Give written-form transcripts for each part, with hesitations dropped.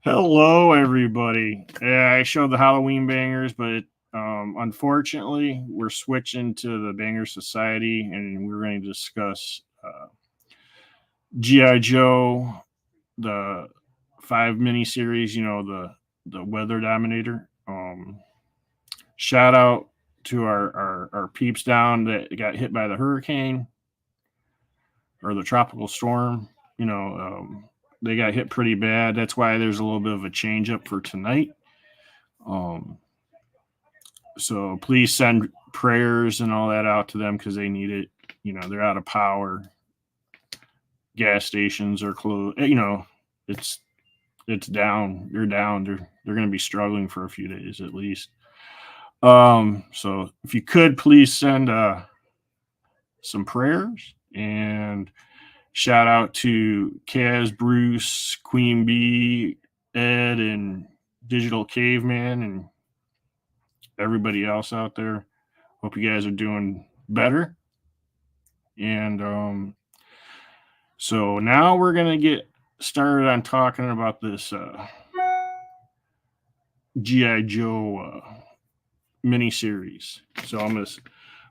Hello, everybody. Yeah, I showed the Halloween bangers, but unfortunately, we're switching to the Banger Society, and we're going to discuss GI Joe, the 5 miniseries. The Weather Dominator. Shout out to our peeps down that got hit by the hurricane or the tropical storm. They got hit pretty bad. That's why there's a little bit of a change up for tonight. So please send prayers and all that out to them because they need it. They're out of power. Gas stations are closed. It's down. They're down. They're going to be struggling for a few days at least. So if you could please send some prayers, and shout out to Kaz, Bruce, Queen Bee, Ed, and Digital Caveman, and everybody else out there. Hope you guys are doing better. And so now we're going to get started on talking about this G.I. Joe miniseries. So I'm going to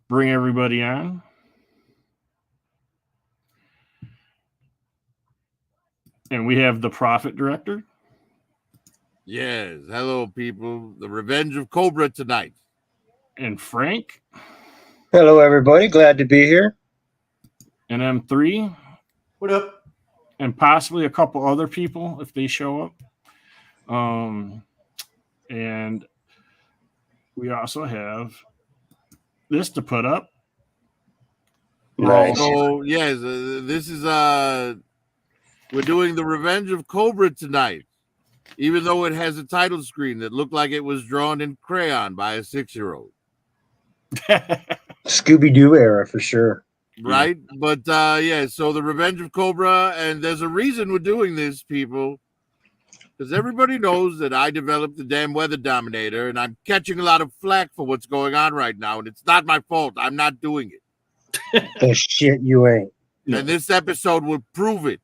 bring everybody on. And we have the Prophet Director. Yes. Hello, people. The Revenge of Cobra tonight. And Frank. Hello, everybody. Glad to be here. And M3. What up? And possibly a couple other people if they show up. And we also have this to put up. Nice. So, yes, this is we're doing the Revenge of Cobra tonight, even though it has a title screen that looked like it was drawn in crayon by a 6-year-old. Scooby-Doo era for sure. Right? But, yeah, so the Revenge of Cobra, and there's a reason we're doing this, people, because everybody knows that I developed the damn Weather Dominator, and I'm catching a lot of flack for what's going on right now, and it's not my fault. I'm not doing it. The shit you ain't. And this episode will prove it.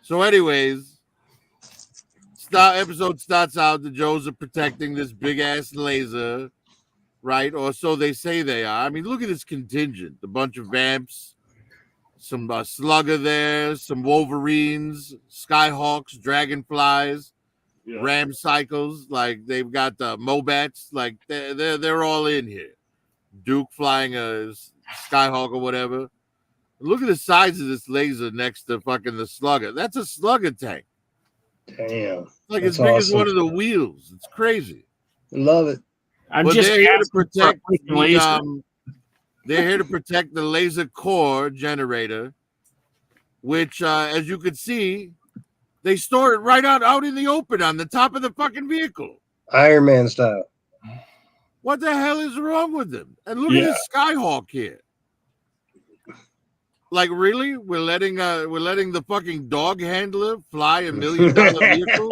So, anyways, episode starts out. The Joes are protecting this big ass laser, right? Or so they say they are. I mean, look at this contingent: a bunch of vamps, some slugger there, some Wolverines, Skyhawks, Dragonflies, Ram Cycles. Like they've got the Mobats. Like they're all in here. Duke flying a Skyhawk or whatever. Look at the size of this laser next to fucking the slugger. That's a slugger tank. Damn. Like That's as big as awesome. one of the wheels. It's crazy. Love it. But they're here to protect they're here to protect the laser core generator, which as you can see, they store it right out in the open on the top of the fucking vehicle. Iron Man style. What the hell is wrong with them? And look at this Skyhawk here. Like really? We're letting the fucking dog handler fly $1 million vehicle?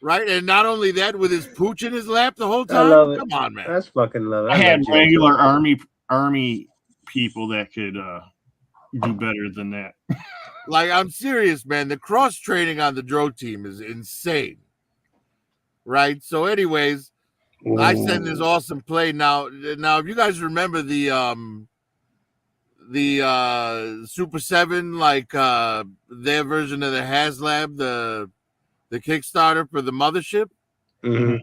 Right? And not only that, with his pooch in his lap the whole time. I love it. Come on, man. That's fucking love it. I had regular army people that could do better than that. Like, I'm serious, man. The cross training on the Dro team is insane. Right? So, anyways, I send this awesome play. Now, if you guys remember the Super 7, like their version of the HasLab, the Kickstarter for the mothership. Mm-hmm.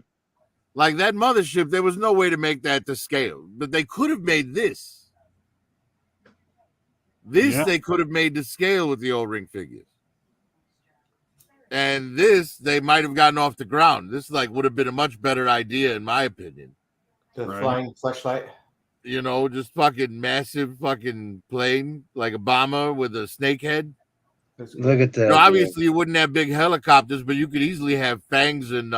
Like that mothership, there was no way to make that to scale, but they could have made this. They could have made to scale with the O-ring figures. And this, they might have gotten off the ground. This would have been a much better idea, in my opinion. The flying fleshlight. You know, just fucking massive fucking plane, like a bomber with a snake head. Look at that. You know, obviously, you wouldn't have big helicopters, but you could easily have fangs and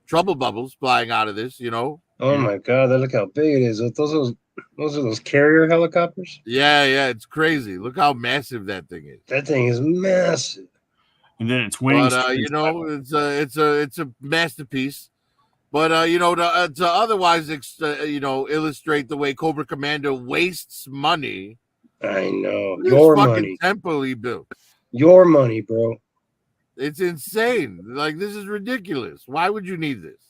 trouble bubbles flying out of this, you know? Oh, my God. Look how big it is. Those are those carrier helicopters? Yeah. It's crazy. Look how massive that thing is. That thing is massive. And then its wings. But, you know, it's a masterpiece. But, you know, to otherwise, you know, illustrate the way Cobra Commander wastes money. I know. This Your fucking money. temple he built. Your money, bro. It's insane. Like, this is ridiculous. Why would you need this?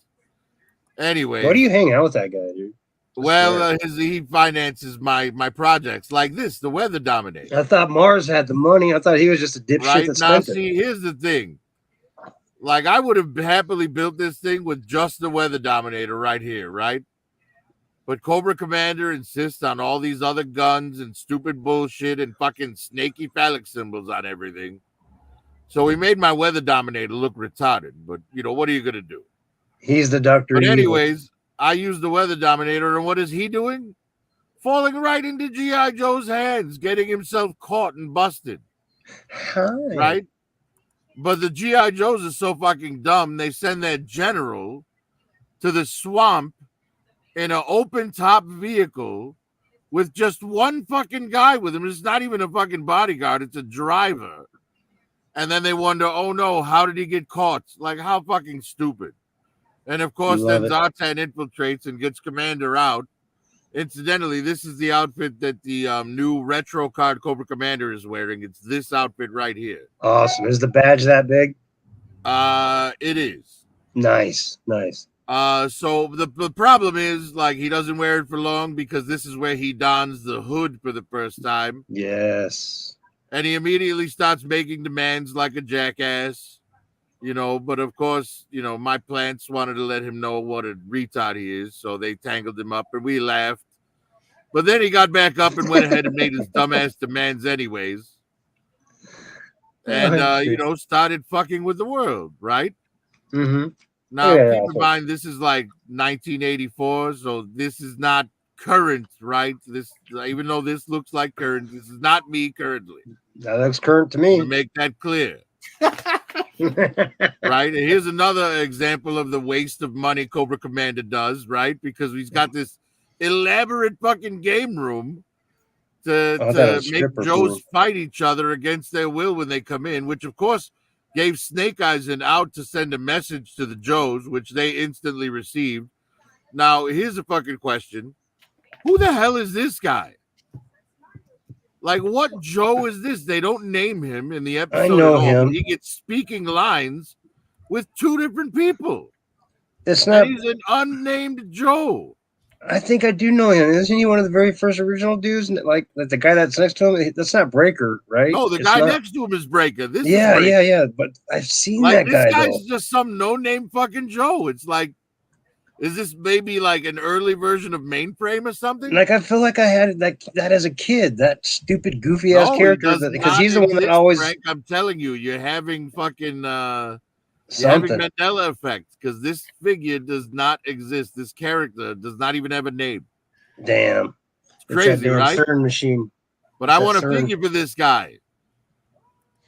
Anyway, Why do you hang out with that guy, dude? well, he finances my projects like this, the Weather Dominator. I thought Mars had the money. I thought he was just a dipshit Right that now, spent see, here's the thing. Like, I would have happily built this thing with just the Weather Dominator right here, right? But Cobra Commander insists on all these other guns and stupid bullshit and fucking snaky phallic symbols on everything. So he made my Weather Dominator look retarded. But, you know, what are you going to do? it. He's the Doctor. But Evil. anyways, I use the Weather Dominator, and what is he doing? Falling right into G.I. Joe's hands, getting himself caught and busted. Hi. Right? But the G.I. Joes are so fucking dumb, they send their general to the swamp in an open top vehicle with just one fucking guy with him. It's not even a fucking bodyguard, it's a driver. And then they wonder, oh no, how did he get caught? Like, how fucking stupid. And of course, then Zartan infiltrates and gets Commander out. Incidentally, this is the outfit that the new retro card Cobra Commander is wearing. It's this outfit right here. Awesome. Is the badge that big? It is. Nice. So the problem is, like, he doesn't wear it for long because this is where he dons the hood for the first time. Yes. And he immediately starts making demands like a jackass. You know, but of course, you know, my plants wanted to let him know what a retard he is, so they tangled him up and we laughed. But then he got back up and went ahead and made his dumbass demands anyways. And, you know, started fucking with the world, right? Mm-hmm. Now, keep in mind, this is like 1984, so this is not current, right? This, even though this looks like current, this is not me currently. That looks current to me. To make that clear. Right, and here's another example of the waste of money Cobra Commander does, right? Because he's got this elaborate fucking game room to make Joes fight each other against their will when they come in, which of course gave Snake Eyes an out to send a message to the Joes, which they instantly received. Now, here's a fucking question. Who the hell is this guy? Like, what Joe is this? They don't name him in the episode. I know him. He gets speaking lines with two different people. It's not. And he's an unnamed Joe. I think I do know him. Isn't he one of the very first original dudes? Like the guy that's next to him. That's not Breaker, right? No, the guy next to him is Breaker. This is Breaker. Yeah. But I've seen that guy. This guy's though. just some no-name fucking Joe. It's like, is this maybe like an early version of Mainframe or something? Like, I feel like I had that as a kid, that stupid goofy ass character, because he's the one that always. Frank, I'm telling you, you're having fucking you're having Mandela effect, because this figure does not exist. This character does not even have a name. Damn, it's crazy, right? CERN machine. But I want to figure for this guy.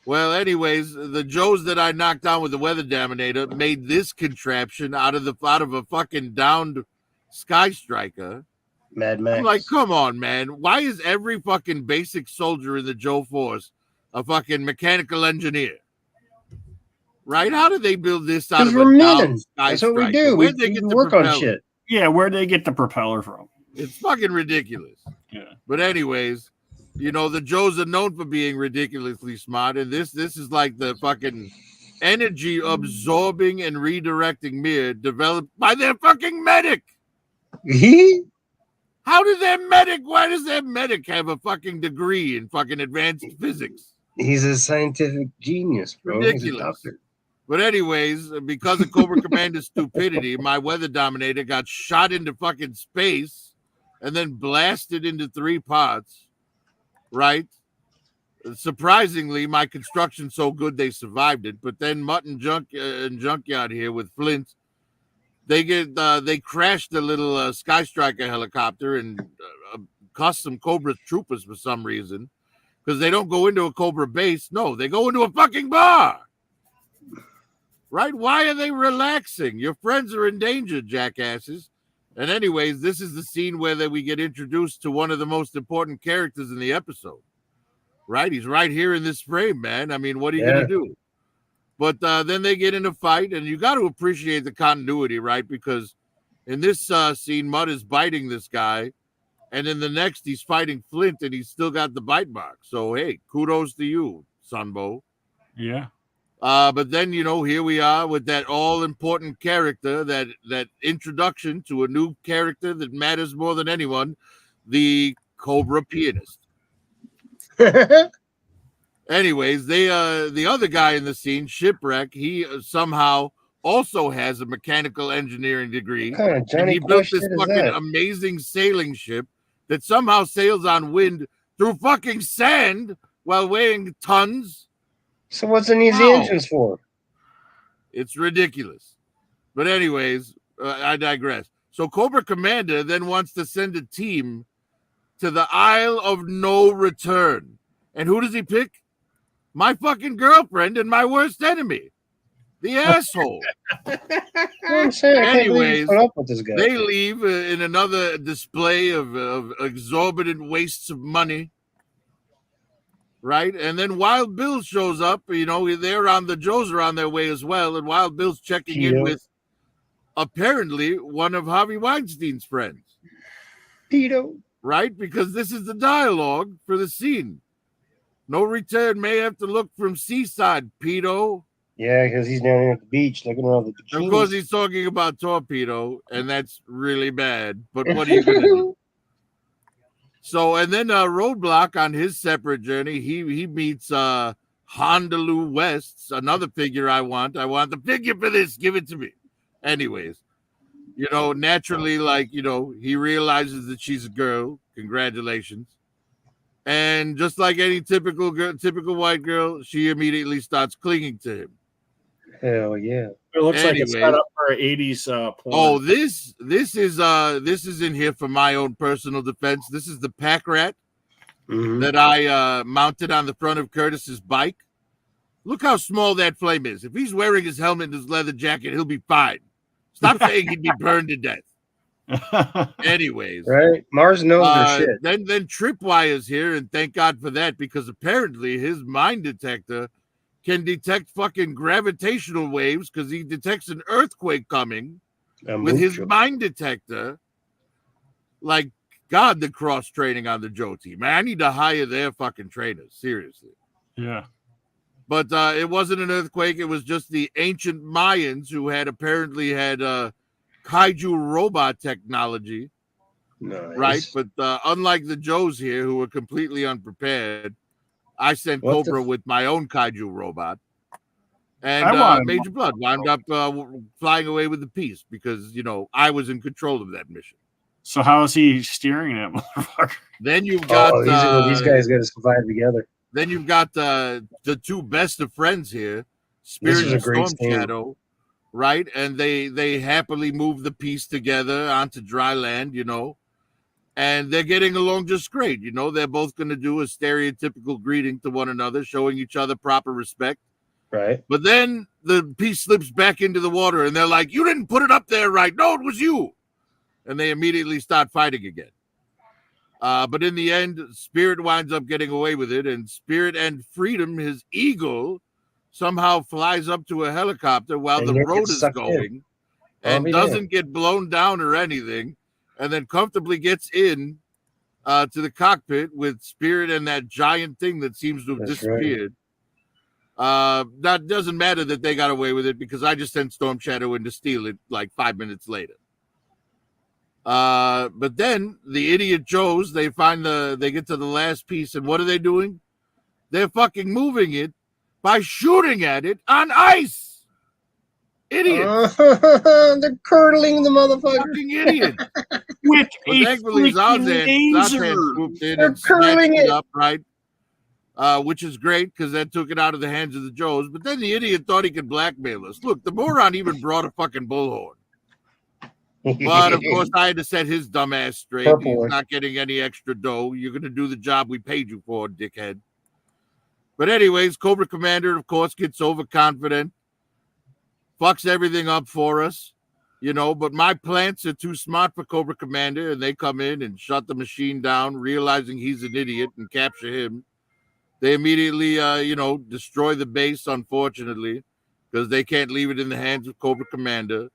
Well, anyways, the Joes that I knocked down with the Weather Dominator made this contraption out of a fucking downed Sky Striker. Mad Max. I'm like, come on, man. Why is every fucking basic soldier in the Joe Force a fucking mechanical engineer? Right? How did they build this out of a downed Sky That's what we Striker? do. Where'd they get the work propeller? on shit. Yeah, where'd they get the propeller from? It's fucking ridiculous. Yeah. But anyways, you know, the Joes are known for being ridiculously smart, and this is like the fucking energy absorbing and redirecting mirror developed by their fucking medic. How did their medic? Why does their medic have a fucking degree in fucking advanced physics? He's a scientific genius, bro. Ridiculous. He's a doctor. But anyways, because of Cobra Commander's stupidity, my Weather Dominator got shot into fucking space and then blasted into 3 parts. Right? Surprisingly, my construction's so good they survived it. But then Mutt and Junkyard here with Flint, they crashed the little Sky Striker helicopter and custom Cobra troopers for some reason, because they don't go into a Cobra base. No, they go into a fucking bar. Right? Why are they relaxing? Your friends are in danger, jackasses. And anyways, this is the scene where we get introduced to one of the most important characters in the episode. Right? He's right here in this frame, man. I mean, what are you going to do? But then they get in a fight, and you got to appreciate the continuity, right? Because in this scene, Mutt is biting this guy, and in the next, he's fighting Flint, and he's still got the bite mark. So, hey, kudos to you. Sunbow. Yeah. But then, here we are with that all-important character, that introduction to a new character that matters more than anyone, the Cobra pianist. Anyways, the other guy in the scene, Shipwreck, he somehow also has a mechanical engineering degree. What kind of And Johnny he built Quest this shit is fucking that? amazing sailing ship that somehow sails on wind through fucking sand while weighing tons. So what's in these Wow. engines for? It's ridiculous. But anyways, I digress. So Cobra Commander then wants to send a team to the Isle of No Return. And who does he pick? My fucking girlfriend and my worst enemy. The asshole. I'm saying, I can't believe Anyways, you put up with this guy. They leave in another display of exorbitant wastes of money. Right? And then Wild Bill shows up. The Joes are on their way as well. And Wild Bill's checking in with apparently one of Harvey Weinstein's friends. Pedo. Right? Because this is the dialogue for the scene. No return may have to look from seaside, pedo. Yeah, because he's down here at the beach looking around the bikinis. Of course, he's talking about Torpedo, and that's really bad. But what are you going to do? So, and then Roadblock on his separate journey, he meets Honolulu West, another figure I want. I want the figure for this. Give it to me. Anyways, naturally, he realizes that she's a girl. Congratulations. And just like any typical white girl, she immediately starts clinging to him. Hell yeah! It looks like it's set Anyways. up for an 80s porn. Oh, this is in here for my own personal defense. This is the pack rat that I mounted on the front of Curtis's bike. Look how small that flame is. If he's wearing his helmet and his leather jacket, he'll be fine. Stop saying he'd be burned to death. Anyways, Right? Mars knows their shit. Then Tripwire's here, and thank God for that, because apparently his mine detector can detect fucking gravitational waves because he detects an earthquake coming with his mine detector. Like, God, the cross training on the Joe team. Man, I need to hire their fucking trainers, seriously. Yeah. But it wasn't an earthquake. It was just the ancient Mayans who apparently had kaiju robot technology. Nice. Right? But unlike the Joes here, who were completely unprepared, I sent Cobra with my own kaiju robot. And Major Blood wound up flying away with the piece because, I was in control of that mission. So how is he steering that motherfucker? Then you've got... these guys got to survive together. Then you've got the two best of friends here, Spirit and Storm Shadow, right? And they happily move the piece together onto dry land, and they're getting along just great. They're both going to do a stereotypical greeting to one another, showing each other proper respect. Right. But then the piece slips back into the water, and they're like, "You didn't put it up there right. No, it was you." And they immediately start fighting again. But in the end, Spirit winds up getting away with it, and Spirit and Freedom, his eagle, somehow flies up to a helicopter while the road is going and doesn't get blown down or anything, and then comfortably gets in to the cockpit with Spirit and that giant thing that seems to have disappeared. Right. That doesn't matter that they got away with it because I just sent Storm Shadow in to steal it like 5 minutes later. But then the idiot Joes, they get to the last piece, and what are they doing? They're fucking moving it by shooting at it on ice. Idiots. They're curdling the motherfucker. Fucking idiot. With a thankfully Zazan swooped in and snatched it up, right? Which is great because that took it out of the hands of the Joes. But then the idiot thought he could blackmail us. Look, the moron even brought a fucking bullhorn. But of course, I had to set his dumb ass straight. He's not getting any extra dough. You're going to do the job we paid you for, dickhead. But anyways, Cobra Commander, of course, gets overconfident, fucks everything up for us, but my plants are too smart for Cobra Commander, and they come in and shut the machine down, realizing he's an idiot, and capture him. They immediately, destroy the base, unfortunately, because they can't leave it in the hands of Cobra Commander.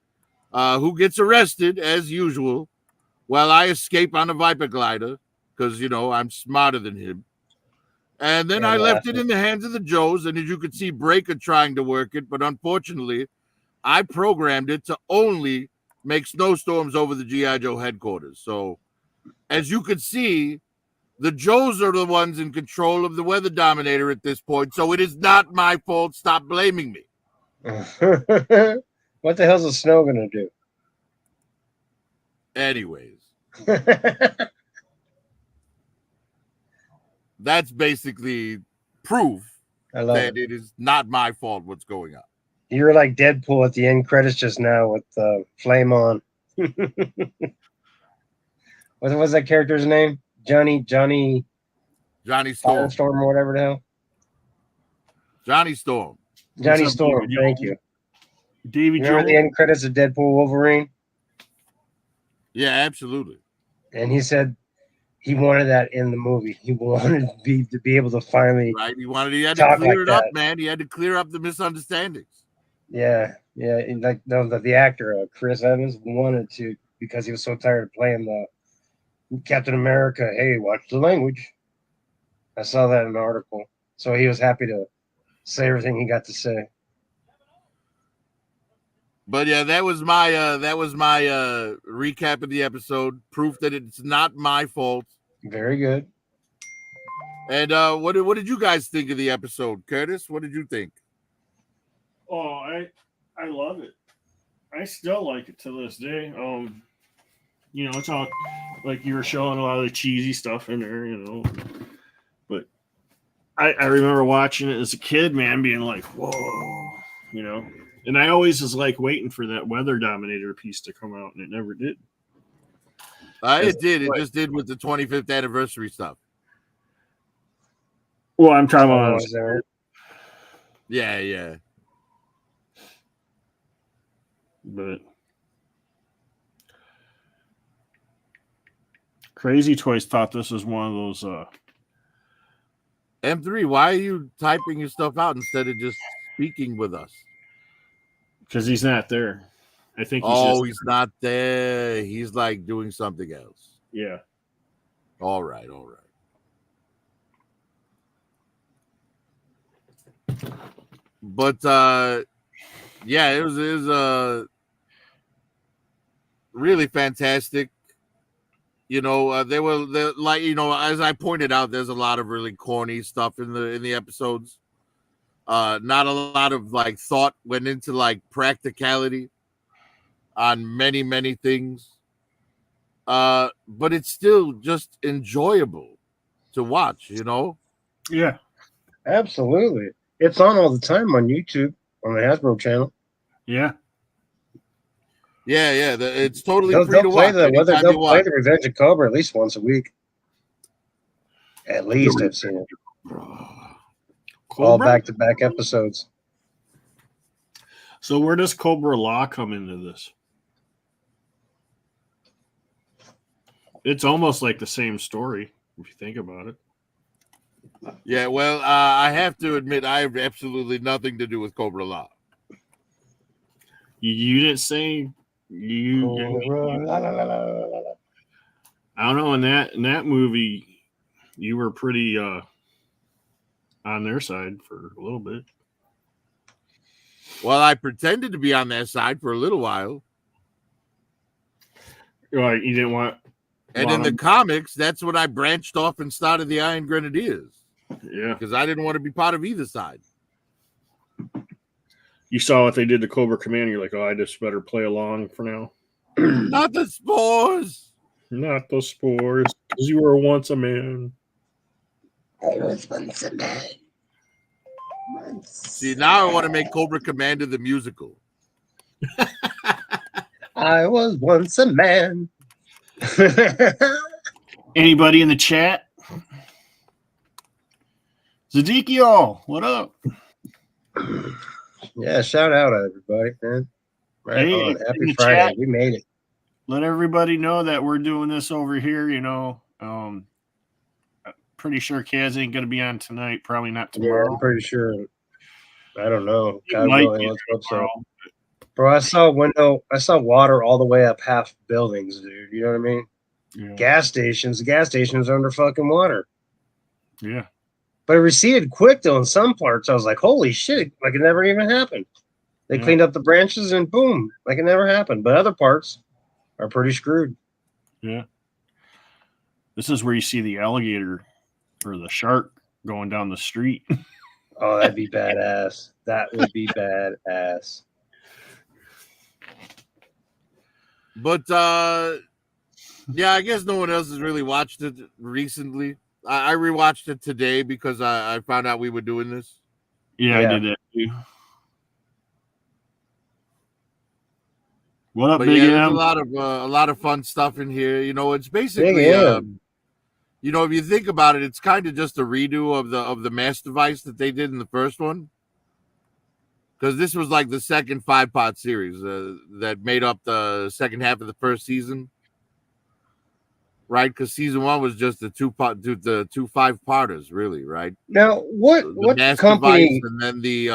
Who gets arrested, as usual, while I escape on a Viper glider, because, I'm smarter than him. And then Yeah, I left it laughing. in the hands of the Joes, and as you could see, Breaker trying to work it, but unfortunately, I programmed it to only make snowstorms over the G.I. Joe headquarters. So, as you could see, the Joes are the ones in control of the Weather Dominator at this point, so it is not my fault. Stop blaming me. What the hell's the snow gonna do? Anyways, that's basically proof I love that it. it is not my fault what's going on. You were like Deadpool at the end credits just now with Flame On. What was that character's name? Johnny Johnny Storm. Firestorm or whatever the hell. Johnny Storm. Johnny What's up, Storm. David Thank Joel? you. Davy Remember Joel. the end credits of Deadpool Wolverine? Yeah, absolutely. And he said he wanted that in the movie. He wanted to be able to finally, Right? He had to talk clear like it up, that. man. He had to clear up the misunderstandings. yeah. And like the actor Chris Evans wanted to because he was so tired of playing the Captain America. Hey, watch the language. I saw that in an article, so he was happy to say everything he got to say. But yeah, that was my recap of the episode. Proof that it's not my fault. Very good. And what did you guys think of the episode, Curtis? What did you think? Oh, I love it. I still like it to this day. You know, it's all like you were showing a lot of the cheesy stuff in there, you know. But I remember watching it as a kid, man, being like, whoa, you know. And I always was like waiting for that Weather Dominator piece to come out, and it never did. It did. It just did with the 25th anniversary stuff. Well, I'm talking Star about. Wars there. Yeah. But Crazy Toys thought this was one of those. M3, why are you typing your stuff out instead of just speaking with us? Because he's not there. I think He's not there. He's like doing something else. Yeah. All right. But yeah, it was really fantastic. You know, they were like, you know, as I pointed out, there's a lot of really corny stuff in the episodes. Not a lot of like thought went into like practicality on many things. But it's still just enjoyable to watch, you know? Yeah. Absolutely. It's on all the time on YouTube on the Hasbro channel. Yeah. Yeah. It's totally They'll free to play watch. they'll anytime you play want. the Revenge of Cobra at least once a week. At least I've seen it. All Cobra? back-to-back episodes. So where does Cobra Law come into this? It's almost like the same story if you think about it. Yeah, well, I have to admit, I have absolutely nothing to do with Cobra Law. You didn't say you. I don't know. In that movie, you were pretty on their side for a little bit. Well, I pretended to be on their side for a little while. Like you didn't want. And in the comics, that's when I branched off and started the Iron Grenadiers. Yeah. Because I didn't want to be part of either side. You saw what they did to Cobra Command. You're like, oh, I just better play along for now. Not the spores. Not those spores. Because you were once a man. I was once a man. See, now I want to make Cobra Commander the musical. I was once a man. Anybody in the chat? Zadikio, what up? Yeah, shout out to everybody, man. Right Hey, on. Happy in the Friday. chat. We made it. Let everybody know that we're doing this over here. You know, I'm pretty sure Kaz ain't going to be on tonight. Probably not Yeah, tomorrow. I'm pretty sure. I don't know. It God might willing, be let's hope so. tomorrow. Bro, I saw water all the way up half buildings, dude. You know what I mean? Yeah. Gas stations are under fucking water. Yeah. But it receded quick though. In some parts, I was like, "Holy shit!" Like it never even happened. They cleaned up the branches and boom, like it never happened. But other parts are pretty screwed. Yeah. This is where you see the alligator or the shark going down the street. Oh, that'd be badass. That would be badass. But yeah, I guess no one else has really watched it recently. I rewatched it today because I found out we were doing this. Yeah, I did that too. What up, But Big yeah, M? there's a lot of fun stuff in here. You know, it's basically Big M. you know, if you think about it, it's kind of just a redo of the mass device that they did in the first one. Because this was like the second 5-part series that made up the second half of the first season, right? Because season 1 was just the two 5-parters, really, right? Now, what Mass company? Device and then the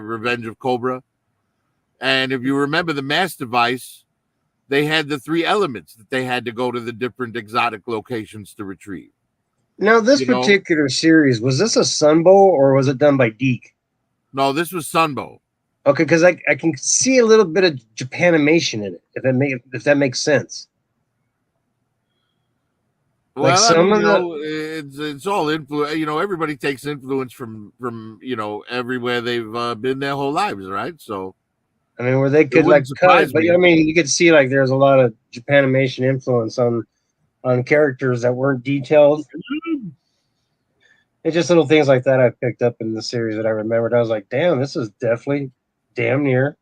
Revenge of Cobra. And if you remember the Mass Device, they had the 3 elements that they had to go to the different exotic locations to retrieve. Now, this particular series, was this a Sunbow or was it done by Deke? No, this was Sunbow. Okay, because I can see a little bit of Japanimation in it, if that makes sense. Well, Like some of it's all influence. You know, everybody takes influence from you know everywhere they've been their whole lives, right? So, I mean, where they could like cut it, but I mean, you could see like there's a lot of Japanimation influence on characters that weren't detailed. It's just little things like that I picked up in the series that I remembered. I was like, damn, this is definitely damn near.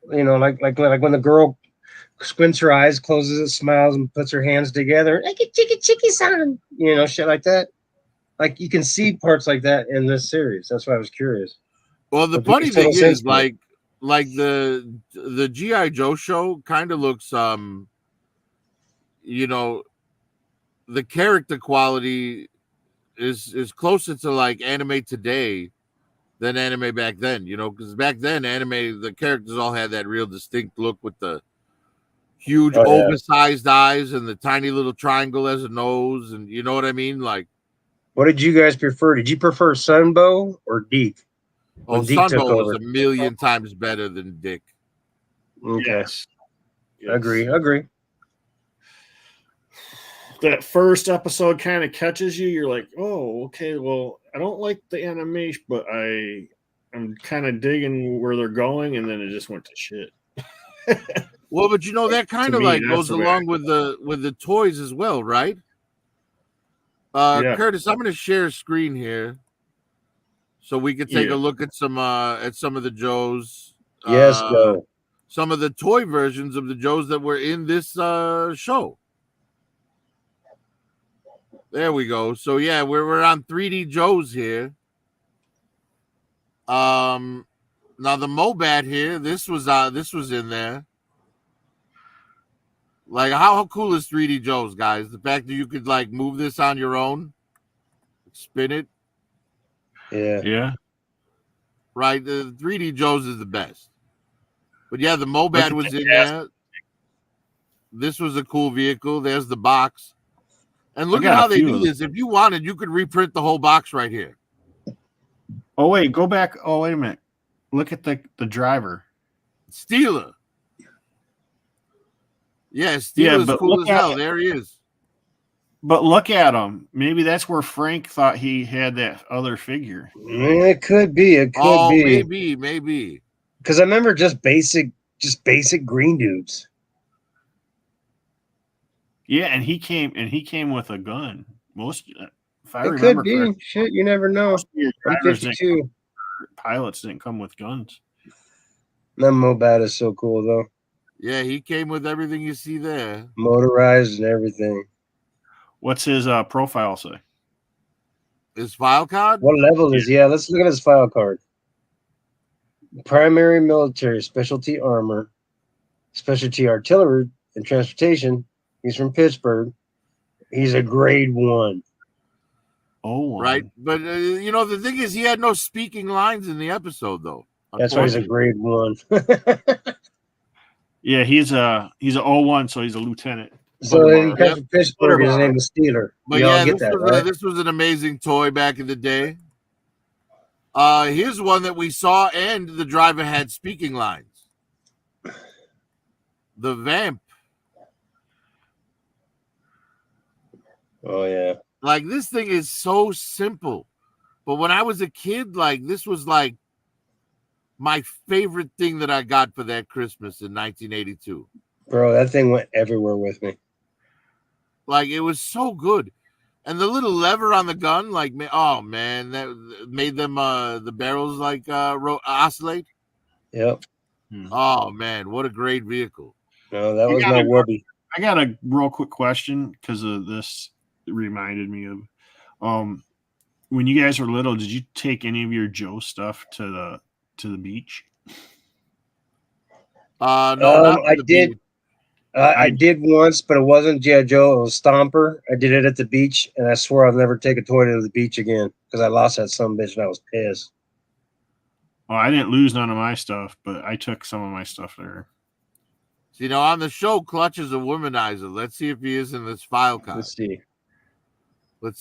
You know, like when the girl squints her eyes, closes it, smiles, and puts her hands together, like a chicky son. You know, shit like that. Like you can see parts like that in this series. That's why I was curious. Well, the funny thing is, like the G.I. Joe show kind of looks, you know, the character quality is closer to like anime today than anime back then. You know, because back then anime, the characters all had that real distinct look with the huge oversized eyes and the tiny little triangle as a nose, and you know what I mean? Like, what did you guys prefer? Did you prefer Sunbow or Deke? Oh, Sunbow was a million times better than Dick. Okay. Yes. Agree. That first episode kind of catches you. You're like, oh, okay, well, I don't like the animation, but I'm kind of digging where they're going, and then it just went to shit. Well, but you know that kind of like goes along with the toys as well, right? Curtis, I'm going to share a screen here so we can take a look at some of the Joes. Yes, go. Some of the toy versions of the Joes that were in this show. There we go. So yeah, we're on 3D Joes here. Now the Mobat here, this was in there. Like, how cool is 3D Joes, guys? The fact that you could like move this on your own, spin it. Yeah. Right, the 3D Joes is the best. But yeah, the Mobat was in there. This was a cool vehicle. There's the box. And look at how they do this. If you wanted, you could reprint the whole box right here. Oh, wait, go back. Oh, wait a minute. Look at the driver. Steeler. Yeah, Steeler's cool as hell. There he is. But look at him. Maybe that's where Frank thought he had that other figure. It could be. It could be. Maybe. Because I remember just basic green dudes. Yeah, and he came with a gun. If I it remember could be. correctly, Shit, you never know. Pilots didn't come with guns. That Mobat is so cool, though. Yeah, he came with everything you see there. Motorized and everything. What's his profile say? His file card? What level is? Yeah, let's look at his file card. Primary military, specialty armor, specialty artillery and transportation. He's from Pittsburgh. He's a grade 1. Oh, right. But you know, the thing is, he had no speaking lines in the episode, though. That's why he's a grade 1. Yeah, he's a 01, so he's a lieutenant. So he comes Yep. from Pittsburgh. His name is Steeler. But Y'all yeah, get that, right? this was an amazing toy back in the day. Here's one that we saw, and the driver had speaking lines. The Vamp. Oh yeah. Like, this thing is so simple. But when I was a kid, like, this was like my favorite thing that I got for that Christmas in 1982. Bro, that thing went everywhere with me. Like, it was so good. And the little lever on the gun, like, oh man, that made them the barrels like oscillate. Yep. Oh man, what a great vehicle. No, that was my whoopee. I got a real quick question because of this. It reminded me of when you guys were little. Did you take any of your Joe stuff to the beach? No, not I the did. beach. I did once, but it wasn't G.I. Joe. It was Stomper. I did it at the beach, and I swore I'll never take a toy to the beach again because I lost that son of a bitch and I was pissed. Well, I didn't lose none of my stuff, but I took some of my stuff there. See, now on the show, Clutch is a womanizer. Let's see if he is in this file card. Let's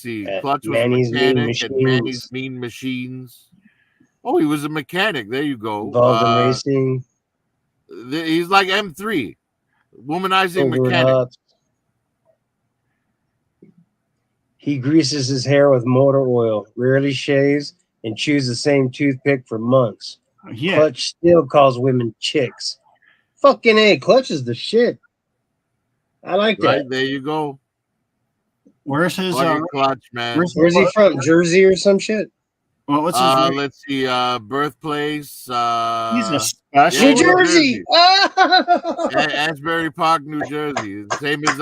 see. Clutch was Manny's a mechanic Mean at Manny's Mean Machines. Oh, he was a mechanic. There you go. Involved in racing. He's like M3. Womanizing Over mechanic. Hops. He greases his hair with motor oil, rarely shaves, and chews the same toothpick for months. Yeah. Clutch still calls women chicks. Fucking A, Clutch is the shit. I like that. Right, there you go. Where's his Clutch, man? Where's he from? Jersey or some shit? Well, what's his name? Let's see. Birthplace. He's a special. New Jersey. Asbury Park, New Jersey. Same as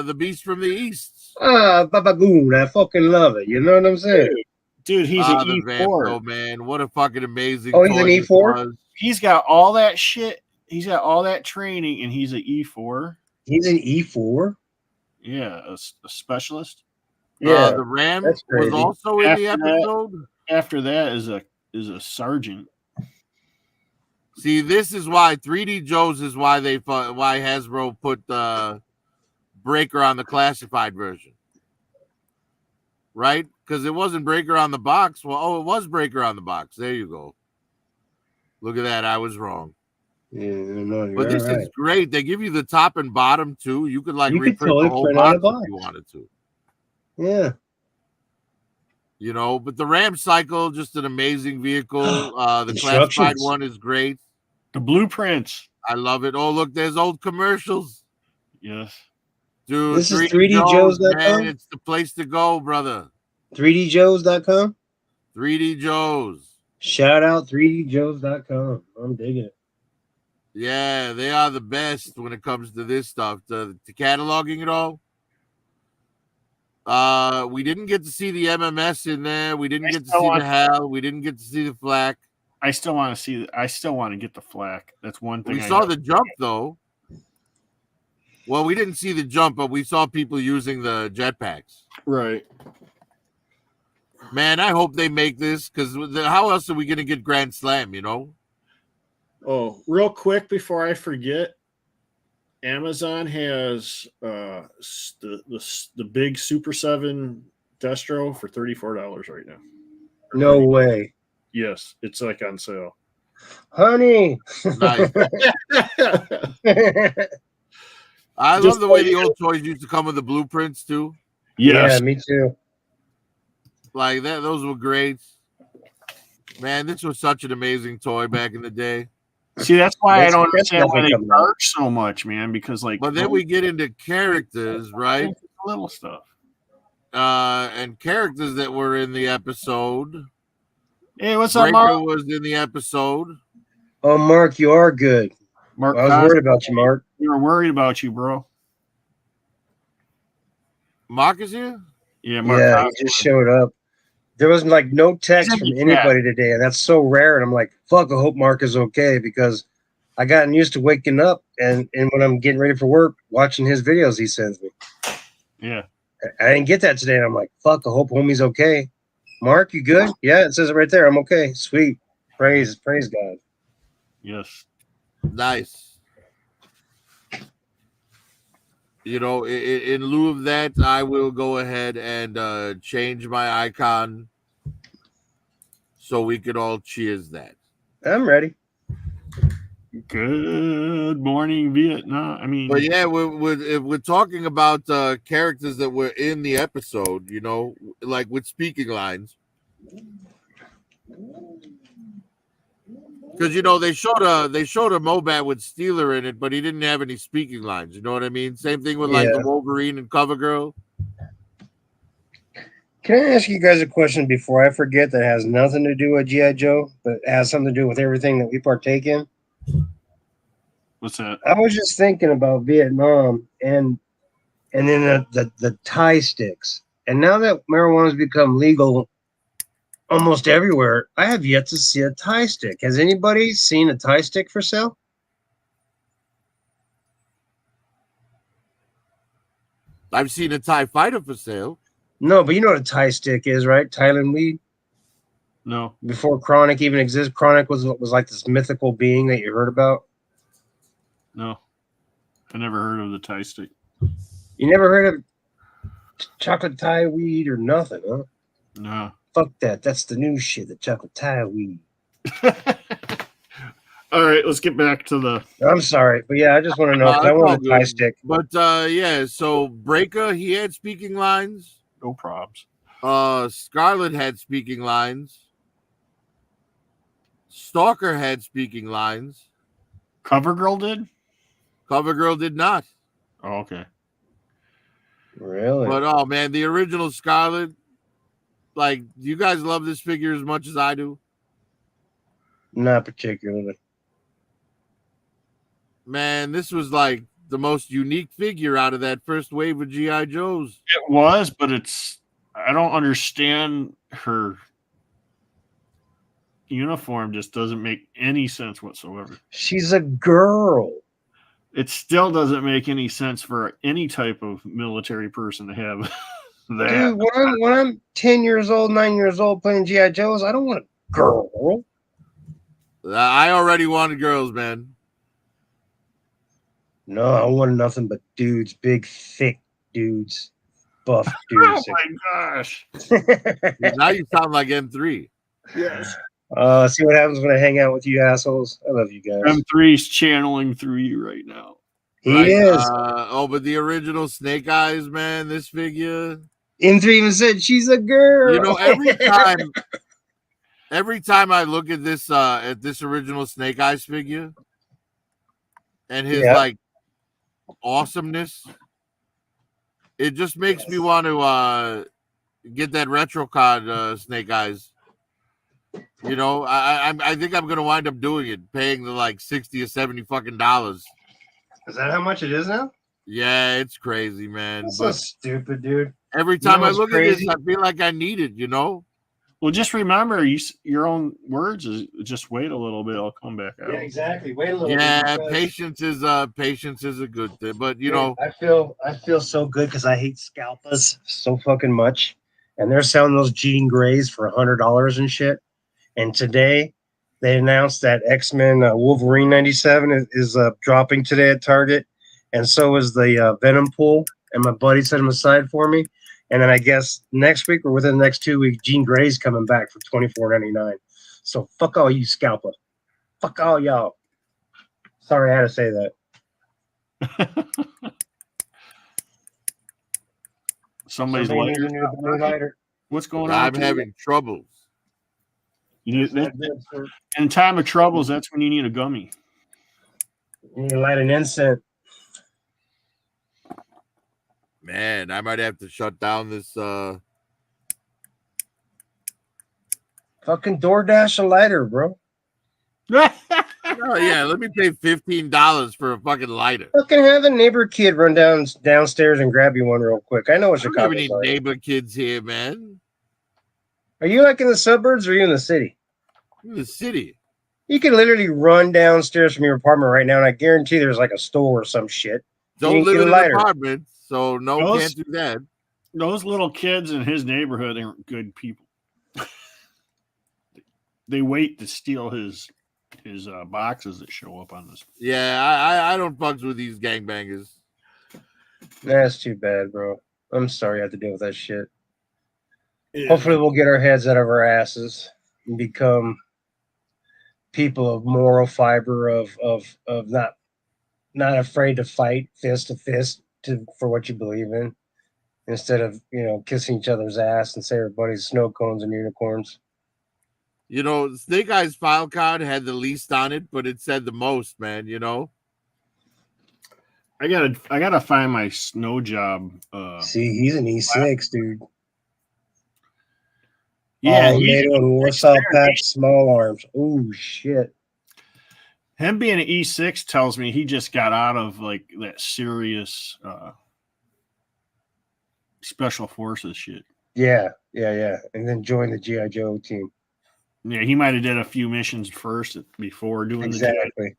the Beast from the East. Babagoon. I fucking love it. You know what I'm saying? Dude, he's an the E4. Vamp, though, man. What a fucking amazing Oh, he's toy an this E4? was. He's got all that shit. He's got all that training, and he's an E4. He's an E4? Yeah, a specialist. Yeah. The Ram that's was crazy. also in the episode. After that is a sergeant. See, this is why 3D Joe's is why why Hasbro put Breaker on the classified version, right? Because it wasn't Breaker on the box. Well, it was Breaker on the box. There you go. Look at that. I was wrong. Yeah, no, but this is great. They give you the top and bottom too. You could like reprint totally the whole box if you wanted to. Yeah. You know, but the Ram Cycle, just an amazing vehicle. The classified one is great. The blueprints. I love it. Oh, look, there's old commercials. Yes. Dude, this is 3djoes.com? Man, it's the place to go, brother. 3djoes.com? 3D Joe's. Shout out 3djoes.com. I'm digging it. Yeah, they are the best when it comes to this stuff. To cataloging it all. We didn't get to see the MMS in there. We didn't get to see the HAL. We didn't get to see the flak. I still want to see. I still want to get the flak. That's one thing. We saw the jump though. Well, we didn't see the jump, but we saw people using the jetpacks. Right. Man, I hope they make this because how else are we going to get Grand Slam? You know. Oh, real quick before I forget, Amazon has the big Super 7 Destro for $34 right now. No way. Yes, it's like on sale. Honey. Nice. I love the way the old toys used to come with the blueprints too. Yes. Yeah, me too. Like that, those were great. Man, this was such an amazing toy back in the day. See, that's why I don't understand why they definitely charge so much, man. Because like, But then we get into characters, right? Little stuff. And characters that were in the episode. Hey, what's up, Breaker Mark? was in the episode. Oh, Mark, you are good. Mark, I was worried about you, Mark. We were worried about you, bro. Mark is here? Yeah, Mark. Yeah, he just showed up. There was like no text from anybody today, and that's so rare. And I'm like, fuck, I hope Mark is okay because I gotten used to waking up and when I'm getting ready for work, watching his videos he sends me. Yeah. I didn't get that today, and I'm like, fuck, I hope homie's okay. Mark, you good? Yeah, it says it right there. I'm okay. Sweet. Praise God. Yes. Nice. You know, in lieu of that, I will go ahead and change my icon so we could all cheers that. I'm ready. Good morning, Vietnam. I mean, But yeah, we're talking about characters that were in the episode, you know, like with speaking lines. Because you know they showed a Mobat with Steeler in it, but he didn't have any speaking lines. You know what I mean? Same thing with like the Wolverine and CoverGirl. Can I ask you guys a question before I forget that has nothing to do with G.I. Joe, but has something to do with everything that we partake in? what's that? I was just thinking about Vietnam and then the Thai sticks. And now that marijuana has become legal almost everywhere, I have yet to see a Thai stick. Has anybody seen a Thai stick for sale? I've seen a TIE fighter for sale. No, but you know what a Thai stick is, right? Thailand weed. No, Before Chronic even existed, Chronic was like this mythical being that you heard about. no. I never heard of the Thai stick. You never heard of chocolate Thai weed or nothing, huh? No. Fuck that. That's the new shit, the chocolate Thai weed. All right, let's get back to the. I'm sorry, but yeah, I just want to know because I That's all want a Thai good. stick. But yeah, so Breaker, he had speaking lines. No probs. Scarlet had speaking lines. Stalker had speaking lines. CoverGirl did? CoverGirl did not. Oh, okay. Really? But oh man, the original Scarlet, like, do you guys love this figure as much as I do? Not particularly. Man, this was like the most unique figure out of that first wave of G.I. Joes. It was, but I don't understand her uniform. Just doesn't make any sense whatsoever. She's a girl. It still doesn't make any sense for any type of military person to have that. Dude, when I'm 10 years old, 9 years old playing G.I. Joes, I don't want a girl. I already wanted girls, man. No, I want nothing but dudes, big, thick dudes, buff Oh dudes. my gosh. Now you sound like M3. Yes. See what happens when I hang out with you assholes? I love you guys. M3's channeling through you right now. He is. But the original Snake Eyes, man, this figure. M3 even said she's a girl. You know, every time I look at this original Snake Eyes figure and his like awesomeness, it just makes me want to get that retro card Snake Eyes. You know, I think I'm gonna wind up doing it, paying the like $60 or $70 fucking dollars. Is that how much it is now? Yeah, it's crazy, man. That's but so stupid, dude. every time I what's look crazy? at this, I feel like I need it. You know. Well, just remember your own words is just wait a little bit. I'll come back out. Yeah, exactly. Wait a little Yeah, bit. patience is a good thing, but you know, I feel so good because I hate scalpers so fucking much, and they're selling those Jean Greys for $100 and shit. And today they announced that X-Men Wolverine 97 is dropping today at Target, and so is the Venom pool. And my buddy set them aside for me. And then I guess next week or within the next 2 weeks, Jean Grey's coming back for $24.99. So fuck all you scalpers. Fuck all y'all. Sorry I had to say that. Somebody's Somebody lighter. needs a new lighter. What's going on? I'm having troubles. You need, in time of troubles, that's when you need a gummy. You need to light an incense. Man, I might have to shut down this. Fucking DoorDash a lighter, bro. Oh yeah, let me pay $15 for a fucking lighter. Fucking have a neighbor kid run downstairs and grab you one real quick. I know what I don't have any Chicago's like. neighbor kids here, man. Are you like in the suburbs or are you in the city? In the city. You can literally run downstairs from your apartment right now, and I guarantee there's like a store or some shit. Don't live get a in an lighter. apartment, so can't do that. Those little kids in his neighborhood aren't good people. They wait to steal his boxes that show up on this. Yeah, I don't fucks with these gangbangers. That's too bad, bro. I'm sorry you have to deal with that shit. Yeah. Hopefully we'll get our heads out of our asses and become people of moral fiber of not afraid to fight fist to fist for what you believe in, instead of kissing each other's ass and say everybody's snow cones and unicorns. Snake Eyes file card had the least on it, but it said the most, man. I gotta find my snow job. See, he's an E6, dude. Yeah, All NATO and Warsaw Pact small arms. Oh shit. Him being an E6 tells me he just got out of like that serious special forces shit. Yeah, and then join the GI Joe team. Yeah, he might have did a few missions first before doing exactly.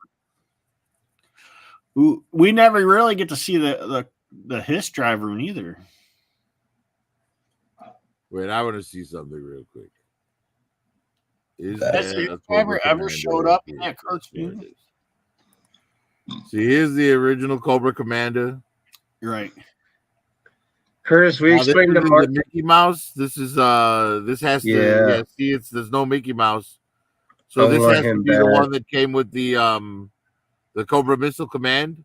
We never really get to see the HISS drive room either. Wait, I want to see something real quick. Is Has the driver ever showed up in that cartoon? See, here's the original Cobra Commander. Right. Curtis, we explained the Mickey Mouse. This is this has to see there's no Mickey Mouse. So this has to be the one that came with the Cobra Missile Command.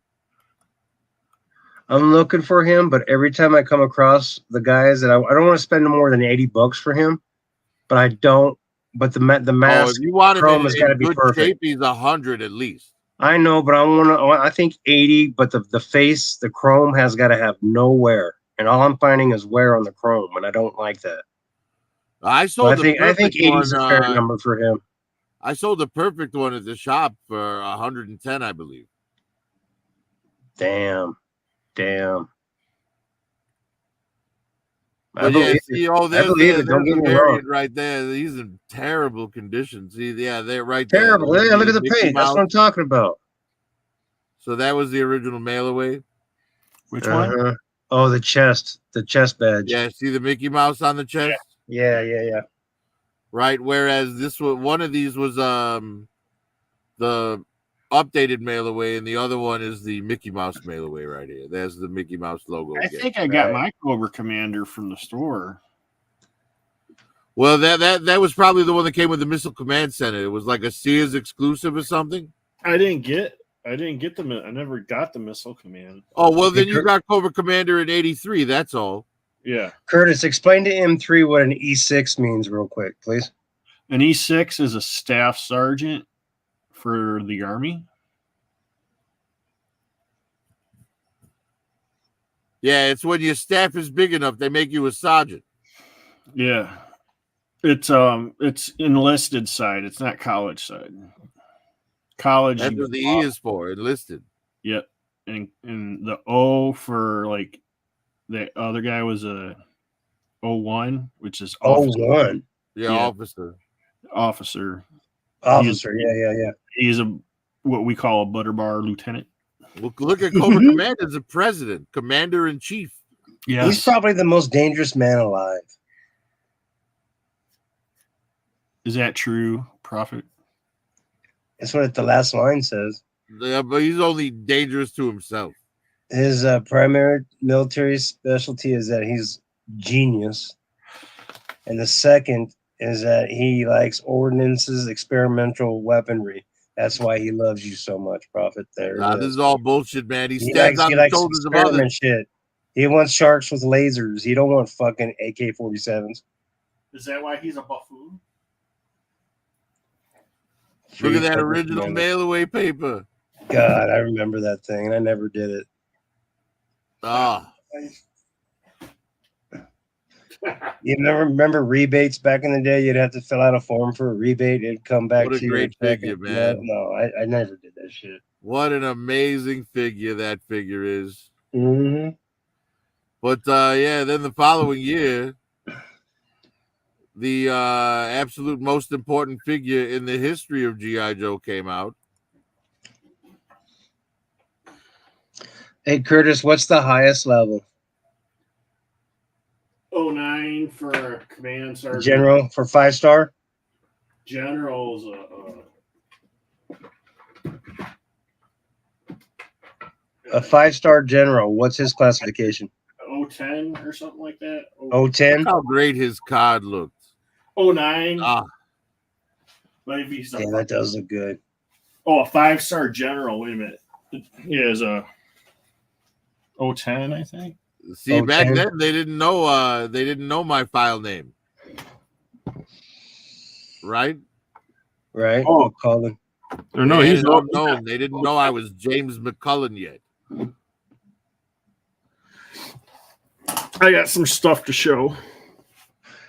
I'm looking for him, but every time I come across the guys that I don't want to spend more than $80 for him, but I don't. But the mask, if you want him chrome has got to be perfect. Shape, he's 100 at least. I know, but I think 80. But the face, the chrome has got to have no wear, and all I'm finding is wear on the chrome, and I don't like that. I think 80 is a fair number for him. I sold the perfect one at the shop for 110, I believe. Damn. But there's the variant right there. He's in terrible condition. See, they're right there. Terrible. Yeah, look at the paint. That's what I'm talking about. So that was the original mail away. Which one? Oh, the chest badge. Yeah, see the Mickey Mouse on the chest? Yeah. Right. Whereas one of these was the updated mail away, and the other one is the Mickey Mouse mail away right here. There's the Mickey Mouse logo. I think I got my Cobra Commander from the store. Well, that was probably the one that came with the Missile Command Center. It was like a Sears exclusive or something. I didn't get them. I never got the Missile Command. Oh, well, then you got Cobra Commander in 83. That's all. Yeah. Curtis, explain to M3 what an E6 means real quick, please. An E6 is a staff sergeant for the Army. Yeah, it's when your staff is big enough, they make you a sergeant. Yeah. It's enlisted side. It's not college side. College. That's what the E is for, enlisted. Yep. And the O for like the other guy was a 01, which is officer. 01. Yeah, officer. Officer, yeah. He's what we call a butter bar lieutenant. Look at Cobra Commander as a president, commander in chief. Yeah, he's probably the most dangerous man alive. Is that true, Prophet? That's what the last line says. Yeah, but he's only dangerous to himself. His primary military specialty is that he's genius, and the second is that he likes ordinances, experimental weaponry. That's why he loves you so much, Prophet. This is all bullshit, man. He stands on the shoulders of others. Shit. He wants sharks with lasers. He don't want fucking AK-47s. Is that why he's a buffoon? Look at that original mail away paper. God, I remember that thing, and I never did it. You never remember rebates back in the day? You'd have to fill out a form for a rebate. It'd come back to you. What a great figure, man. No, I never did that shit. What an amazing figure that figure is. Mm-hmm. But, then the following year, the absolute most important figure in the history of G.I. Joe came out. Hey, Curtis, what's the highest level? 09 for command sergeant. General for 5-star? General's A 5-star general. What's his classification? 010 or something like that. 010? Look how great his card looked. 09. Ah, Maybe he's Yeah, that does look good. a 5-star general. Wait a minute. He has a 010, I think. see, back 010? then they didn't know my file name. Right? Right? Oh. McCullen. Or no, They had he's it unknown. They didn't know I was James McCullen yet. I got some stuff to show.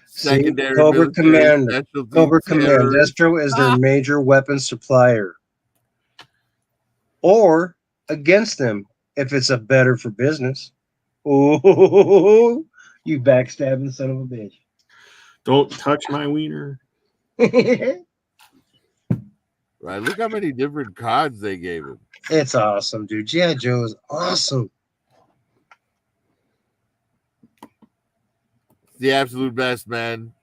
Secondary Cobra military Commander. specialty Cobra Command. terrorist. Destro is their major weapons supplier. Or against them if it's a better for business. Oh, you backstabbing son of a bitch. Don't touch my wiener. Right. Look how many different cards they gave him. It's awesome, dude. G.I. Joe is awesome. The absolute best, man.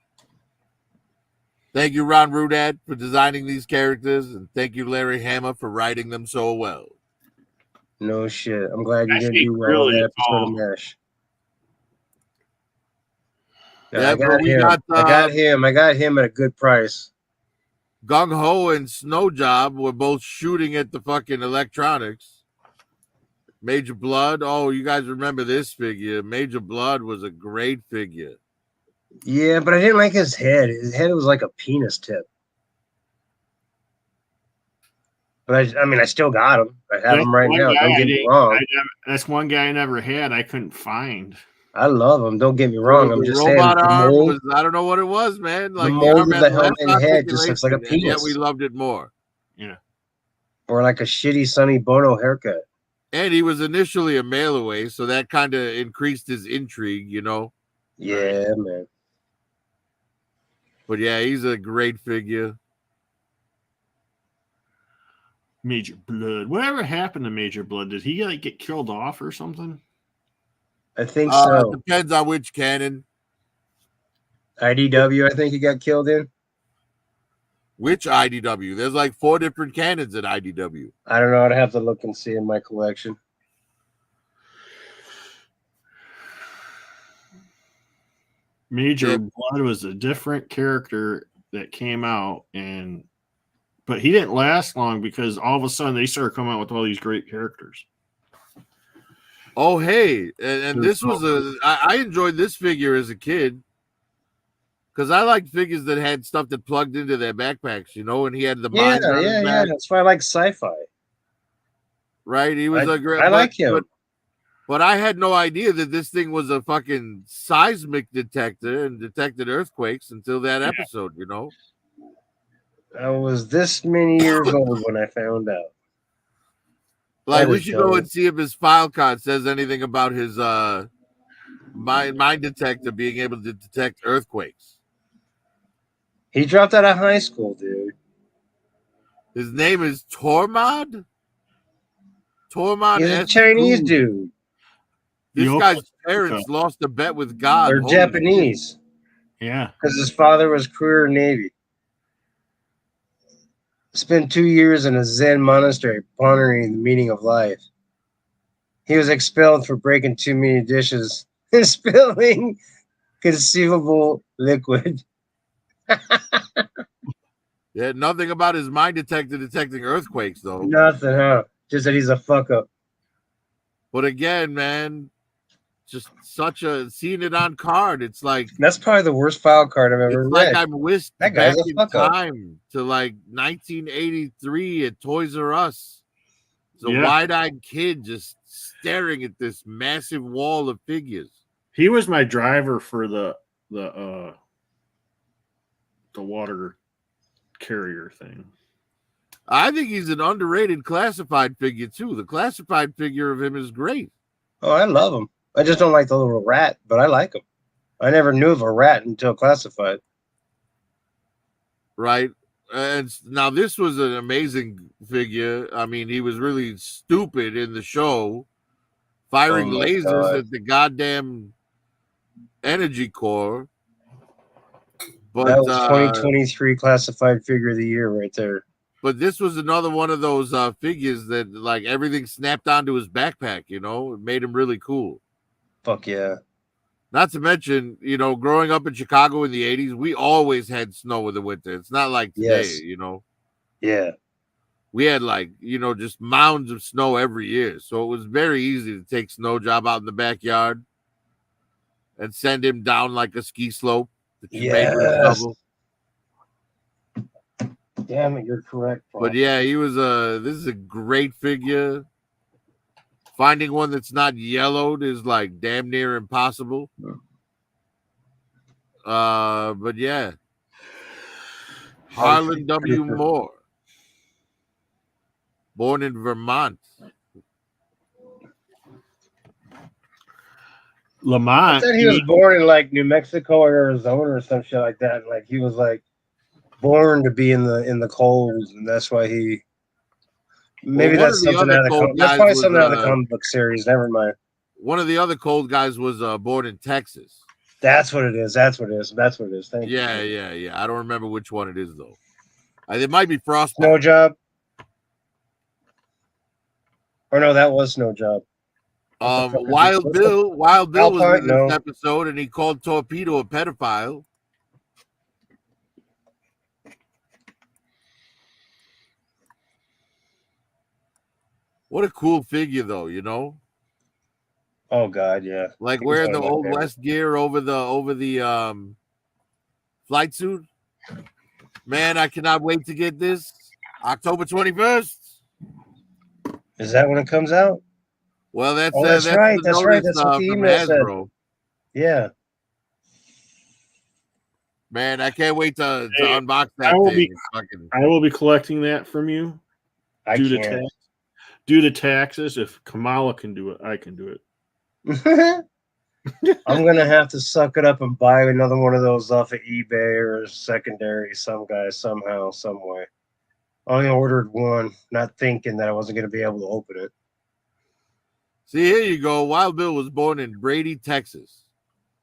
Thank you, Ron Rudad, for designing these characters, and thank you, Larry Hama, for writing them so well. No shit. I'm glad you didn't Actually, do well really, on the episode of MASH. Yeah, I got him. I got him at a good price. Gung Ho and Snow Job were both shooting at the fucking electronics. Major Blood. Oh, you guys remember this figure? Major Blood was a great figure. Yeah, but I didn't like his head. His head was like a penis tip. But I still got him. I have him right now. Don't get me wrong. That's one guy I never had. I couldn't find. I love him. Don't get me wrong. I'm just saying. Robot arm was, I don't know what it was, man. Like the mold of the helmet left and head just looks like a articulation, and yet penis. we loved it more. Yeah. Or like a shitty Sonny Bono haircut. And he was initially a mail away, so that kind of increased his intrigue, you know? Yeah, man. But yeah, he's a great figure. Major Blood. Whatever happened to Major Blood? Did he like get killed off or something? I think so. Depends on which canon. IDW, I think he got killed in. Which IDW? There's like 4 different canons at IDW. I don't know. I'd have to look and see in my collection. Major Blood was a different character that came out, but he didn't last long because all of a sudden they started coming out with all these great characters. Oh, hey, and this was I enjoyed this figure as a kid because I liked figures that had stuff that plugged into their backpacks, you know, and he had the mines on his back. That's why I like sci-fi. Right, he was a great. I like him. But I had no idea that this thing was a fucking seismic detector and detected earthquakes until that episode, you know? I was this many years old when I found out. Like, we should go and see if his file card says anything about his mine detector being able to detect earthquakes. He dropped out of high school, dude. His name is Tormod? Tormod. He's a Chinese dude. This guy's parents lost a bet with God. They're Japanese. Yeah. Because his father was career Navy. Spent 2 years in a Zen monastery pondering the meaning of life. He was expelled for breaking too many dishes and spilling conceivable liquid. Yeah, nothing about his mine detector detecting earthquakes, though. Nothing, huh? Just that he's a fuck up. But again, man, just such a seeing it on card. It's like that's probably the worst file card I've ever read. Like I'm whisked that back guy's a in fuck up. time to like 1983 at Toys R Us. It's a wide-eyed kid just staring at this massive wall of figures. He was my driver for the water carrier thing. I think he's an underrated classified figure too. The classified figure of him is great. Oh, I love him. I just don't like the little rat, but I like him. I never knew of a rat until classified. Right. And now this was an amazing figure. I mean, he was really stupid in the show, firing lasers at the goddamn energy core. But that was 2023 classified figure of the year right there. But this was another one of those figures that like everything snapped onto his backpack. You know, it made him really cool. Fuck yeah. Not to mention, you know, growing up in Chicago in the 80s, we always had snow in the winter. It's not like today, Yes. you know. Yeah. We had like, you know, just mounds of snow every year. So it was very easy to take Snow Job out in the backyard and send him down like a ski slope that you made with a Yes. shovel. Damn it, you're correct, bro. But yeah, he was this is a great figure. Finding one that's not yellowed is like damn near impossible. But yeah. Harlan W. Moore. Born in Vermont. Lamont. I said he was born in like New Mexico or Arizona or some shit like that. Like he was like born to be in the cold, and that's why he. Maybe Well, that's something out of the that's probably something out of the comic book series. Never mind. One of the other cold guys was born in Texas. That's what it is. That's what it is. That's what it is. Thank you. Yeah. I don't remember which one it is though. It might be Frostbite. Snow Job. Or no, that was Snow Job. Wild Bill Alpine, was in this no. episode, and he called Torpedo a pedophile. What a cool figure, though, you know. Oh God, yeah. Like wearing the old West gear over the flight suit. Man, I cannot wait to get this October 21st. Is that when it comes out? Well, that's right. the That's notice, right. That's what the from email said. Hasbro. Yeah. Man, I can't wait to unbox that thing. I will be collecting that from you. Due to taxes. If Kamala can do it, I can do it. I'm gonna have to suck it up and buy another one of those off of eBay or secondary, some guy, somehow, some way. I only ordered one, not thinking that I wasn't gonna be able to open it. See, here you go. Wild Bill was born in Brady, Texas.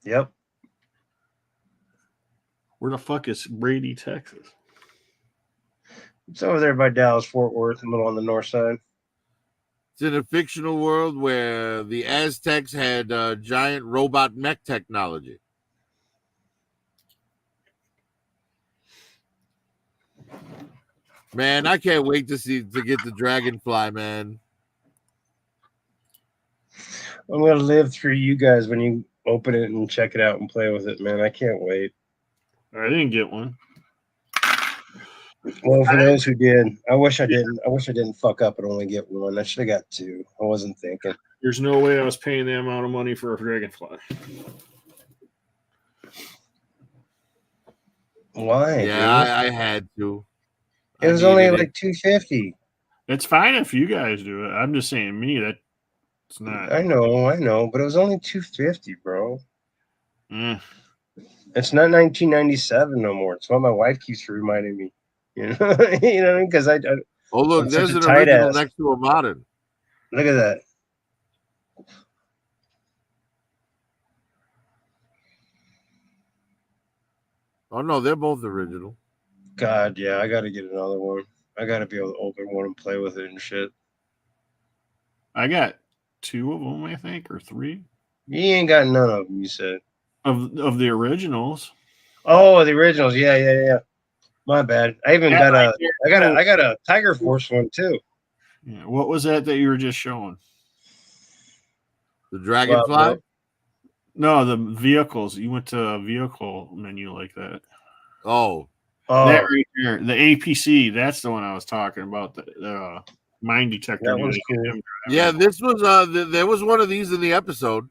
Yep. Where the fuck is Brady, Texas? It's over there by Dallas, Fort Worth, a little on the north side. It's in a fictional world where the Aztecs had giant robot mech technology. Man, I can't wait to get the Dragonfly, man. I'm gonna live through you guys when you open it and check it out and play with it, man. I can't wait. I didn't get one. Well, for those who did, I wish I didn't. I wish I didn't fuck up and only get one. I should have got two. I wasn't thinking. There's no way I was paying that amount of money for a Dragonfly. Why? Yeah, I had to. It was only like $250. It's fine if you guys do it. I'm just saying, me, that's not. I know, but it was only $250, bro. Mm. It's not 1997 no more. It's what my wife keeps reminding me. You know, you know, because I. Oh look, I'm there's such an a tight original ass. next to a modern. Look at that. Oh no, they're both original. God, yeah, I got to get another one. I got to be able to open one and play with it and shit. I got two of them, I think, or three. You ain't got none of them, you said. Of the originals. Oh, the originals. Yeah. My bad. I even got I got a Tiger Force one too. Yeah. What was that you were just showing? The Dragonfly? No, the vehicles. You went to a vehicle menu like that. Oh. That right there. The APC. That's the one I was talking about. The mine detector. That one's cool. Yeah, this was there was one of these in the episode.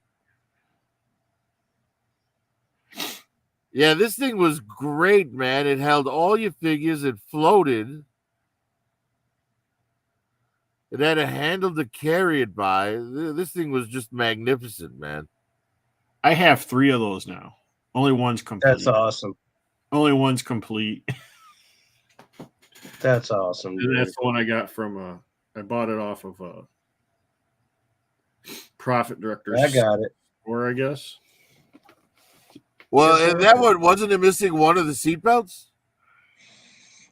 Yeah, this thing was great, man. It held all your figures. It floated. It had a handle to carry it by. This thing was just magnificent, man. I have 3 of those now. Only one's complete. That's awesome. Only one's complete. That's awesome. And that's the one I got from I bought it off of Profit Directors. I got it. Or I guess. Well, and that one wasn't it missing one of the seatbelts?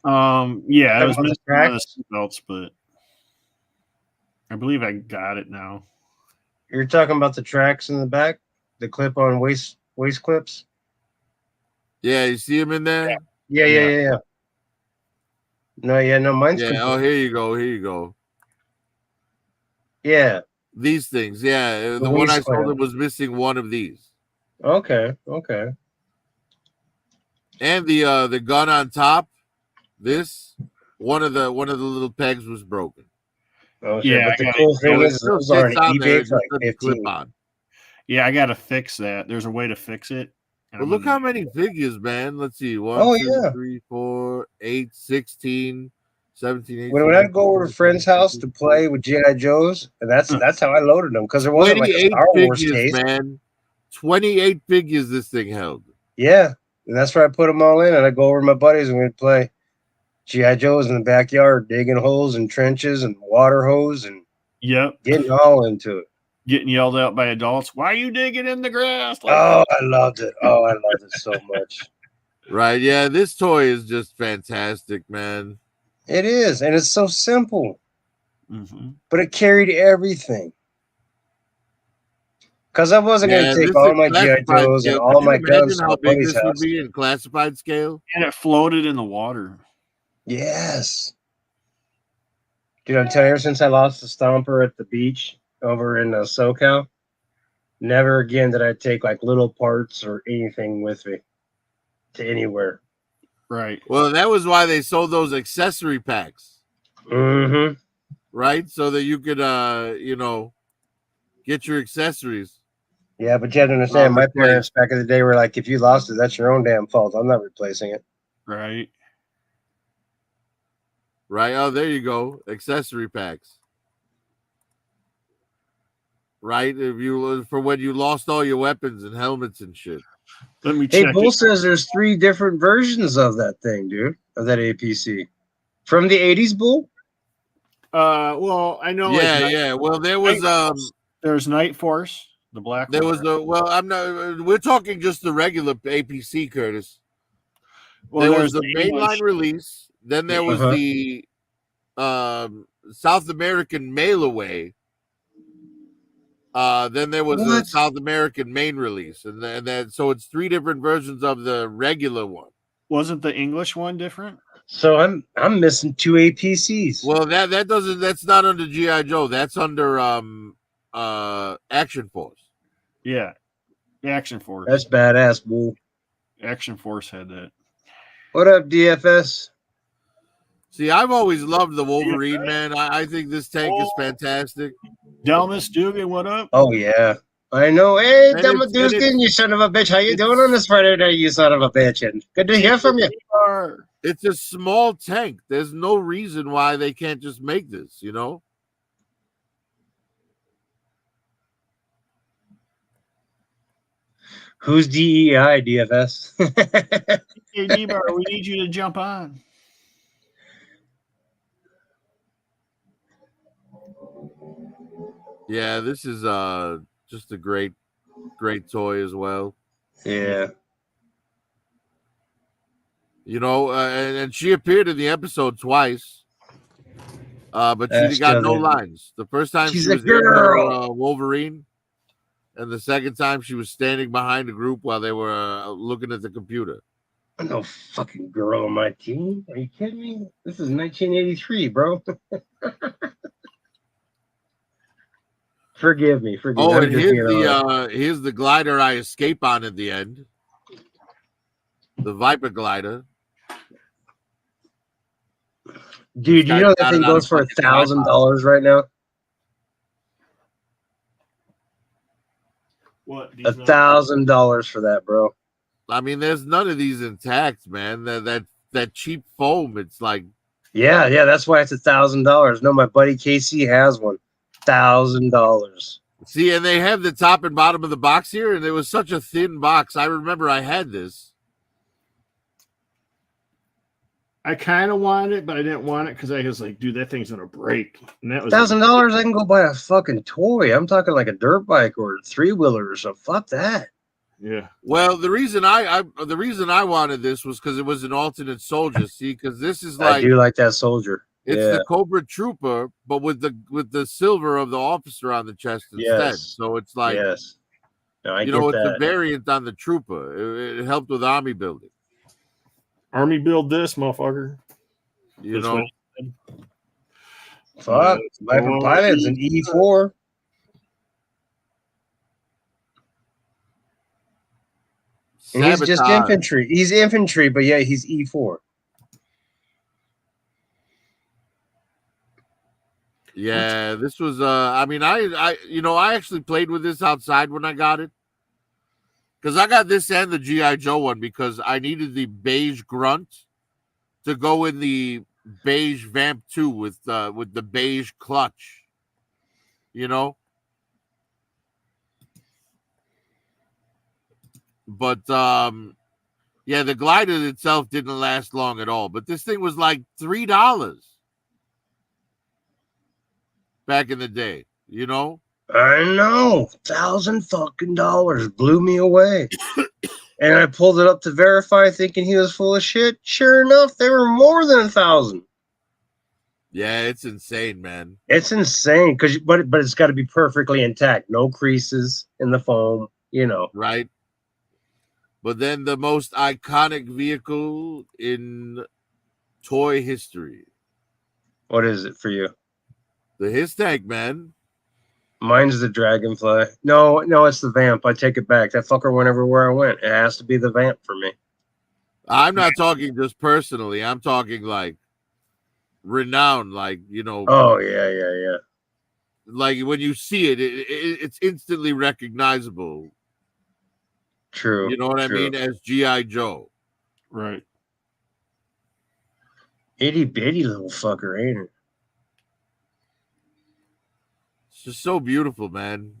Yeah, I Talking was about the missing one of the tracks? seatbelts, but I believe I got it now. You're talking about the tracks in the back, the clip-on waist clips. Yeah, you see him in there? Yeah. No, mine's Yeah. complete. Oh, here you go. Here you go. Yeah. These things. Yeah. The one waist I sold clamp. him was missing one of these. Okay. And the gun on top, this one of the little pegs was broken. Oh shit! Yeah, But I the got cool it. thing So it is, still those are on sits on there. eBay It for just like doesn't clip 15. on. Yeah, I got to fix that. There's a way to fix it. And Well, I'm look gonna- how many figures, man. Let's see. 1, Oh 2, yeah. 3, 4, 8, 16, 17, 18. When I'd go over to a friend's house to play with GI Joes, and that's how I loaded them because there wasn't like a 28 Star Wars figures, case. man. 28 figures this thing held. Yeah, and that's where I put them all in, and I go over to my buddies and we'd play GI Joes in the backyard, digging holes and trenches and water hose and Yep. getting all into it. Getting yelled at by adults. Why are you digging in the grass? Like Oh, that? I loved it. Oh, I loved it so much. Right. Yeah. This toy is just fantastic, man. It is, and it's so simple, Mm-hmm. but it carried everything. Because I wasn't going Yeah. to take This all is my GI classified Joes and scale. all Can my you imagine guns to how my big buddy's this would house. be in classified scale? And it floated in the water. Yes. Dude, I'm telling you, ever since I lost the Stomper at the beach over in SoCal, never again did I take like little parts or anything with me to anywhere. Right. Well, that was why they sold those accessory packs, Mm-hmm. right? So that you could, get your accessories. Yeah, but you have to understand, my replaced. parents back in the day were like, if you lost it, that's your own damn fault. I'm not replacing it. Right. Right. Oh, there you go. Accessory packs. Right. If you for when you lost all your weapons and helmets and shit. Let me Hey, check Bull it. says there's 3 different versions of that thing, dude, of that APC. From the 80s, Bull? Well, I know. Yeah, like, yeah. Well, there was there's Night Force, the black. there one. was I'm not. We're talking just the regular APC, Curtis. Well, There was there's the English. mainline release. Then there was Uh-huh. the South American mail away. Then there was the What? South American main release, and then so it's 3 different versions of the regular one. Wasn't the English one different? So I'm missing 2 APCs. Well, that's not under GI Joe. That's under Action Force. Yeah. Action Force. That's badass, Bull. Action Force had that. What up, DFS? See, I've always loved the Wolverine, man. I think this tank is fantastic. Delmas Dugan, what up? Oh, yeah. I know. Hey, And Dumaskin, you son of a bitch. How you doing on this Friday night, you son of a bitch? And good to hear from you. It's a small tank. There's no reason why they can't just make this, you know? Who's DEI, DFS? Hey, D-Bar, we need you to jump on. Yeah, this is just a great toy as well. Yeah. You know, and she appeared in the episode twice, but she got no lines. The first time She's she a was girl. in Wolverine, and the second time she was standing behind the group while they were looking at the computer. I'm no fucking girl on my team. Are you kidding me? This is 1983, bro. Forgive me. Oh, I'm and just being honest. here's the glider I escape on at the end. The Viper glider. Dude, you know that thing goes for $1,000 right now? What? $1,000 for that, bro. I mean, there's none of these intact, man. That cheap foam. It's like, Yeah, that's why it's $1,000. No, my buddy KC has one. $1,000. see, and they have the top and bottom of the box here, and it was such a thin box. I remember I had this. I kind of wanted it, but I didn't want it because I was like, dude, that thing's gonna break. And that was $1,000, I can go buy a fucking toy. I'm talking like a dirt bike or a 3-wheeler or something. Fuck that. Yeah. Well, the reason I wanted this was because it was an alternate soldier. See, because this is I like do like that soldier. it's Yeah. the Cobra Trooper, but with the silver of the officer on the chest instead. Yes. So it's like Yes. No, I you get know, it's a that. variant on the Trooper. It helped with army building. Army build this, motherfucker. You That's know, what- Fuck. Life of Pilot's an E4. And he's just Sabotage. infantry. He's infantry, but yeah, he's E4. Yeah, this was I mean, I actually played with this outside when I got it. Because I got this and the G.I. Joe one because I needed the beige grunt to go in the beige Vamp 2 with the beige clutch. You know? But yeah, the glider itself didn't last long at all. But this thing was like $3 back in the day, you know? I know. $1,000 blew me away. And I pulled it up to verify, thinking he was full of shit. Sure enough, they were more than 1,000. Yeah, it's insane, man. It's insane, but it's got to be perfectly intact, no creases in the foam, you know. Right? But then the most iconic vehicle in toy history. What is it for you? The His Tank, man. Mine's the Dragonfly. No, it's the Vamp. I take it back. That fucker went everywhere I went. It has to be the Vamp for me. I'm not talking just personally. I'm talking like renowned, like, you know. Oh, yeah. Like when you see it, it's instantly recognizable. True. You know what I mean? As G.I. Joe. Right. Itty bitty little fucker, ain't it? It's just so beautiful, man.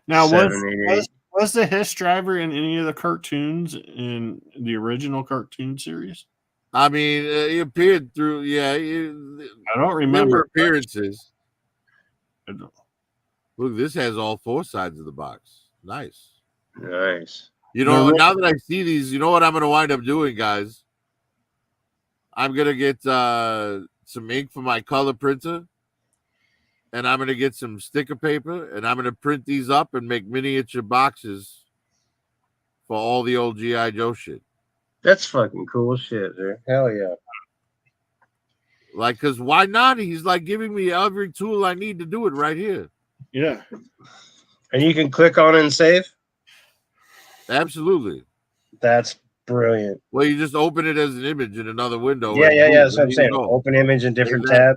Now, $788. was the Hiss driver in any of the cartoons in the original cartoon series? I mean, he appeared through, I don't there were remember. appearances. Look, this has all four sides of the box. Nice. Nice. You know, now that I see these, you know what I'm going to wind up doing, guys? I'm going to get some ink for my color printer, and I'm going to get some sticker paper, and I'm going to print these up and make miniature boxes for all the old G.I. Joe shit. That's fucking cool shit, dude. Hell yeah. Like, because why not? He's like giving me every tool I need to do it right here. Yeah. And you can click on and save? Absolutely. That's brilliant. Well, you just open it as an image in another window. Yeah. and boom, That's what I'm there saying. you go. Open image in different Exactly. tab.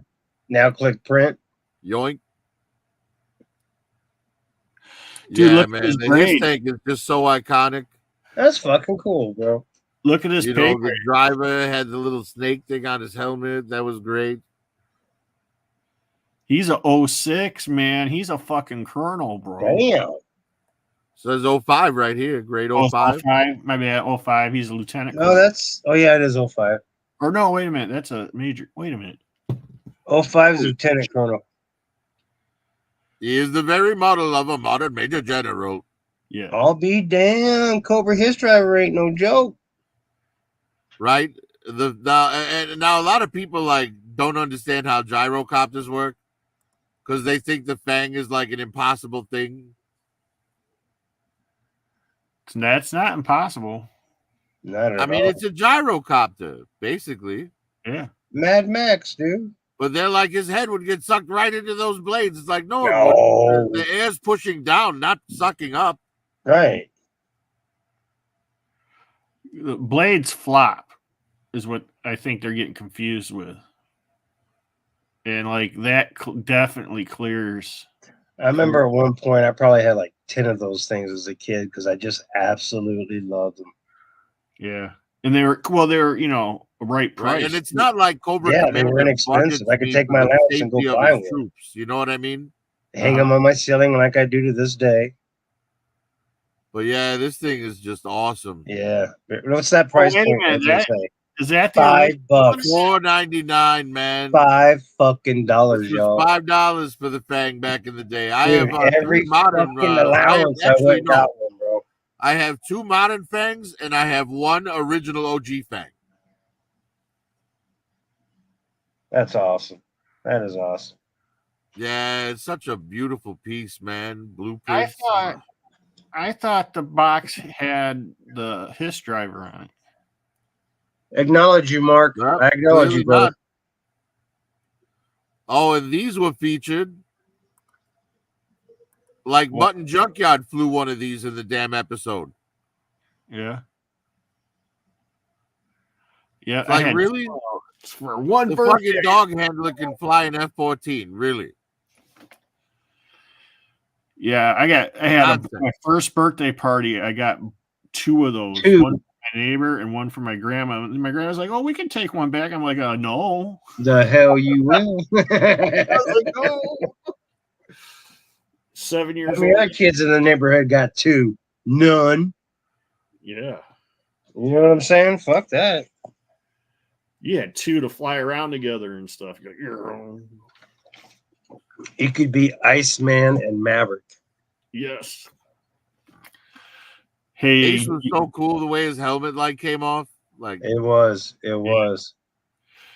Now click print. Yoink. Dude, yeah, look at man. his The brain. His Tank is just so iconic. That's fucking cool, bro. Look at his You know, paper. the driver had the little snake thing on his helmet. That was great. He's a 06, man. He's a fucking colonel, bro. Damn. Says 05 right here. Great 05. 05. My bad. 05. He's a lieutenant. No, that's it is 05. Or no, wait a minute. That's a major. Wait a minute. 05 is Lieutenant Colonel. He is the very model of a modern major general. Yeah. I'll be damned. Cobra His driver ain't no joke. Right? Now a lot of people like don't understand how gyrocopters work because they think the Fang is like an impossible thing. That's not impossible. Not at I mean, all. it's a gyrocopter, basically. Yeah. Mad Max, dude. But they're like his head would get sucked right into those blades. It's like, no, No. the air's pushing down, not sucking up. Right. The blades flop is what I think they're getting confused with. And like that definitely clears. I remember at one point I probably had like 10 of those things as a kid because I just absolutely loved them. Yeah. And they were, you know, right price. Right? And it's not like Cobra Yeah, they Commander were inexpensive. I could budgets take for my the allowance and go safety of buy his one. troops. You know what I mean? Hang them on my ceiling like I do to this day. But yeah, this thing is just awesome. Yeah. What's that price wait a point? minute, What's it say? Is that the $5. $4.99, man. $5 fucking dollars, This was y'all. $5 for the Fang back in the day. I Dude, have every three modern. fucking allowance I actually, went no, got one, bro. I have 2 modern fangs, and I have 1 original OG fang. That's awesome. That is awesome. Yeah, it's such a beautiful piece, man. Blueprints. I thought the box had the HISS driver on it. Acknowledge you, Mark. Well, I acknowledge clearly you, brother. not. Oh, and these were featured. Like Mutton Junkyard flew one of these in the damn episode. Yeah. Yeah. It's like, really? For one The birthday. fucking dog handler can fly an F-14. Really? Yeah, I had my first birthday party. I got 2 of those. 2. One for my neighbor and one for my grandma. And my grandma's like, "Oh, we can take one back." I'm like, "No." The hell you will. I was like, "No." 7 years How many old. other kids in the neighborhood got 2? None. Yeah. You know what I'm saying? Fuck that. You had 2 to fly around together and stuff. You're like, It could be Iceman and Maverick. yes. Hey, Ace was so cool the way his helmet like came off. Like It was. It was.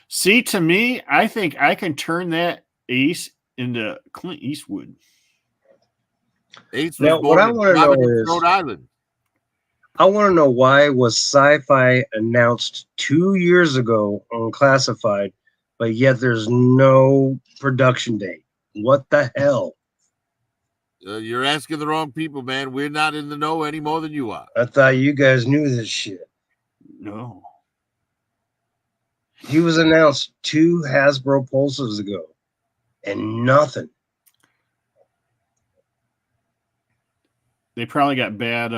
see, to me, I think I can turn that Ace into Clint Eastwood. Ace was Now, what I want to know is, Rhode Island. I want to know why was Sci-Fi announced 2 years ago on Classified, but yet there's no production date. What the hell? You're asking the wrong people, man. We're not in the know any more than you are. I thought you guys knew this shit. No. He was announced 2 Hasbro Pulses ago, and nothing. They probably got bad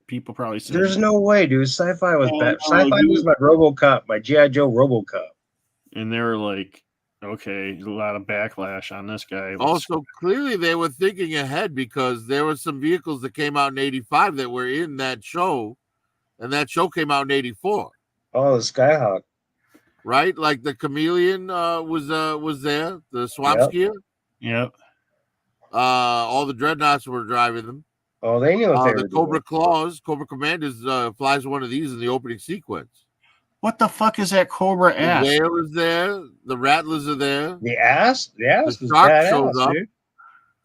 people probably said There's no way, dude. Sci-Fi was bad. no, Sci-Fi was my RoboCop, my G.I. Joe RoboCop. and they were like, okay, a lot of backlash on this guy. Also, clearly they were thinking ahead because there were some vehicles that came out in '85 that were in that show, and that show came out in '84. Oh, the Skyhawk. Right? Like the Chameleon was there, the Swamp Yep. Skier. Yep. All the Dreadnoughts were driving them. Oh, they knew what they The were Cobra doing. Claws, Cobra Commanders flies one of these in the opening sequence. What the fuck is that Cobra The ass? whale is there. The Rattlers are there. The ass? The ass The was shark badass, shows up. dude.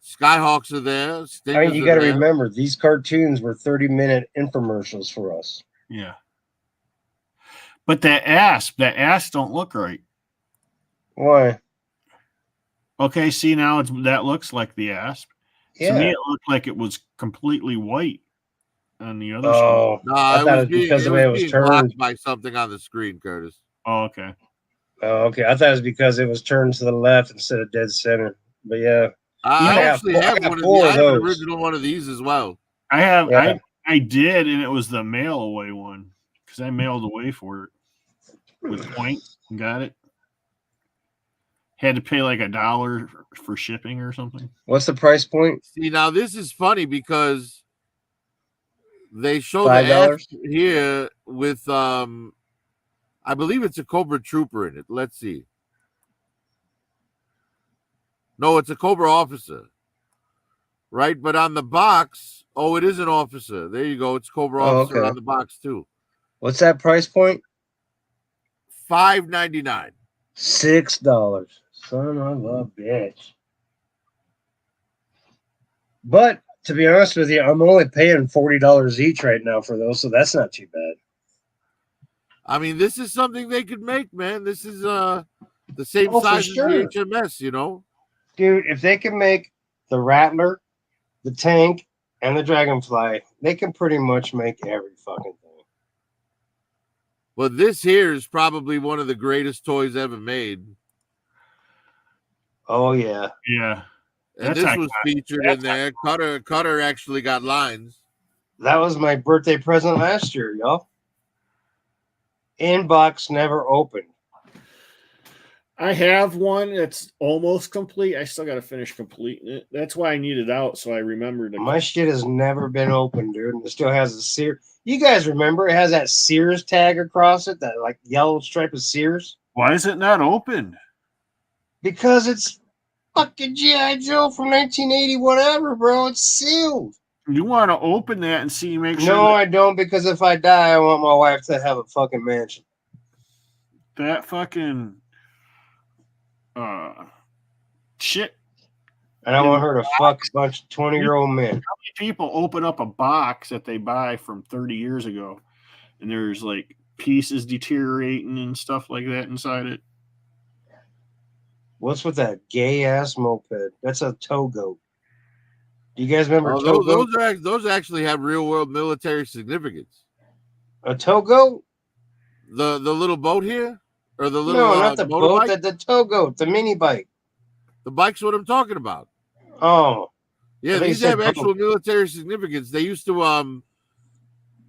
Skyhawks are there. Stingers I mean, you got to are there. remember, these cartoons were 30-minute infomercials for us. Yeah. But that ass don't look right. Why? Okay, see now that looks like the asp. Yeah. To me, it looked like it was completely white on the other side. Oh, No, I thought it was because of the way it was being turned. blocked by something on the screen, Curtis. Oh, okay. Oh, okay. I thought it was because it was turned to the left instead of dead center. But yeah. I Yeah, actually I have got one of 4 these. of I have an those. original one of these as well. I have Yeah. I did, and it was the mail away one because I mailed away for it with points and got it. Had to pay like $1 for shipping or something. What's the price point? See, now this is funny because they show the $5? ass here with I believe it's a Cobra Trooper in it. Let's see. No, it's a Cobra officer. Right? But on the box, oh, it is an officer. There you go. It's Cobra officer okay. on the box too. What's that price point? $5.99. $6. Son of a bitch. But to be honest with you, I'm only paying $40 each right now for those, so that's not too bad. I mean, this is something they could make, man. This is the same Oh, for size sure. as the HMS, you know. Dude, if they can make the Rattler, the tank, and the Dragonfly, they can pretty much make every fucking thing. But this here is probably one of the greatest toys ever made. Oh yeah. Yeah. And That's this was featured That's in there. Cutter actually got lines. That was my birthday present last year, y'all. Inbox never opened. I have one that's almost complete. I still got to finish completing it. That's why I need it out, so I remembered. My shit has never been opened, dude. And it still has a Sears. You guys remember it has that Sears tag across it, that like yellow stripe of Sears? Why is it not open? Because it's fucking G.I. Joe from 1980, whatever, bro. It's sealed. You want to open that and see, make sure No, I don't, because if I die, I want my wife to have a fucking mansion. that fucking shit. And I want her to fuck a bunch of 20-year-old men. How many people open up a box that they buy from 30 years ago and there's like pieces deteriorating and stuff like that inside it? What's with that gay ass moped? That's a Togo. Do you guys remember Oh, Togo? those actually have real world military significance. A Togo? The little boat here, or the little No, not the boat. motorbike? The Togo, the mini bike. The bike's what I'm talking about. Oh, Yeah, these have actual military significance. They used to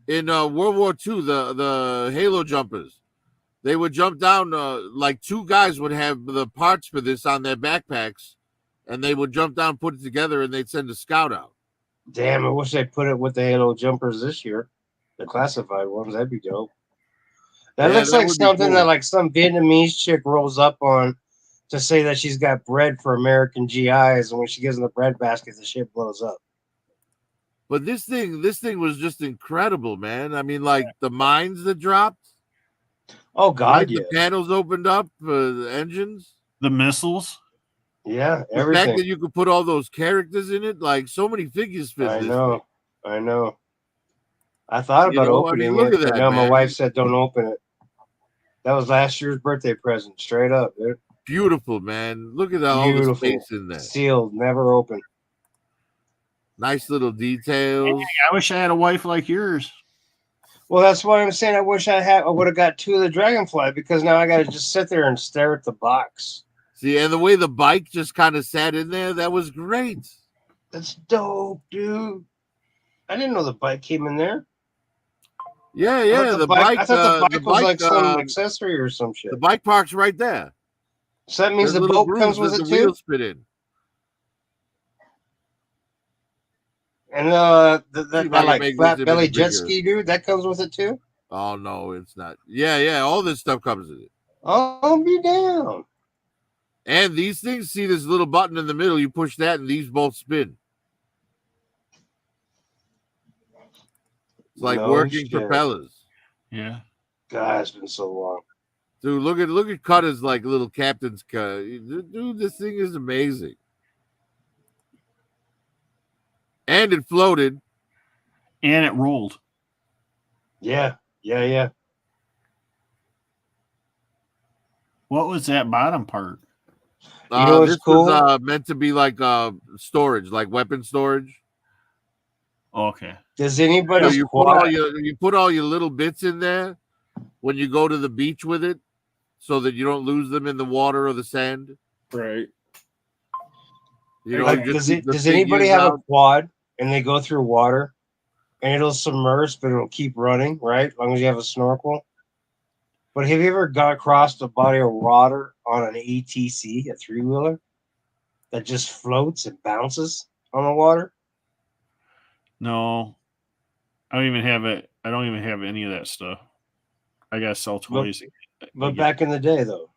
in World War II, the Halo jumpers, they would jump down. Like two guys would have the parts for this on their backpacks, and they would jump down, put it together, and they'd send a scout out. damn! I wish they put it with the Halo jumpers this year, the classified ones. That'd be dope. That looks like something that like some Vietnamese chick rolls up on to say that she's got bread for American GIs, and when she gets in the bread basket, the shit blows up. But this thing was just incredible, man. I mean, like the mines that dropped. Oh God, right? yeah. The panels opened up, the engines, the missiles. Yeah, the everything. fact that you could put all those characters in it, like so many figures fit. I know. I thought about opening it, but now my wife said don't open it. That was last year's birthday present, straight up, dude. Beautiful, man. Look at all the space in there. Sealed, never open. Nice little details. Hey, I wish I had a wife like yours. Well, that's why I'm saying I wish I would have got two of the Dragonfly, because now I got to just sit there and stare at the box. See, and the way the bike just kind of sat in there, that was great. That's dope, dude. I didn't know the bike came in there. Yeah, the bike. I thought the bike was like some accessory or some shit. The bike park's right there. So that means the boat comes with it too? Wheels fit in. And that like flat belly jet ski, dude, that comes with it too? Oh no, it's not. Yeah, all this stuff comes with it. Oh, be down. And these things, see this little button in the middle, you push that and these both spin. It's like working propellers. Yeah. God, it's been so long. Dude, look at Cutter's like little captain's cut. Dude, this thing is amazing. And it floated. And it rolled. Yeah. What was that bottom part? You know what's cool? Was meant to be like storage, like weapon storage. Okay. Does anybody you put all your little bits in there when you go to the beach with it, so that you don't lose them in the water or the sand? Right. You know, like, does anybody have a quad and they go through water and it'll submerge, but it'll keep running, right? As long as you have a snorkel. But have you ever got across a body of water on an ATC, a 3-wheeler, that just floats and bounces on the water? No. I don't even have any of that stuff. I gotta sell toys. But back in the day, though.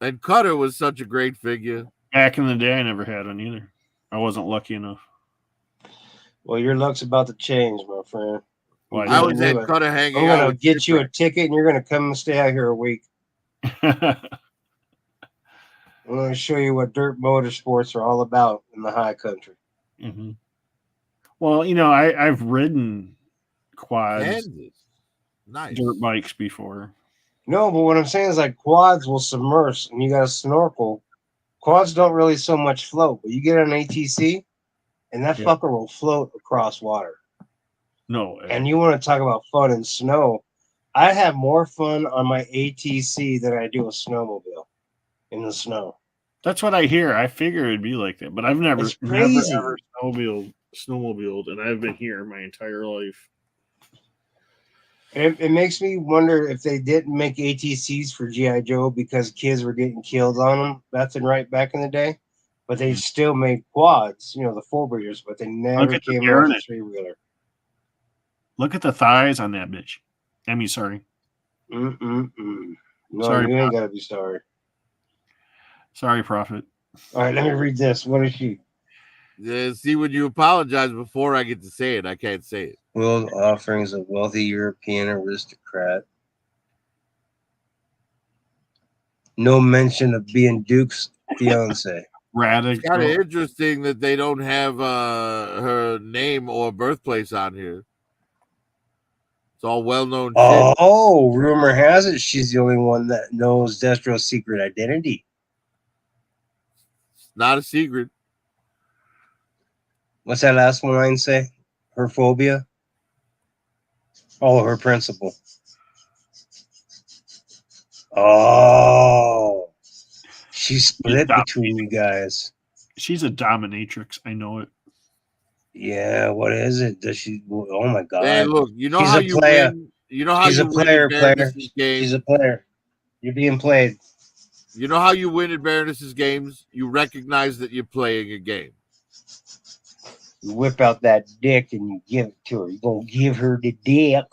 And Cutter was such a great figure. Back in the day, I never had one either. I wasn't lucky enough. Well, your luck's about to change, my friend. Well, I always had Cutter hanging out. I'm going to get you a ticket, and you're going to come and stay out here a week. I'm going to show you what dirt motorsports are all about in the high country. Mm-hmm. Well, you know, I've ridden quads, nice dirt bikes before. No, but what I'm saying is like quads will submerge, and you got to snorkel. Quads don't really so much float, but you get on an ATC, and that fucker will float across water. No. And you want to talk about fun in snow? I have more fun on my ATC than I do a snowmobile in the snow. That's what I hear. I figure it'd be like that, but I've never ever snowmobiled, and I've been here my entire life. It makes me wonder if they didn't make ATCs for G.I. Joe because kids were getting killed on them left and right back in the day, but they still made quads, you know, the 4-wheelers, but they never came out with a 3-wheeler. Look at the thighs on that bitch. Sorry. No, sorry, you ain't got to be sorry. Sorry, Prophet. All right, let me read this. What is she? Yeah, see, when you apologize before I get to say it, I can't say it. World offerings of wealthy European aristocrat. No mention of being Duke's fiance. It's kind of Radical. interesting that they don't have her name or birthplace on here. It's all well-known shit. Oh, rumor has it she's the only one that knows Destro's secret identity. It's not a secret. What's that last line say? Her phobia? Oh, her principle. Oh, she's split between you guys. She's a dominatrix. I know it. Yeah, what is it? Does she? Oh my god! Hey, look, you know She's how a you player. win. You know how She's you a win player. at Baroness's game. She's a player. You're being played. You know how you win at Baroness's games. You recognize that you're playing a game. You whip out that dick and you give it to her. You're gonna give her the dick.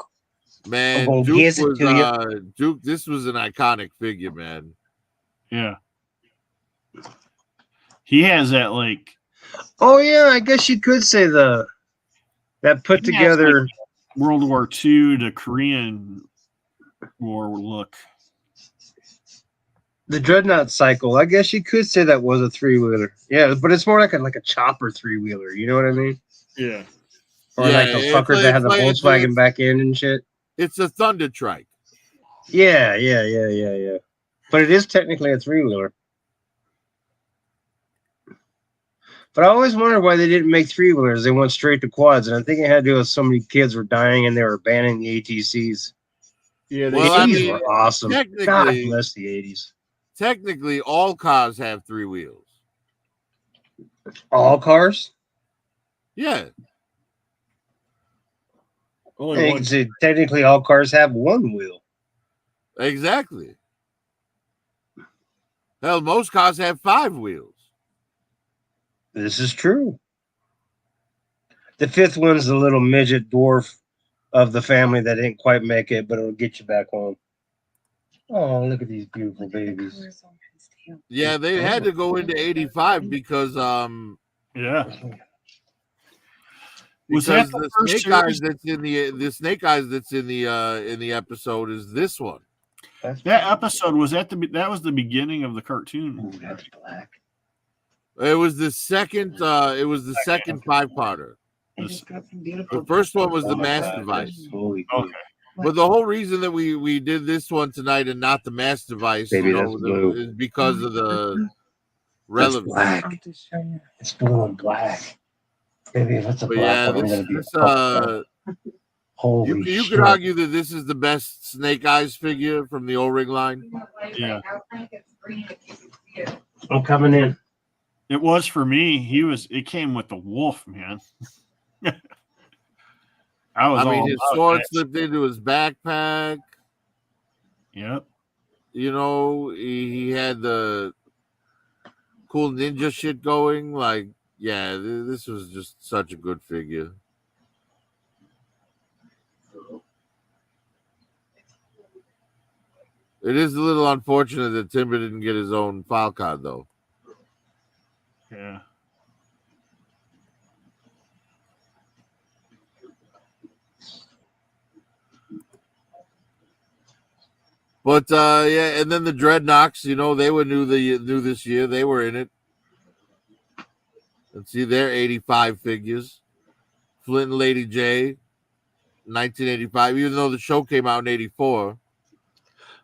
Man, I'm gonna Duke guess it was to you. Duke. This was an iconic figure, man. Yeah. He has that like. Oh yeah, I guess you could say that put He has, together. like, World War II to Korean War look. The dreadnought cycle. I guess you could say that was a 3-wheeler. Yeah, but it's more like a chopper 3-wheeler. You know what I mean? Yeah. Or like the fuckers that have the Volkswagen back end and shit. It's a Thunder Trike. Yeah. But it is technically a 3-wheeler. But I always wondered why they didn't make 3-wheelers. They went straight to quads, and I think it had to do with so many kids were dying and they were banning the ATCs. Yeah. The 80s were awesome. God bless the 80s. Technically, all cars have 3 wheels. All cars? Yeah. Only one. Technically, all cars have 1 wheel. Exactly. Hell, most cars have 5 wheels. This is true. The 5th one's the little midget dwarf of the family that didn't quite make it, but it'll get you back home. Oh, look at these beautiful babies. Yeah, they had to go into 85 because Yeah. Was that the snake eyes that's in the snake eyes that's in the episode is this one. That episode was that was the beginning of the cartoon. Ooh, that's black. It was the second 5-parter. The first one was the Mass Device. Okay. But the whole reason that we did this one tonight and not the Mass Device, Baby, that's blue. is because of the relevance. Black. It's blue and black. Baby, if it's a black one, I'm gonna be holy you shit. could argue that this is the best Snake Eyes figure from the O-Ring line. Yeah. I'm coming in. It was for me. It came with the wolf, man. I mean, his sword slipped into his backpack. Yep. You know, he had the cool ninja shit going. Like, yeah, this was just such a good figure. It is a little unfortunate that Timber didn't get his own file card, though. Yeah. But yeah, and then the Dreadnoks, you know, they were new this year. They were in it. Let's see, they're 85 figures. Flint and Lady J, 1985. Even though the show came out in 84. At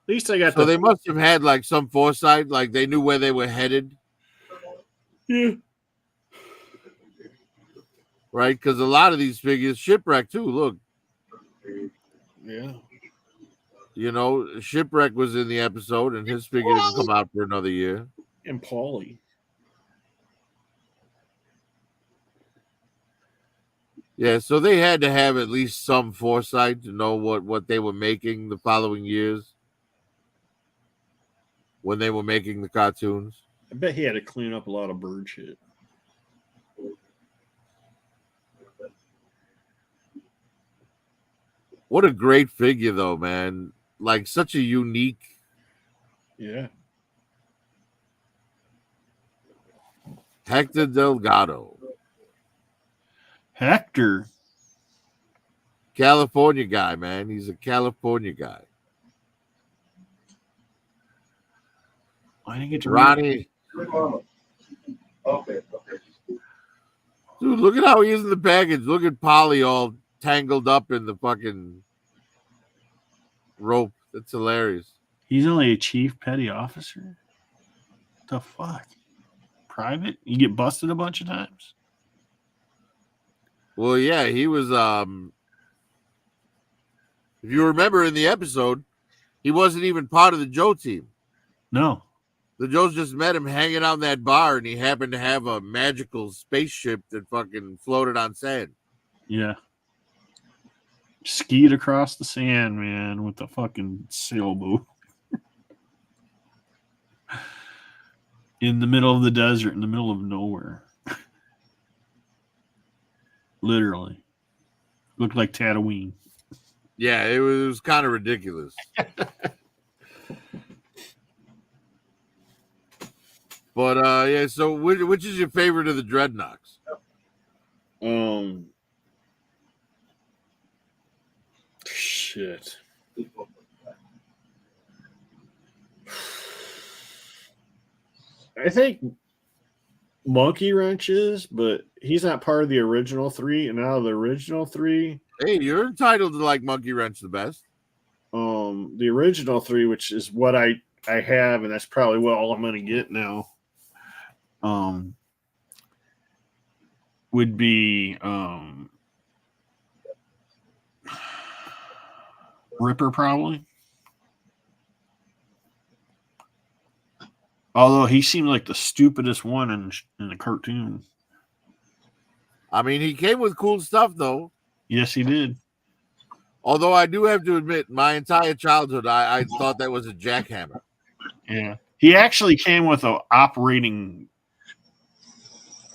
least I got. So they must have had like some foresight, like they knew where they were headed. Yeah. Right, because a lot of these figures, Shipwreck too. Look. Yeah. You know, Shipwreck was in the episode, and his figure didn't come out for another year. And Paulie. Yeah, so they had to have at least some foresight to know what they were making the following years when they were making the cartoons. I bet he had to clean up a lot of bird shit. What a great figure, though, man. Like, such a unique. Yeah. Hector Delgado. Hector. California guy, man. He's a California guy. I didn't get to Ronnie. Okay. Dude, look at how he is in the package. Look at Polly all tangled up in the fucking rope. That's hilarious. He's only a chief petty officer? What the fuck? Private? You get busted a bunch of times? Well, yeah, he was if you remember in the episode, he wasn't even part of the Joe team. No. The Joes just met him hanging out in that bar, and he happened to have a magical spaceship that fucking floated on sand. Yeah. Skied across the sand, man, with the fucking sailboat. In the middle of the desert, in the middle of nowhere. Literally. Looked like Tatooine. Yeah, it was kind of ridiculous. But yeah, so which is your favorite of the Dreadnoks? Shit. I think Monkey Wrench is, but he's not part of the original three. And out of the original three, Hey, you're entitled to like Monkey Wrench the best. the original three, which is what I have, and that's probably what all I'm going to get now. Would be Ripper probably. Although he seemed like the stupidest one in the cartoon. I mean, he came with cool stuff though. Yes, he did. Although I do have to admit, my entire childhood, I thought that was a jackhammer. Yeah, he actually came with an operating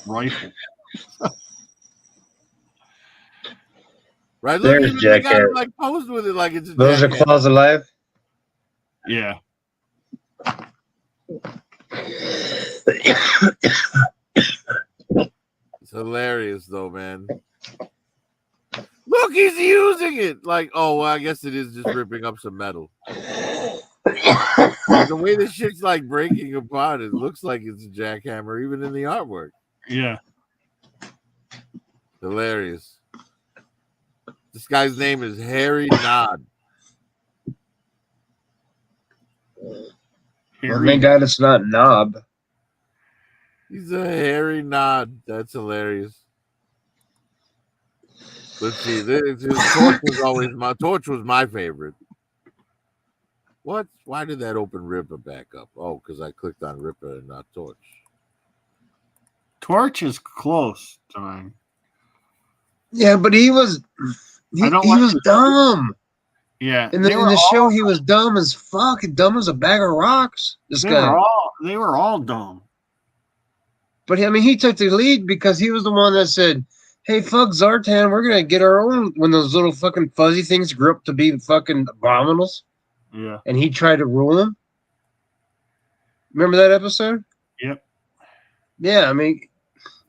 rifle. Right? Look, There's even the guy jackhammer. like posed with it like it's a Those are jackhammer. claws alive. Yeah. It's hilarious though, man. Look, he's using it. Like, oh, well, I guess it is just ripping up some metal. The way this shit's like breaking apart, it looks like it's a jackhammer, even in the artwork. Yeah. Hilarious. This guy's name is Harry Nod. Well, thank God it's not Knob. He's a Harry Nod. That's hilarious. Let's see. His torch was always my favorite. What? Why did that open Ripper back up? Oh, because I clicked on Ripper and not Torch. Torch is close to mine. Yeah, but he was dumb. Yeah. In the show, he was dumb as fuck. Dumb as a bag of rocks. This guy. They were all dumb. But I mean, he took the lead because he was the one that said, "Hey, fuck Zartan, we're gonna get our own." When those little fucking fuzzy things grew up to be fucking abominals, Yeah. and he tried to rule them. Remember that episode? Yep. Yeah, I mean,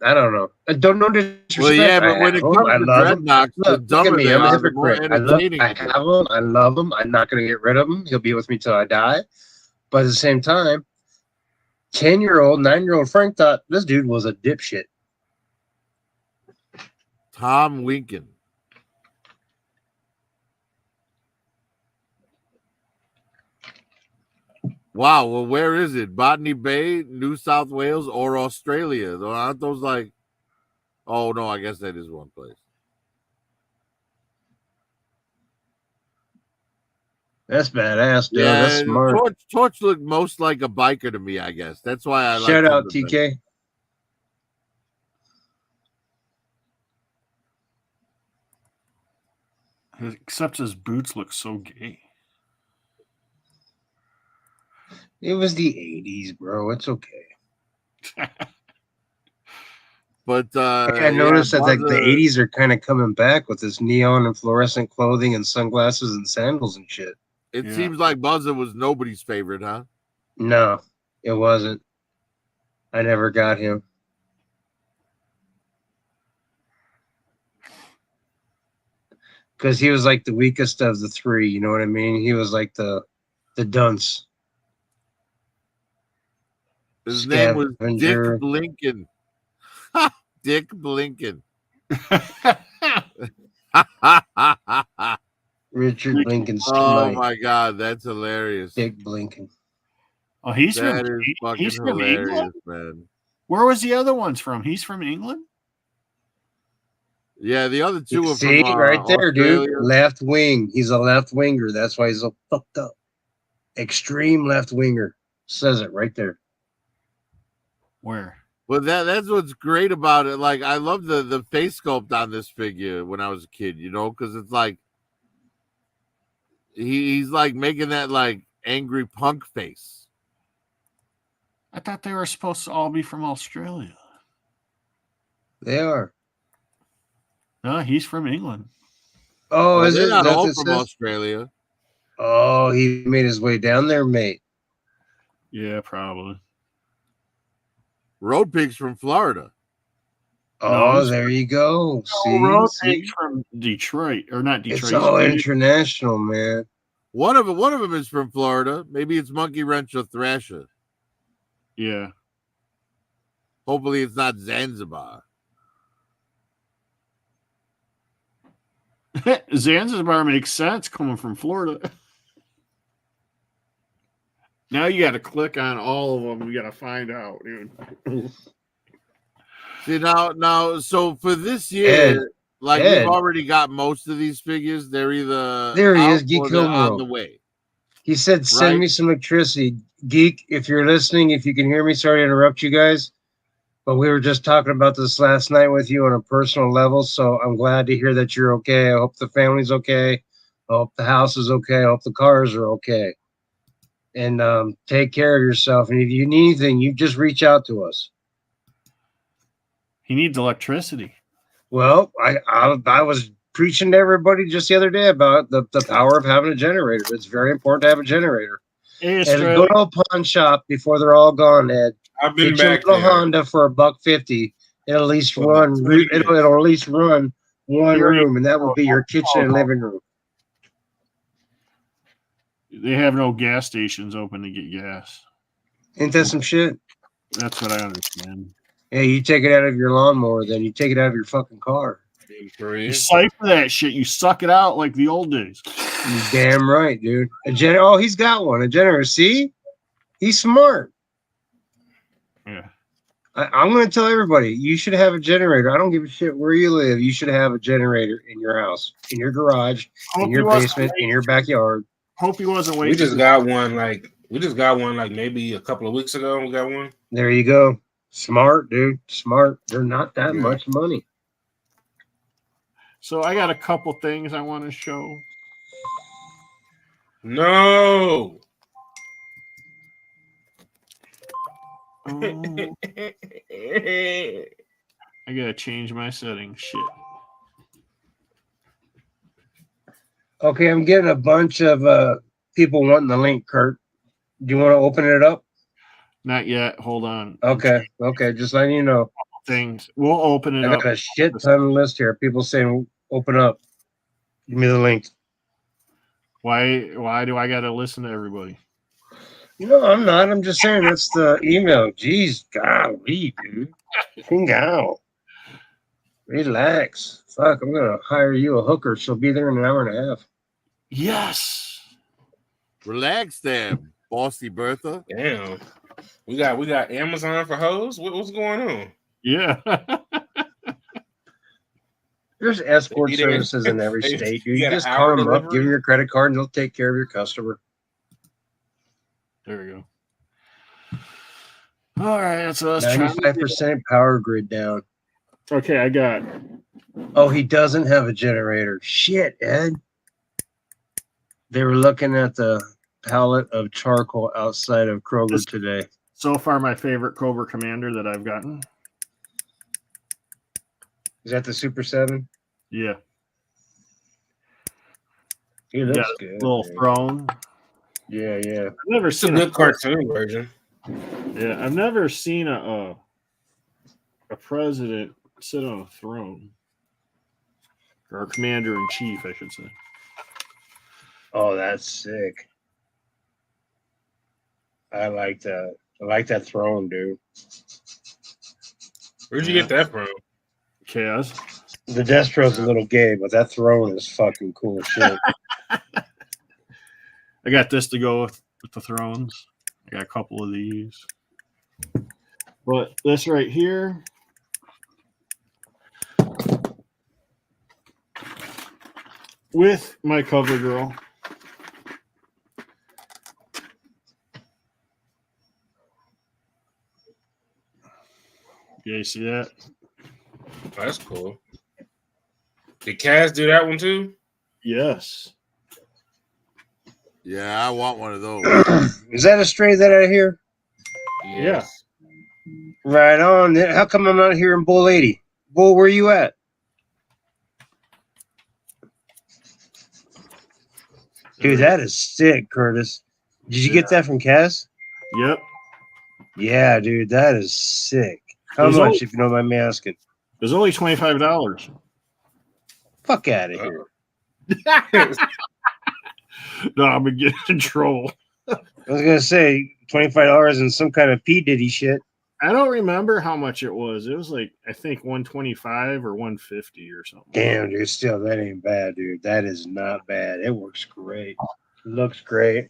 I don't know. I don't know disrespect. Well, yeah, but when it comes to Dreadnoks, the Look at dumber me. they I'm a are, the more hypocrite. entertaining. I have him. I love him. I'm not gonna get rid of him. He'll be with me till I die. But at the same time, 10-year-old, 9-year-old Frank thought this dude was a dipshit. Tom Winkin. Wow, well, where is it? Botany Bay, New South Wales, or Australia? Aren't those like... Oh, no, I guess that is one place. That's badass, dude. Yeah, That's smart. Torch looked most like a biker to me, I guess. That's why I like Shout out, TK. Except his boots look so gay. It was the 80s, bro. It's okay. But I noticed that like the 80s are kind of coming back with this neon and fluorescent clothing and sunglasses and sandals and shit. It seems like Buzzer was nobody's favorite, huh? No, it wasn't. I never got him. because he was like the weakest of the three. You know what I mean? He was like the dunce. His name was Dick Scavenger. Blinken. Dick Blinken. Richard Blinken Oh Smite. my God, that's hilarious. Dick Blinken. Oh, he's That from is fucking he's from hilarious, England. man. Where was the other ones from? He's from England. Yeah, the other two were See, from right there, Australia. dude. Left wing. He's a left winger. That's why he's so fucked up. Extreme left winger. Says it right there. Where? But that's what's great about it. Like, I love the face sculpt on this figure when I was a kid, you know, because it's like he's like making that like angry punk face. I thought they were supposed to all be from Australia. They are. No, he's from England. Oh, is They're it? not That's all what it from says? Australia. Oh, he made his way down there, mate. Yeah, probably. Road Pig's from Florida. Oh, there you go. Road See? Pig's from Detroit, or not Detroit. It's He's all from- international, man. One of them is from Florida. Maybe it's Monkey Wrench or Thrasher. Yeah. Hopefully, it's not Zanzibar. Zanzibar makes sense coming from Florida. Now you got to click on all of them. We got to find out, dude. See now, so for this year, Ed. we've already got most of these figures. They're either There he out is, Geek or they're on Homeworld. the way. He said, send Right. me some electricity. Geek, if you're listening, if you can hear me, sorry to interrupt you guys, but we were just talking about this last night with you on a personal level, so I'm glad to hear that you're okay. I hope the family's okay. I hope the house is okay. I hope the cars are okay. And take care of yourself. And if you need anything, you just reach out to us. He needs electricity. Well, I was preaching to everybody just the other day about the power of having a generator. It's very important to have a generator. Hey, And Australia. go to a pawn shop before they're all gone, Ed. I've been Get your back little there. Honda for $150. It'll at least For about run. 20 It'll minutes. at least run one Here you room, and that will be your kitchen and living room. They have no gas stations open to get gas. Ain't that some shit? That's what I understand. Yeah, you take it out of your lawnmower, then you take it out of your fucking car. You siphon that shit. You suck it out like the old days. You damn right, dude. Oh, he's got one. A generator. See? He's smart. Yeah. I'm going to tell everybody, you should have a generator. I don't give a shit where you live. You should have a generator in your house, in your garage, in your basement, in your backyard. Hope he wasn't waiting. We just got one like maybe a couple of weeks ago. We got one. There you go. Smart, dude. Smart. They're not that much money. So I got a couple things I want to show. No. Oh, I gotta change my settings. Shit. Okay, I'm getting a bunch of people wanting the link, Kurt. Do you want to open it up? Not yet. Hold on. Okay. Just letting you know. Things. We'll open it I up. got a shit ton of list here. People saying, open up. Give me the link. Why do I gotta listen to everybody? No, I'm not. I'm just saying that's the email. Jeez, golly, dude. Hang out. Relax. Fuck, I'm gonna hire you a hooker. She'll be there in an hour and a half. Yes. Relax there, bossy Bertha. Damn. We got Amazon for hoes. What's going on? Yeah. There's escort They be there. services in every They- state, you dude. You got an just hour call them up, delivery? give them your credit card, and they'll take care of your customer. There we go. All right. So let's try. 95% power grid down. Okay, I got. Oh, he doesn't have a generator. Shit, Ed. They were looking at the pallet of charcoal outside of Kroger today. So far, my favorite Cobra Commander that I've gotten. Is that the Super 7? Yeah. He Got looks a good. little man. throne. Yeah. I've never It's a seen good cartoon version. Yeah, I've never seen a president sit on a throne. or commander in chief, I should say. Oh, that's sick. I like that. I like that throne, dude. Where'd you get that from? Chaos. The Destro's a little gay, but that throne is fucking cool shit. I got this to go with the thrones. I got a couple of these. But this right here, with my cover girl. Yeah, you see that? Oh, that's cool. Did Cass do that one too? Yes. Yeah, I want one of those. Is that a stray that I hear? Yes. Right on. How come I'm not hearing Bull 80? Bull, where you at? Dude, that is sick, Curtis. Did you get that from Cass? Yep. Yeah, dude, that is sick. How There's much, only- if you don't mind me asking? It was only $25. Fuck out of here. No, I'm gonna get in trouble. I was gonna say $25 and some kind of P Diddy shit. I don't remember how much it was. It was like I think 125 or 150 or something. Damn, dude, still that ain't bad, dude. That is not bad. It works great. Looks great.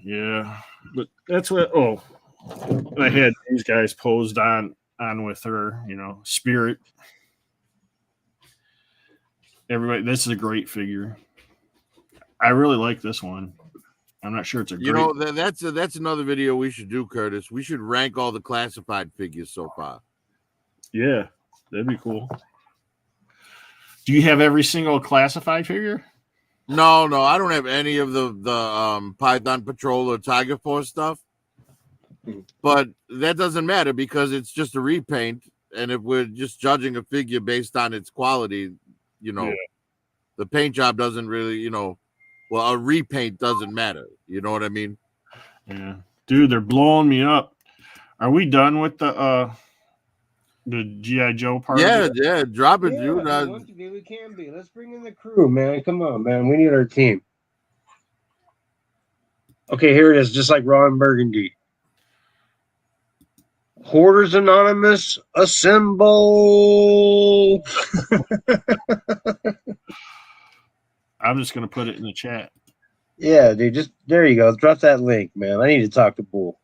Yeah, but that's what. Oh, I had these guys posed on with her. You know, Spirit. Everybody, this is a great figure. I really like this one. I'm not sure it's a great. You know, that's another video we should do, Curtis. We should rank all the classified figures so far. Yeah, that'd be cool. Do you have every single classified figure? No, I don't have any of the Python Patrol or Tiger Force stuff. But that doesn't matter because it's just a repaint, and if we're just judging a figure based on its quality, you know, the paint job doesn't really, you know, well, a repaint doesn't matter. You know what I mean? Yeah, dude, they're blowing me up. Are we done with the GI Joe part? Yeah, drop it, Yeah, dude. if we want to be, we can be. Let's bring in the crew, man. Come on, man. We need our team. Okay, here it is, just like Raw and Burgundy. Hoarders Anonymous, assemble. I'm just gonna put it in the chat. Yeah, dude, just there you go. Drop that link, man. I need to talk to Bull.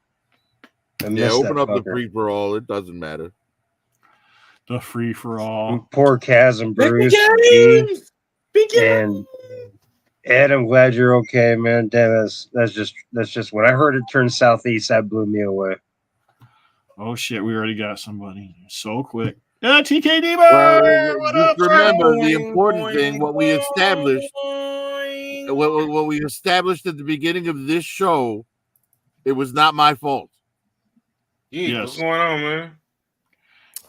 Yeah, open up the free for all. It doesn't matter. The free for all. Poor Kaz and Bruce and Ed. I'm glad you're okay, man. Damn, that's just when I heard it turn southeast, that blew me away. Oh shit, we already got somebody so quick. Yeah, TKD Well, what just up, remember Trevor? the important thing. What we established at the beginning of this show, it was not my fault. Yeah, Yes. what's going on, man?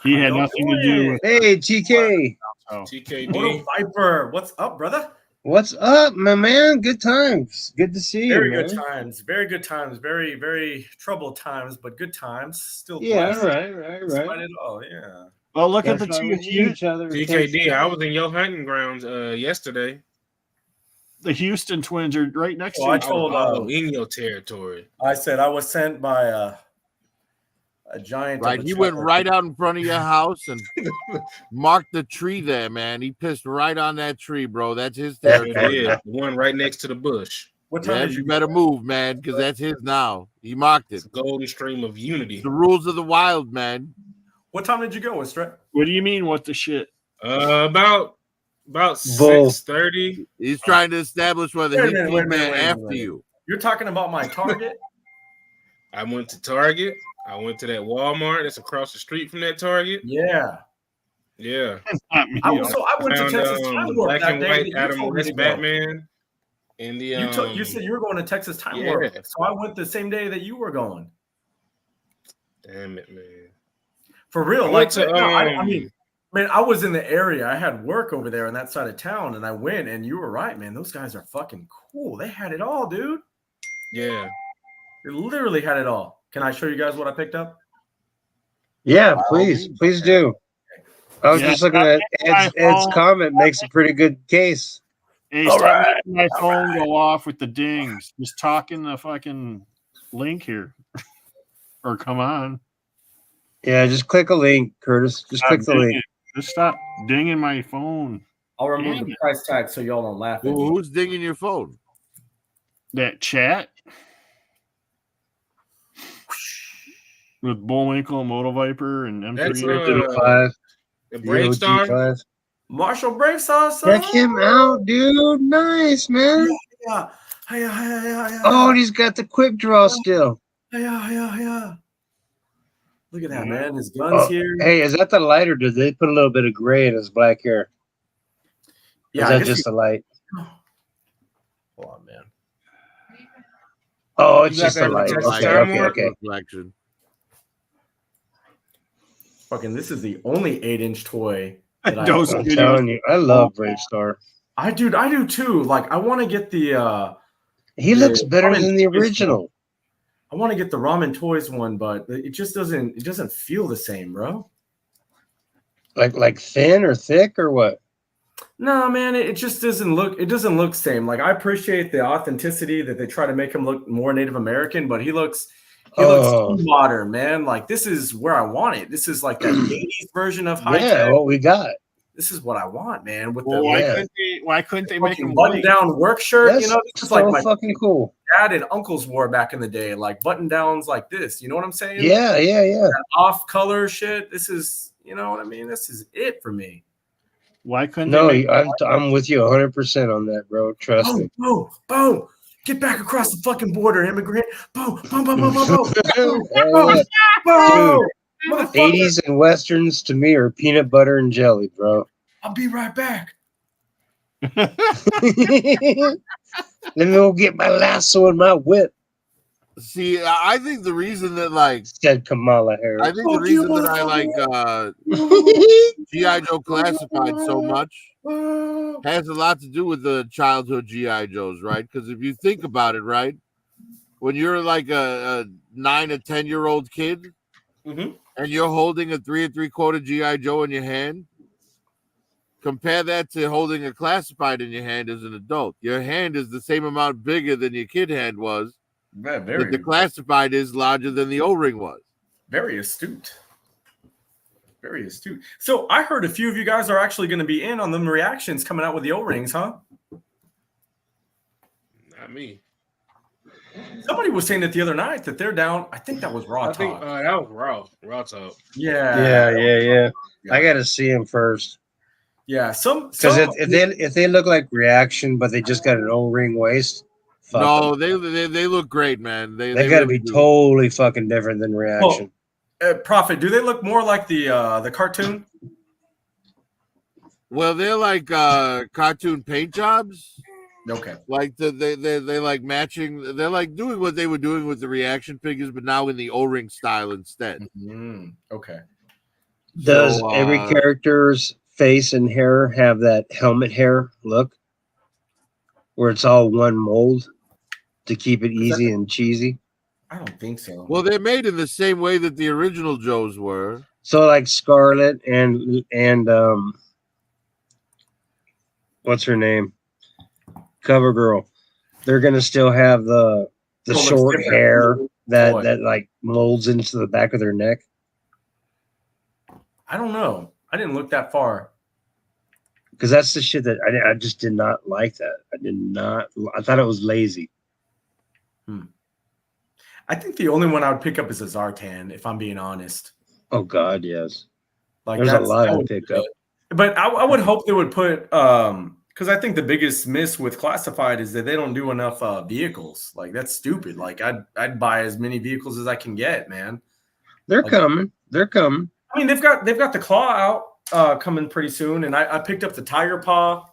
He had nothing to do with Hey, TK. TKD. What up, Viper? What's up, brother? What's up, my man? Good times. Good to see you, Very man. good times. Very good times. Very, very troubled times, but good times. Still Yeah, blessed. right. Despite it all, yeah. Well, look That's at the why two we need each other. TKD, I was in your hunting grounds yesterday. the Houston Twins are right next Oh, to I each other. told in your territory. I said I was sent by a giant. Right, of a he went trucker. right out in front of your house and marked the tree there, man. He pissed right on that tree, bro. That's his territory. Yeah, the one right next to the bush. What time Yeah, did you you better go? move, man, because that's his now. He marked it. It's a golden stream of unity. The rules of the wild, man. What time did you go, Strat? What do you mean? What the shit? About Bull. 6:30. He's trying to establish whether Wait a he minute, came wait a minute, there wait a minute, after wait a you. You're talking about my target? I went to Target. I went to that Walmart that's across the street from that Target. Yeah. Yeah. Not me. I went to Found Texas Time Warp Black that and day. White that you Adam told me West to go. Batman. And the You said you were going to Texas Time Warp, so I went the same day that you were going. Damn it, man. For real, I like went to, I mean, man, I was in the area. I had work over there on that side of town, and I went. And you were right, man. Those guys are fucking cool. They had it all, dude. Yeah. They literally had it all. Can I show you guys what I picked up? Yeah, please do. I was Yeah, just looking at Ed's phone. comment. Makes a pretty good case. Hey, All stop right. making my phone go off with the dings. Just talking the fucking link here. Or come on. Yeah, just click a link, Curtis. Just click the link. Just stop dinging my phone. I'll remove Dang the it. price tag so y'all don't laugh at me. Who's dinging your phone? That chat with Bullwinkle, Moto Viper, and That's M3. 5. the Bravestar. 5. Marshall Bravestar, son. Check him out, dude. Nice, man. Yeah. Oh, and he's got the quick draw still. Yeah. Look at that, Yeah. man. His gun's here. Hey, is that the light, or did they put a little bit of gray in his black hair? Yeah, Is I that guess just the light? Hold on, man. Oh, it's You got just the that light. Texas Okay, time okay, mark? okay. Reflection. Fucking, this is the only 8-inch toy that Those I'm videos. telling you, I love Bravestar. I do too. Like, I want to get the He The looks better Ramen than the Toys original. I want to get the Ramen Toys one, but it just doesn't feel the same, bro. Like thin or thick or what? No, man, it just doesn't look same. Like, I appreciate the authenticity that they try to make him look more Native American, but he looks Oh. too modern, man. Like, this is where I want it. This is like that 80s version of high Yeah, tech. what we got. This is what I want, man. With Well, the why couldn't they make fucking them button white? down work shirt, That's you know, this is so like my fucking cool. dad and uncles wore back in the day, like button downs like this. You know what I'm saying? Yeah. That off color shit. This is, you know what I mean? This is it for me. Why couldn't No, they make I'm with you 100% on that, bro. Trust me. Boom. Get back across the fucking border, immigrant. Boom. Hell yeah. Boom. Motherfucker. 80s and westerns to me are peanut butter and jelly, bro. I'll be right back. Let me go get my lasso and my whip, See, I think the reason that like said Kamala Harris. I think the reason that I like G.I. Joe Classified so much has a lot to do with the childhood G.I. Joes, right? Because if you think about it, right, when you're like a 9 or 10-year-old kid Mhm. and you're holding a 3 3/4 G.I. Joe in your hand, compare that to holding a classified in your hand as an adult. Your hand is the same amount bigger than your kid hand was. But the classified is larger than the O-ring was. Very astute. Very astute. So I heard a few of you guys are actually going to be in on them reactions coming out with the O-rings, huh? Not me. Somebody was saying it the other night that they're down. I think that was Raw I think Talk. that was Raw Talk. Yeah. I gotta see him first. Yeah. Because if they look like reaction, but they just got an O-ring waist, fuck No, 'em. they look great, man. They They gotta really be do. totally fucking different than reaction. Prophet, do they look more like the cartoon? Well, they're like cartoon paint jobs. Okay. Like they like matching. They're like doing what they were doing with the reaction figures, but now in the O-ring style instead. Okay. Does So, every character's face and hair have that helmet hair look, where it's all one mold to keep it easy and cheesy? I don't think so. Well, they're made in the same way that the original Joes were. So like Scarlet and what's her name? CoverGirl. They're gonna still have the looks short different. hair that Boy. that like molds into the back of their neck. I don't know. I didn't look that far. Because that's the shit that I just did not like that. I thought it was lazy. I think the only one I would pick up is a Zartan, if I'm being honest. Oh God, yes. Like There's a lot that to would pick be up. it. But I would hope they would put because I think the biggest miss with Classified is that they don't do enough vehicles. Like, that's stupid. Like, I'd buy as many vehicles as I can get, man. They're Like, coming. They're coming. I mean, they've got the Claw out coming pretty soon, and I picked up the Tiger Paw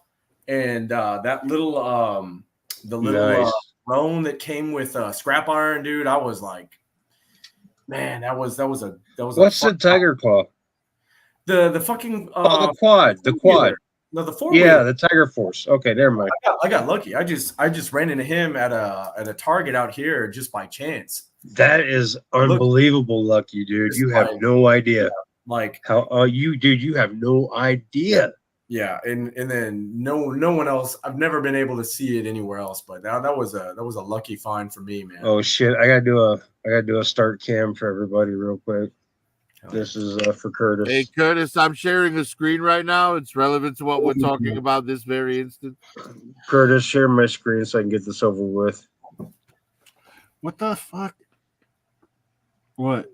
and that little Nice. Roan that came with Scrap Iron, dude. I was like, man, that was What's the Tiger Claw? The fucking The quad. The quad. No, the 4-wheeler. Yeah, the Tiger Force. Okay, never mind. I got lucky. I just ran into him at a Target out here just by chance. That is unbelievable lucky, dude. You have no idea. Like How you dude, you have no idea. yeah, and then no one else. I've never been able to see it anywhere else, but that was a lucky find for me, man. Oh shit, I gotta do a start cam for everybody real quick. This is for Curtis. Hey, Curtis, I'm sharing a screen right now. It's relevant to what we're talking about this very instant. Curtis, share my screen so I can get this over with. What the fuck? What?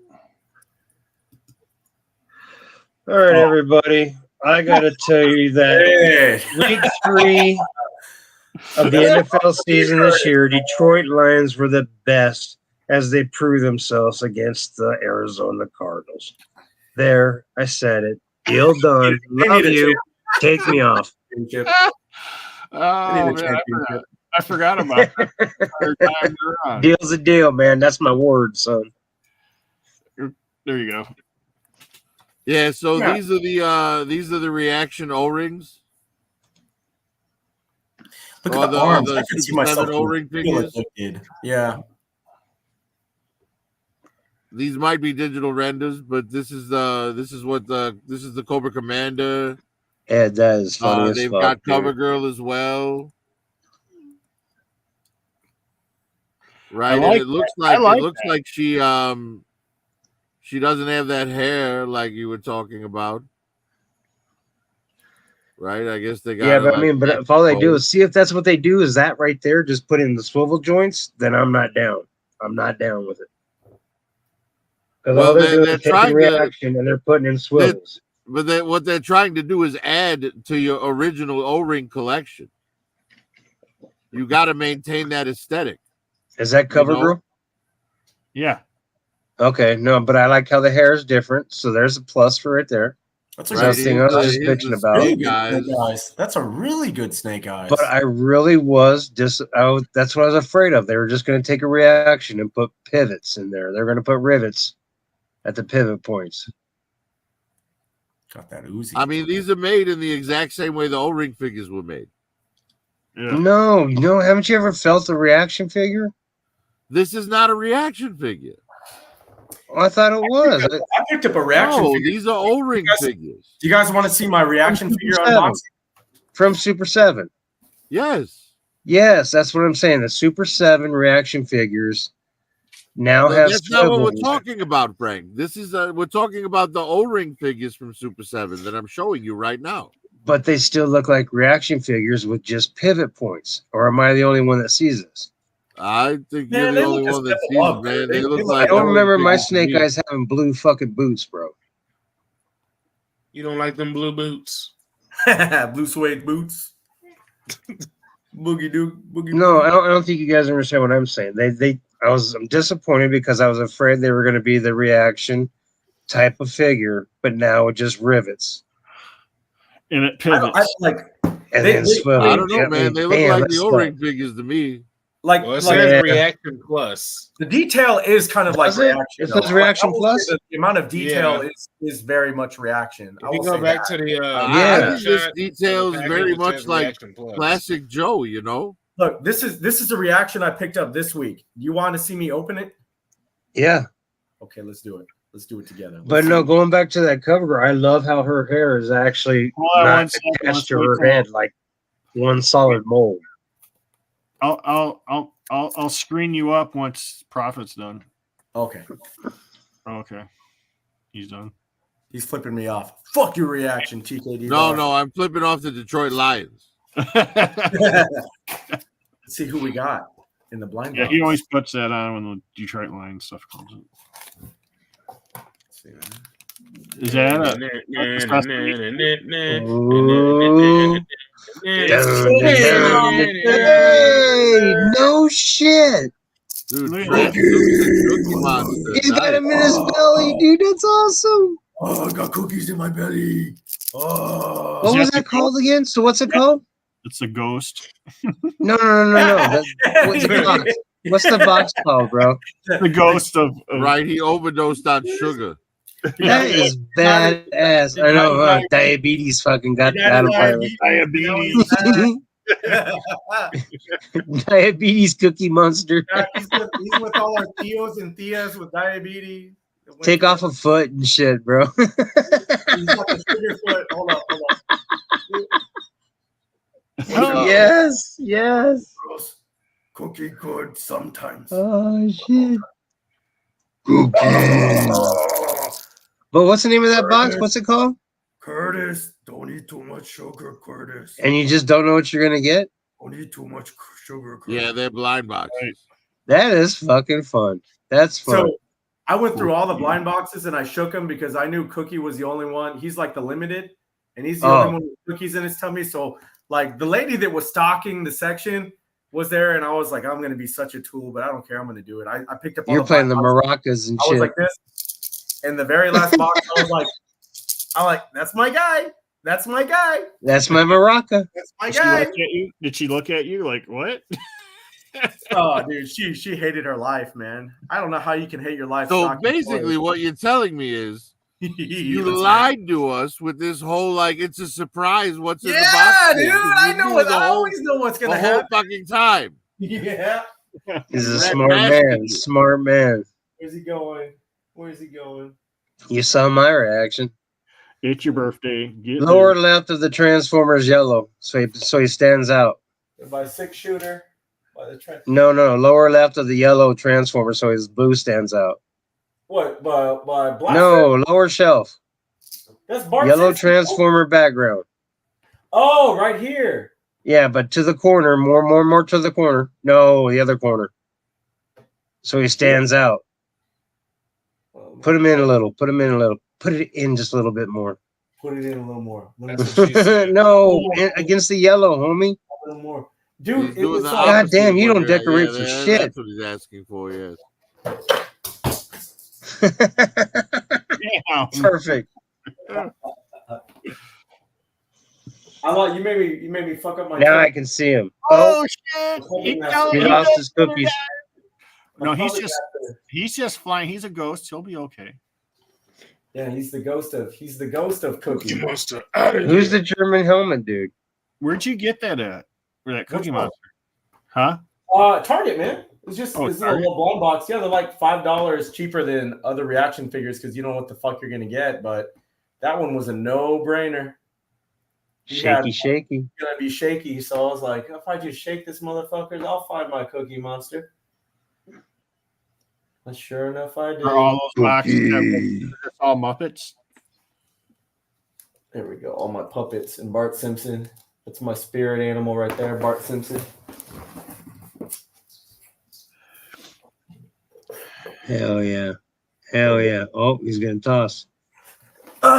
All right, everybody. I gotta tell you that Hey. week 3 of the NFL season this year, Detroit Lions were the best as they proved themselves against the Arizona Cardinals. There, I said it. Deal done. Love you. Take me off. Oh man, I forgot about that. Deal's a deal, man. That's my word, son. There you go. Yeah, so these are the reaction O-rings. Look at the arms. The I can see Super myself 7 O-ring figures. Yeah. These might be digital renders, but this is the Cobra Commander. Yeah, that is funny as They've fuck. got dude. Cover Girl as well. Right, like and it looks that. like she doesn't have that hair like you were talking about. Right? I guess they got Yeah, but I mean, but if all they do is see if that's what they do is that right there, just put in the swivel joints, then I'm not down. I'm not down with it. Because all they're doing is taking reaction and they're putting in swivels. But what they're trying to do is add to your original O-ring collection. You got to maintain that aesthetic. Is that Cover Girl? Yeah. Okay, no, but I like how the hair is different, so there's a plus for it there. That's a good thing I was just bitching about. Snake eyes. That's a really good snake eyes. But I really was that's what I was afraid of. They were just going to take a reaction and put pivots in there. They're going to put rivets at the pivot points. Got that Uzi. I mean, these are made in the exact same way the O-ring figures were made. Yeah. No, haven't you ever felt a reaction figure? This is not a reaction figure. I thought it was. I picked up a reaction figure. These are O-ring figures. Do you guys want to see my reaction figure unboxing? From Super 7. Yes. Yes, that's what I'm saying. The Super 7 reaction figures now have that's not what we're talking about, Frank. This is we're talking about the O-ring figures from Super 7 that I'm showing you right now. But they still look like reaction figures with just pivot points. Or am I the only one that sees this? I think you're the only one that sees it, man. They look like I don't remember my Snake Eyes having blue fucking boots, bro. You don't like them blue boots? Blue suede boots. Boogie doo. No, I don't think you guys understand what I'm saying. I'm disappointed because I was afraid they were going to be the reaction type of figure, but now it just rivets. And it pivots. And then swivels. I don't know, man. They look like the O-ring figures to me. Well, it says Reaction Plus. The detail is kind of like reaction. It says Reaction Plus. The amount of detail is very much reaction. If you go back to the I think this detail is very much like Classic Joe. You know. Look, this is a reaction I picked up this week. You want to see me open it? Yeah. Okay, let's do it. Let's do it together. But no, going back to that cover girl, I love how her hair is actually not attached to her head like one solid mold. I'll screen you up once Prophet's done. Okay. Okay. He's done. He's flipping me off. Fuck your reaction, TKD. No, I'm flipping off the Detroit Lions. Let's see who we got in the blind. Yeah, he always puts that on when the Detroit Lions stuff comes in. Is that Hey, no shit. Dude, he's got him in his belly, dude. That's awesome. Oh, I got cookies in my belly. Oh, what was that called again? So what's it called? It's a ghost. No. What's the box called, bro? The ghost of right. He overdosed on sugar. That is badass. I know diabetes fucking got him. Diabetes. Diabetes Cookie Monster. He's with all our tios and tias with diabetes. Take off a foot and shit, bro. He's got the trigger foot. Hold up. Yes. Gross. Cookie good sometimes. Oh shit. But what's the name of that box? What's it called? Curtis, don't eat too much sugar, Curtis. And you just don't know what you're gonna get? Don't eat too much sugar, Curtis. Yeah, they're blind boxes. Right. That is fucking fun. That's fun. So I went through all the blind boxes and I shook them because I knew Cookie was the only one. He's like the limited, and he's the only one with cookies in his tummy. So like the lady that was stocking the section was there, and I was like, I'm gonna be such a tool, but I don't care. I'm gonna do it. I picked up. You're playing the maracas and I shit. was like this, and the very last box, I'm like, that's my guy. That's my guy. That's my maraca. That's my Did she guy. look at you? Did she look at you like what? Oh, dude, she hated her life, man. I don't know how you can hate your life. So stocking basically, toys. what you're telling me is you Let's- lied to us with this whole like it's a surprise. What's in the Yeah, box? dude, You I know knew what. the I whole- always know what's the gonna whole happen. fucking time. Yeah. He's a That smart master man. you. Smart man. Where's he going? Where's he going? You saw my reaction. It's your birthday. Get Lower there. left of the transformer is yellow, so he stands out. By 6-shooter. By the trend. No, lower left of the yellow transformer, so his blue stands out. What? By blaster? No, lower shelf. That's Bart Yellow Simpson. transformer background. Oh, right here. Yeah, but to the corner, more to the corner. No, the other corner. So he stands out. Put him in a little. Put it in just a little bit more. Put it in a little more. That's what she said. No, against the yellow, homie. A little more. Dude, He's it doing was the like, God opposite damn, of you what don't you're- decorate for shit. That's what he's asking for. Yes. Damn. Perfect. I like you made me fuck up my Now I tape. can see him. Oh shit! He He lost his cookies. No, he's just flying. He's a ghost. He'll be okay. Yeah, he's the ghost of Cookie. Monster out of Who's here. the German helmet dude? Where'd you get that at? Where that Cookie Which one? Monster? Huh? Target, man. It's just Oh, this Target? little blind box. Yeah, they're like $5 cheaper than other reaction figures because you don't know what the fuck you're gonna get. But that one was a no-brainer. Shaky. It's gonna be shaky, so I was like, if I just shake this motherfucker, I'll find my Cookie Monster. And sure enough, I did. Are all those boxes that's all Muppets? There we go. All my puppets and Bart Simpson. That's my spirit animal right there, Bart Simpson. Hell yeah. Oh, he's gonna toss. Like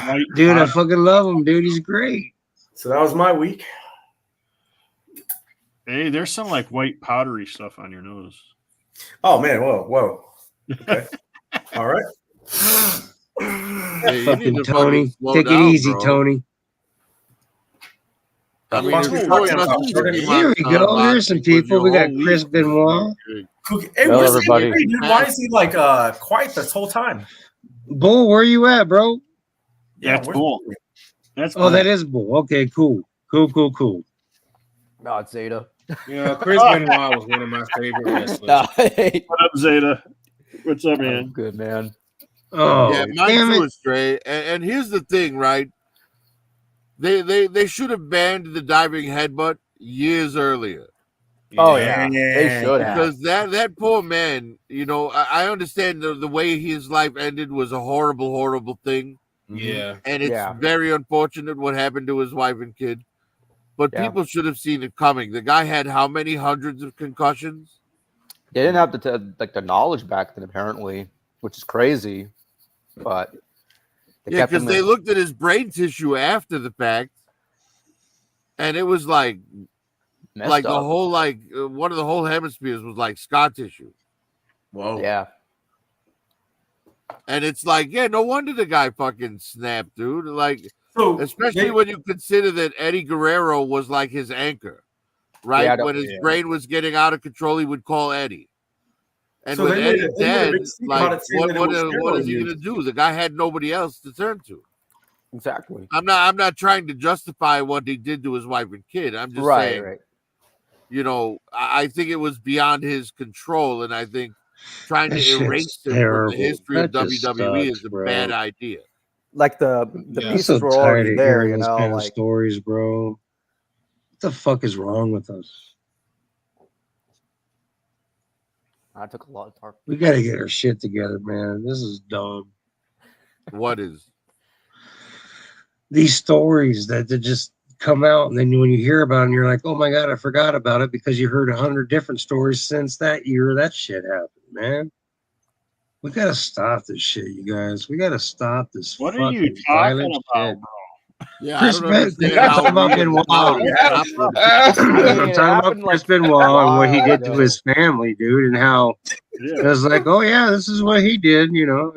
white Dude, I powder. fucking love him, dude. He's great. So that was my week. Hey, there's some like white powdery stuff on your nose. Oh man, whoa. Okay. All right. Hey, you need Fucking to Tony. slow Take it down, easy, bro. Tony. I mean, Fuck if you you're talking showing us about? the Here Cookie we Monster go. Here's some unboxing, people. was We your got whole Chris week Benoit. Cookie. Hey, Hello, where's everybody. Dude, why is he like quiet this whole time? Bull, where you at, bro? That's where's cool. Bull? That's Oh, that is Bull. Okay, cool. Cool. No, it's Zeta. You know, Chris Benoit was one of my favorite wrestlers. Nah, hey. What up, Zeta? What's up, I'm man? good, man. Oh, Yeah, mine damn too it. is straight. And here's the thing, right? They should have banned the diving headbutt years earlier. Oh yeah, they should have. Because that poor man, you know, I understand the way his life ended was a horrible thing. Yeah. And it's Yeah. very unfortunate what happened to his wife and kid. But Yeah. people should have seen it coming. The guy had how many hundreds of concussions? They didn't have the knowledge back then, apparently, which is crazy. But they Yeah, kept because him they in- looked at his brain tissue after the fact, and it was like messed the up. whole one of the whole hemispheres was like scar tissue. Whoa. Yeah, And it's like, yeah, no wonder the guy fucking snapped, dude. Like, So especially when you consider that Eddie Guerrero was like his anchor, right? Yeah, I don't- when his brain was getting out of control, he would call Eddie. And So with they made Eddie a- they made a dead, big scene about like, it saying that it what was is steroid he use. gonna do? The guy had nobody else to turn to. exactly. I'm not trying to justify what he did to his wife and kid. I'm just Right, saying, right. you know, I think it was beyond his control, and I think trying That to shit's erase it from terrible. the history of That just WWE sucks, is a bro. bad idea. Like the Yeah. I'm pieces so were tired already of there, hearing you those know. kind of Like, stories, bro. What the fuck is wrong with us? I took a lot of talk. We got to get our shit together, man. This is dumb. What is? These stories that just come out, and then when you hear about it, you're like, oh my God, I forgot about it because you heard 100 different stories since that year that shit happened, man. We got to stop this shit, you guys. We got to stop this What are fucking you violent talking about, shit. bro? Yeah, Chris I don't Ben- understand I'm how talking about we Benoit. how we stop them. I mean, I'm it talking about happened Chris like Benoit and what he while did to ago. his family, dude, and how it Yeah. was like, oh yeah, this is what he did. You know,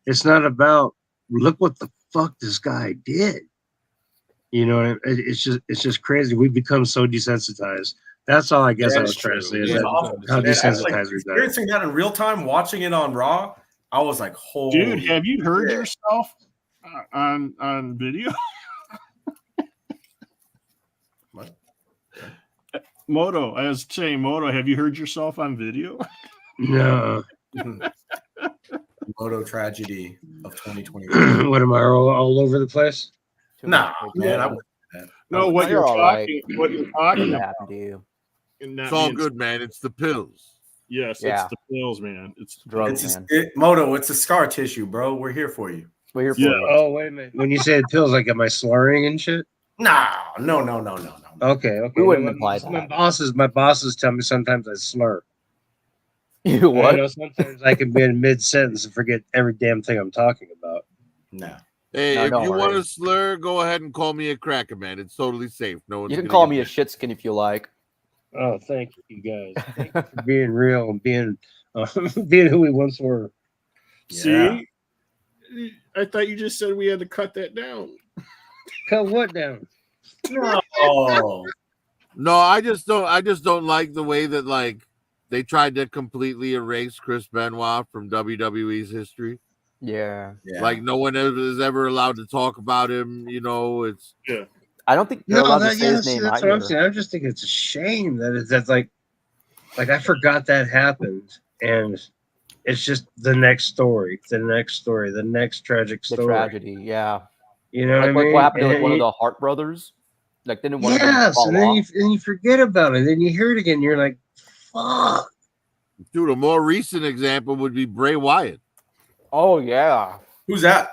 it's not about look what the fuck this guy did. You know, it's just crazy. We've become so desensitized. That's all I guess I That's was trying to say true. is It's that awful. how And actually, desensitized we've gotten. experiencing that in real time, watching it on Raw, I was like, holy Dude, have you heard shit. yourself on video? What? Moto, I was saying, Moto, have you heard yourself on video? No, Moto tragedy of 2020. what am I all over the place? Nah, man, I wouldn't do that. No, what you're you're all right. talking, what you're What talking did about. happen to you? And not It's all being- good, man. It's the pills. Yes, Yeah. it's the pills, man. It's the Drugs, pills. man. Moto, it's a scar tissue, bro. We're here for you. We're here for Yeah. you. Oh wait a minute. When you say pills, like am I slurring and shit? No. Okay. We wouldn't No, imply my that. my bosses tell me sometimes I slur. You And I what? know sometimes I can be in mid sentence and forget every damn thing I'm talking about. No. Hey, No, if don't you want worry. to slur, go ahead and call me a cracker, man. It's totally safe. No one's You can gonna call get me a mad. shit skin if you like. Oh, thank you guys. Thank you for being real and being being who we once were. See? I thought you just said we had to cut that down. Cut what down? No. No, I just don't like the way that like they tried to completely erase Chris Benoit from WWE's history. Yeah. Like no one is ever allowed to talk about him. You know, it's I don't think they're allowed to say his see, name that's what I'm either. saying. I just think it's a shame that that's like I forgot that happened, and it's just the next story, the next tragic The story. tragedy, yeah. You know Like, what I mean? what happened to like And one of it- the Hart brothers? Like, didn't one of them yes, fall and then off? you forget about it, and then you hear it again. And you're like, fuck. dude. A more recent example would be Bray Wyatt. Oh yeah, Who's that?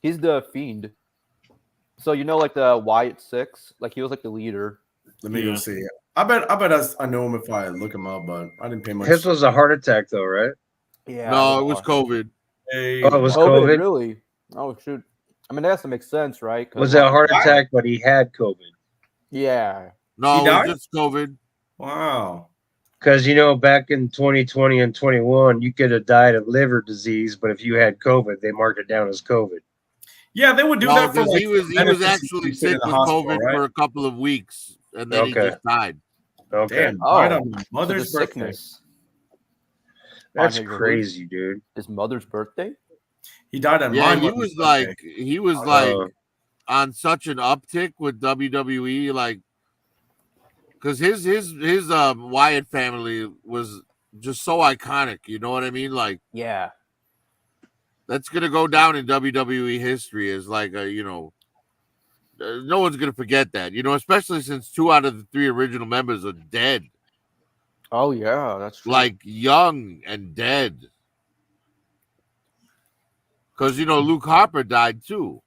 he's the Fiend. So you know, like the Wyatt Six, like he was like the leader. Let me Yeah. go see. I bet I know him if I look him up, but I didn't pay much. His was a heart attack, though, right? Yeah. No, it was COVID. Hey, Oh, it was COVID, COVID. really? Oh shoot. I mean, that has to make sense, right? 'Cause, Was it a heart Wow. attack? But he had COVID. Yeah. No, He it died? was just COVID. Wow. Because back in 2020 and 21, you could have died of liver disease, but if you had COVID, they marked it down as COVID. Yeah, they would do No, that for because like he was benefits actually you put in sick the with hospital, COVID right? for a couple of weeks, and then he Okay. just died. Okay, Damn, Oh, died on my so the mother's birthday. sickness. that's Anya, crazy, dude. His mother's birthday. He died on Yeah, my he mother's was birthday. like on such an uptick with WWE, like because his Wyatt family was just so iconic. You know what I mean? Like Yeah. that's gonna go down in WWE history as like a no one's gonna forget that. Especially since 2 out of the 3 original members are dead, Oh yeah, that's true. like young and dead. Because Luke Harper died too.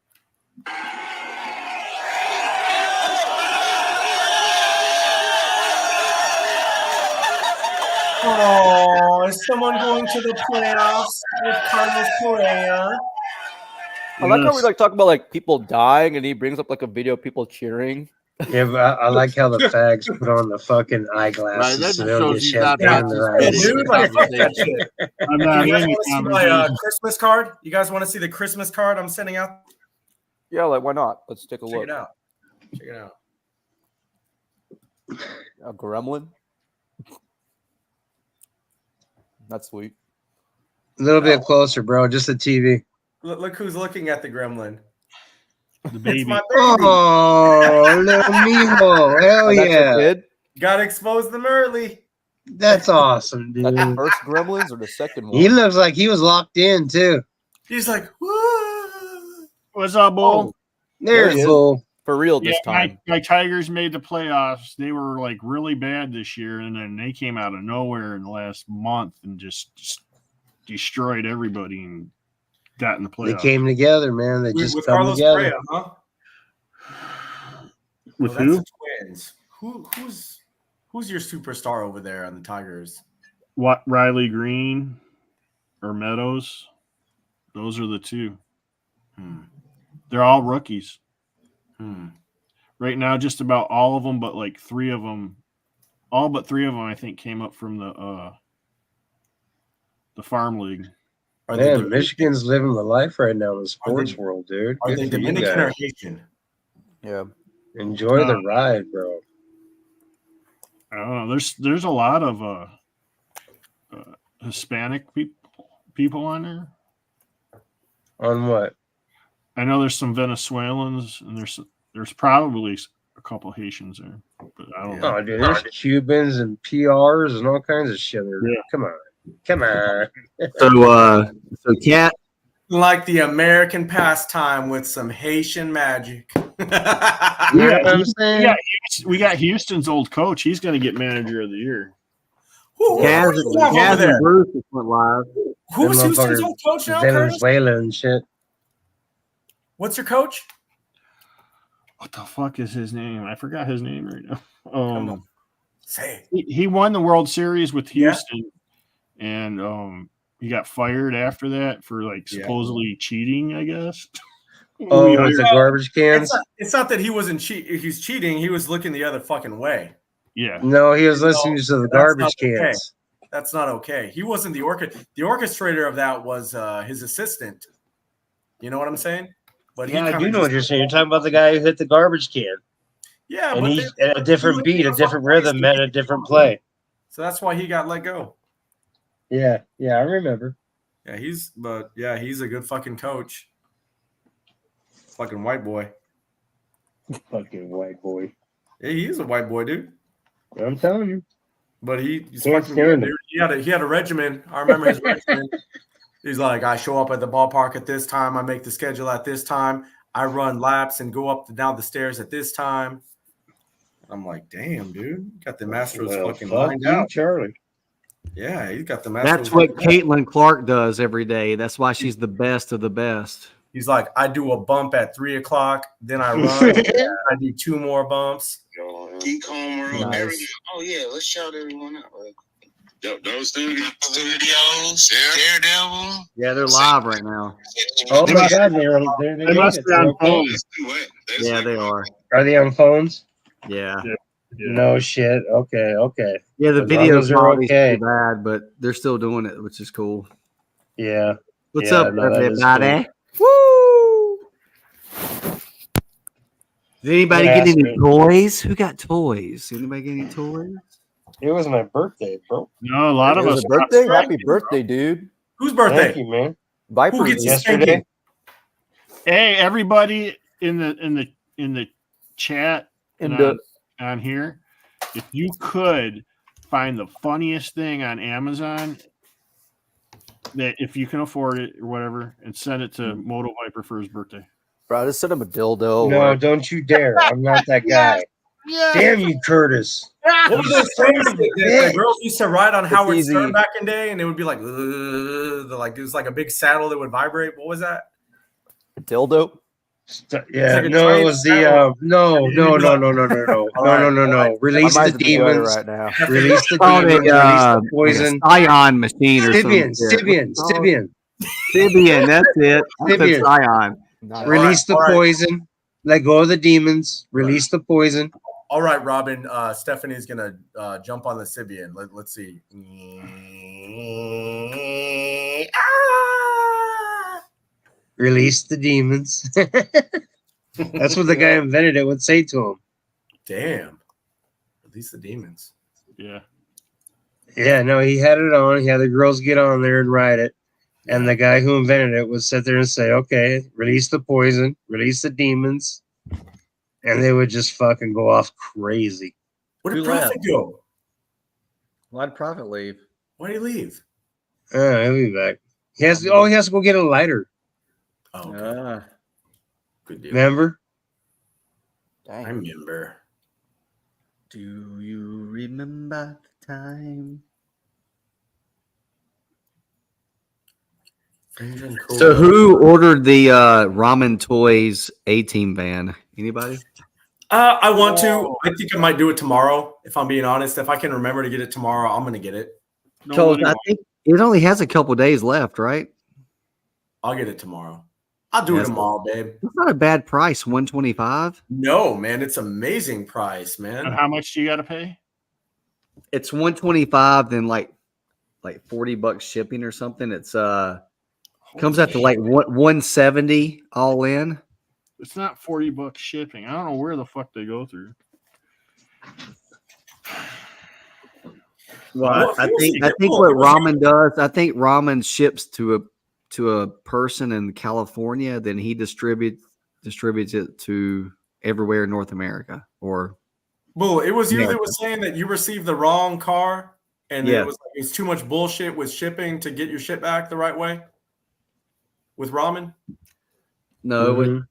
Oh, is someone going to the playoffs with Carlos Correa? I like how we Yes. like talk about like people dying, and he brings up like a video of people cheering. Yeah, but I like how the fags put on the fucking eyeglasses Right, that so just they don't shows get he's not champagne in their Yeah, eyes. dude, like fuck that shit. I'm not You guys in want the to see my conversation. Christmas card? You guys want to see the Christmas card I'm sending out? Yeah, like why not? Let's take a Check look. it out. Check it out. A gremlin. That's sweet. A little bit closer, bro. Just the TV. Look who's looking at the gremlin. The baby. It's my baby. Oh, little Mijo. Hell Oh, that's your yeah. kid. Gotta expose them early. That's awesome, That the dude. first Gremlins or the second one? He looks like he was locked in too. He's like, whoa. What's up, Bull? There's he is. Bull. For real Yeah, this time. my Tigers made the playoffs. They were like really bad this year, and then they came out of nowhere in the last month and just destroyed everybody and got in the They playoffs. came together, man. They just With come Carlos together. Correa, huh? With That's who? the Twins. Who's your superstar over there on the Tigers? What, Riley Green or Meadows? Those are the two. They're all rookies. Right now, just about all of them, but like three of them, all but three of them, I think, came up from the farm league. Man, Michigan's living the life right now in the sports world, dude. Are Good they for you Dominican or guys. Haitian? Yeah. Enjoy the ride, bro. I don't know. There's a lot of Hispanic people on there. On what? I know there's some Venezuelans, and there's probably a couple Haitians there, but I don't know. Oh, dude, there's Cubans and PRs and all kinds of shit there. Yeah. Come on. So Cat, Like the American pastime with some Haitian magic. You know what I'm saying? We got Houston's old coach. He's going to get manager of the year. Who Kaz, do you have over Kaz there? and Bruce just went live. Who's Them Houston's motherfuckers old coach now, Curtis? Venezuela and shit. What's your coach? What the fuck is his name? I forgot his name right now. Come on. Say it. He won the World Series with Yeah. Houston, and he got fired after that for like supposedly cheating, I guess. Oh, with the garbage cans? It's not that he wasn't he's cheating. He was looking the other fucking way. Yeah. No, he was listening to the That's garbage not okay. cans. That's not okay. He wasn't the orchestrator of that was his assistant. You know what I'm saying? But Yeah, I do know what you're saying. You're talking about the guy who hit the garbage can. Yeah, And but he's at a different beat, a different rhythm, and a different play. So that's why he got let go. Yeah, I remember. Yeah, he's a good fucking coach. Fucking white boy. Fucking white boy. Yeah, he is a white boy, dude. I'm telling you. But he's Can't fucking stand good, him. dude. He had a regimen. I remember his regimen. He's like, I show up at the ballpark at this time. I make the schedule at this time. I run laps and go up and down the stairs at this time. I'm like, damn, dude. You got the Masters fucking lined out. Charlie. Yeah, he's got the Masters. That's what Caitlin Clark does every day. That's why she's the best of the best. He's like, I do a bump at 3:00, then I run. I do 2 more bumps. Geek Home World. Nice. Oh yeah, let's shout everyone out. Those studios, Daredevil. Yeah, they're live right now. Oh my God, they They must be on phones. Yeah, they are. Are they on phones? Yeah. No shit. Okay. Yeah, the As long video as they're quality's okay. pretty bad, but they're still doing it, which is cool. Yeah. What's Yeah, up, no, that is everybody? Woo! Did anybody Yeah, get any sweet. toys? Who got toys? Anybody get any toys? It was my birthday, bro. No, a lot It of was us. a birthday? Happy birthday, dude. Whose birthday? Thank you, man. Viper. Who gets a Yesterday? spanking? Hey, everybody in the chat and on here, if you could find the funniest thing on Amazon that if you can afford it or whatever, and send it to Moto Viper for his birthday. Bro, just send him a dildo. No, don't you dare. I'm not that guy. Damn you, Curtis. What were those things that the girls used to ride on Howard easy. Stern back in the day, and it would be like, it was like a big saddle that would vibrate. What was that? Dildo? Yeah, like a no, it giant was saddle. no. Release My the mind's gonna be better demons. right now. Release the Oh, demons. Release the poison. Scion machine or something. Stibian. Stibian, that's it. That's a Stibian. Scion. Nice. Release the All right. poison. Let go of the demons. Release the poison. All right, Robin. Stephanie's gonna jump on the Sibian. Let's see. Release the demons. That's what the guy invented it would say to him. Damn. Release the demons. Yeah. Yeah, no, he had it on. He had the girls get on there and ride it. And the guy who invented it would sit there and say, okay, release the poison, release the demons. And they would just fucking go off crazy. Where Who did Prophet go? Why'd Prophet leave? Why did he leave? He'll be back. He has to go get a lighter. Oh, okay. Good deal. Remember? I remember. Do you remember the time? So who ordered the Ramen Toys A-Team van? Anybody? I want to. I think I might do it tomorrow. If I'm being honest, if I can remember to get it tomorrow, I'm gonna get it. Because I think it only has a couple days left, right? I'll get it tomorrow. I'll do it tomorrow, babe. It's not a bad price, $125. No, man, it's amazing price, man. And how much do you got to pay? It's $125, then like $40 shipping or something. It's comes out to like 170 all in. It's not $40 shipping. I don't know where the fuck they go through. Well, I think what Ramen does, I think Ramen ships to a person in California, then he distributes it to everywhere in North America. Or Bull, it was you that was saying that you received the wrong car, and it was too much bullshit with shipping to get your shit back the right way with Ramen. No,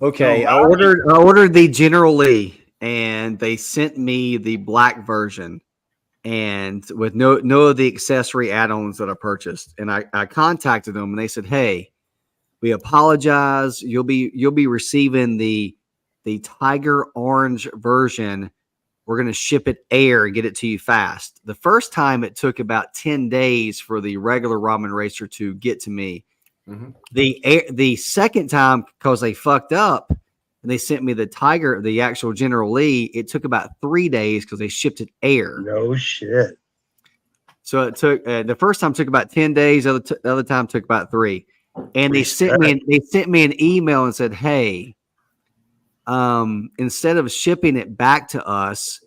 okay. I ordered the General Lee, and they sent me the black version, and with no of the accessory add-ons that I purchased. And I contacted them, and they said, "Hey, we apologize. You'll be receiving the Tiger Orange version. We're going to ship it air and get it to you fast." The first time it took about 10 days for the regular Ramen Racer to get to me. The second time, because they fucked up and they sent me the actual General Lee, it took about 3 days because they shipped it air. No shit. So it took the first time took about 10 days. The other time took about 3. And they sent me an email and said, "Hey, instead of shipping it back to us,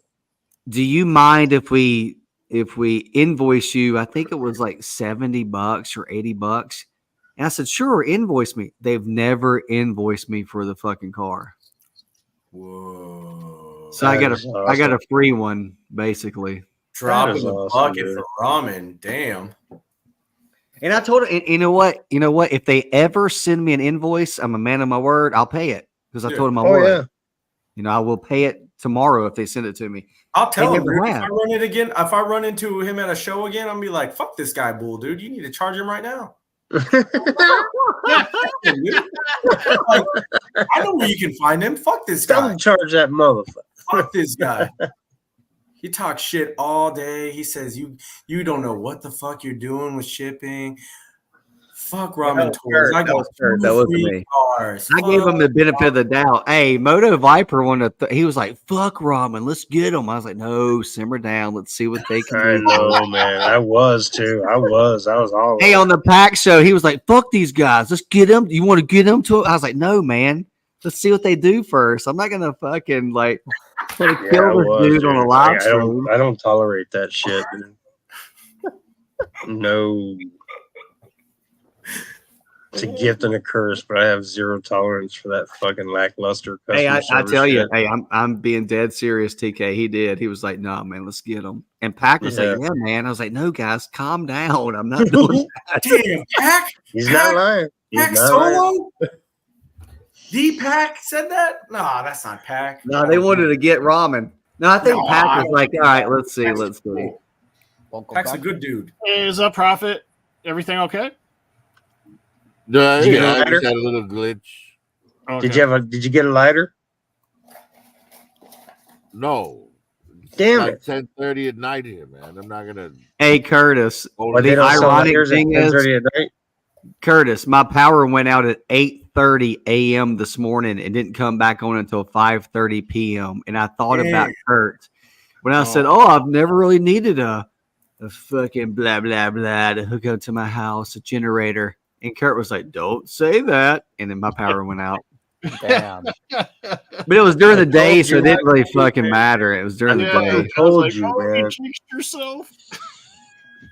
do you mind if we invoice you?" I think it was like $70 or $80. And I said, "Sure, invoice me." They've never invoiced me for the fucking car. Whoa! So I got a free one, basically. Dropping the bucket for Ramen, damn. And I told her, you know what? If they ever send me an invoice, I'm a man of my word. I'll pay it because I told them I would. Yeah. I will pay it tomorrow if they send it to me. I'll tell him, dude, if I run it again, if I run into him at a show again, I'm gonna be like, "Fuck this guy, Bull, dude. You need to charge him right now." Like, I know where you can find him. Fuck this guy. Don't charge that motherfucker. Fuck this guy. He talks shit all day. He says you don't know what the fuck you're doing with shipping. Fuck Ramen Tours. That was me. I gave him the benefit of the doubt. Hey, Moto Viper he was like, "Fuck Ramen, let's get them." I was like, "No, simmer down. Let's see what they can do." I know, man. I was too. I was all. Hey, on the pack show, he was like, "Fuck these guys. Let's get them. You want to get them to it?" I was like, "No, man. Let's see what they do first. I'm not gonna fucking like kill this dude on a live stream." I don't tolerate that shit, dude. No. It's a gift and a curse, but I have zero tolerance for that fucking lackluster customer service. I tell you, shit. I'm being dead serious, TK. He did. He was like, "No, man, let's get him." And Pac was like, "Yeah, man." I was like, "No, guys, calm down. I'm not doing that." Damn, Pac. He's not lying. Pac Solo. D-Pac said that? No, that's not Pac. No, they wanted to get Ramen. No, I think Pac was like, "All right, let's see. Pac's a good dude. Is a Prophet? Everything okay? I just had a little glitch. Okay. Did you get a lighter? No. Damn it. it. 10:30 at night here, man. I'm not gonna. Hey, Curtis. The ironic thing is, Curtis, my power went out at 8:30 a.m. this morning and didn't come back on until 5:30 p.m. And I thought about Kurt when I said, "Oh, I've never really needed a fucking blah blah blah to hook up to my house, a generator." And Kurt was like, "Don't say that." And then my power went out. Damn. But it was during the day, so it didn't really fucking matter. It was during the day. I told you, man. You jinxed yourself.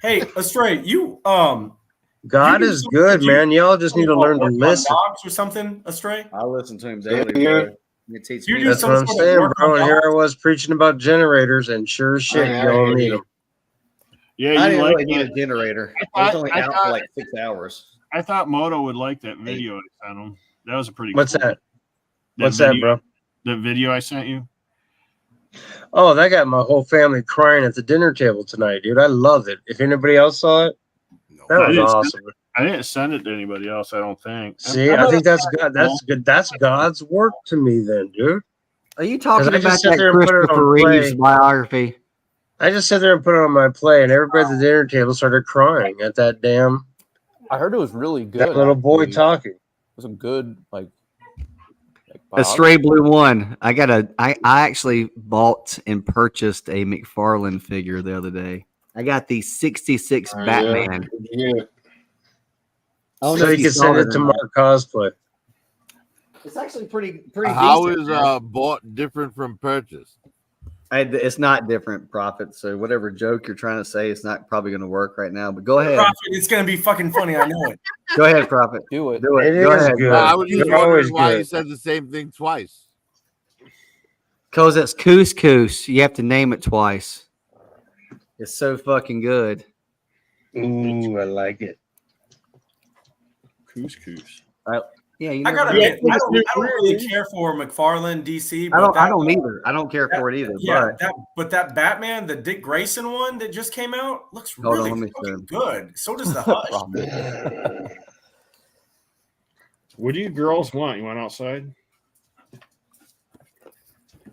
Hey, Astray, God is good, man. Y'all just need to learn to listen. Or something, Astray? I listen to him daily. Yeah. That's what I'm saying, bro. And here I was preaching about generators, and sure as shit, you don't need them. Yeah, I you didn't like really need that. a generator. I I was thought- only I out thought- for like 6 hours. I thought Moto would like that video I sent him. That was a pretty. What's cool, that? What's that, bro? The video I sent you. Oh, that got my whole family crying at the dinner table tonight, dude. I love it. If anybody else saw it, that I was didn't awesome. I didn't send it to anybody else. I don't think. See, I think that's God. That's good. That's God's work to me, then, dude. Are you talking I about just sit that there and put it Christopher on Reeves play. biography? I just sat there and put it on my play, and everybody at the dinner table started crying at that damn I heard it was really good. that little boy actually. talking. It was a good like A Stray Blue One. I actually bought and purchased a McFarlane figure the other day. I got the 66 Batman. Yeah. I don't know So if you can saw send it or to not. Mark cosplay. It's actually pretty How decent. is man. bought different from purchase? It's not different profit. So whatever joke you're trying to say, it's not probably going to work right now. But go ahead. Profit, it's gonna be fucking funny. I know it. Go ahead, Profit. Do it. Do it. It Go is ahead. good. I was just You're always wondering why good. you said the same thing twice. Because it's couscous. You have to name it twice. It's so fucking good. Ooh, I like it. Couscous. Yeah, you I never gotta know. admit, I don't really care for McFarlane DC. But I don't either. I don't care for it either. Yeah, But that Batman, the Dick Grayson one that just came out, looks Hold on, really let me fucking see. good. So does the Hush. What do you girls want? You want outside?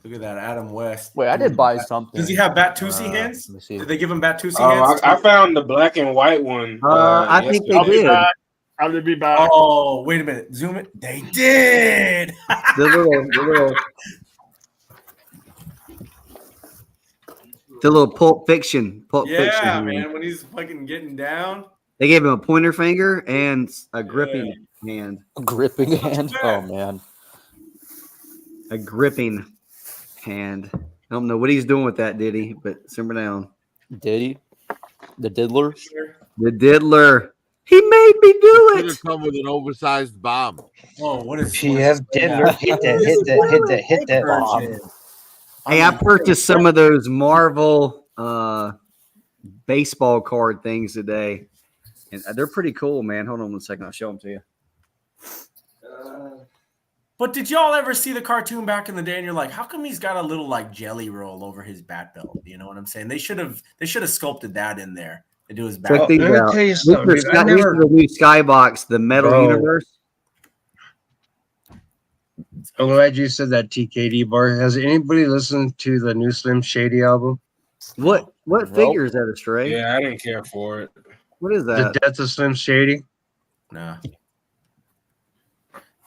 Look at that, Adam West. Wait, I did buy something. Does he have Batusi hands? Let me see. Did they give him Batusi Oh, hands? I found the black and white one. I think they yesterday. did. How did be back? Oh, wait a minute. Zoom it. They did. The little Pulp Fiction. Yeah, Fiction. man. When he's fucking getting down. They gave him a pointer finger and a gripping hand. Gripping hand. Oh man. A gripping hand. I don't know what he's doing with that, did he? But simmer down. Did he? The diddler. The diddler. He made me do Could it. have come with an oversized bomb. Oh, what is PF Diddler. Hit that bomb. Hey, I purchased some of those Marvel baseball card things today. And they're pretty cool, man. Hold on 1 second. I'll show them to you. But did y'all ever see the cartoon back in the day and you're like, how come he's got a little like jelly roll over his bat belt? You know what I'm saying? They should have sculpted that in there to do his bat Check belt. these let me out. tell you This something, is dude. I this is never- the new Skybox, the Metal Bro. Universe. I'm glad you said that, TKD bar. Has anybody listened to the new Slim Shady album? What Nope. figure is that, Astray? Yeah, I didn't care for it. What is The that? Death of Slim Shady? Nah.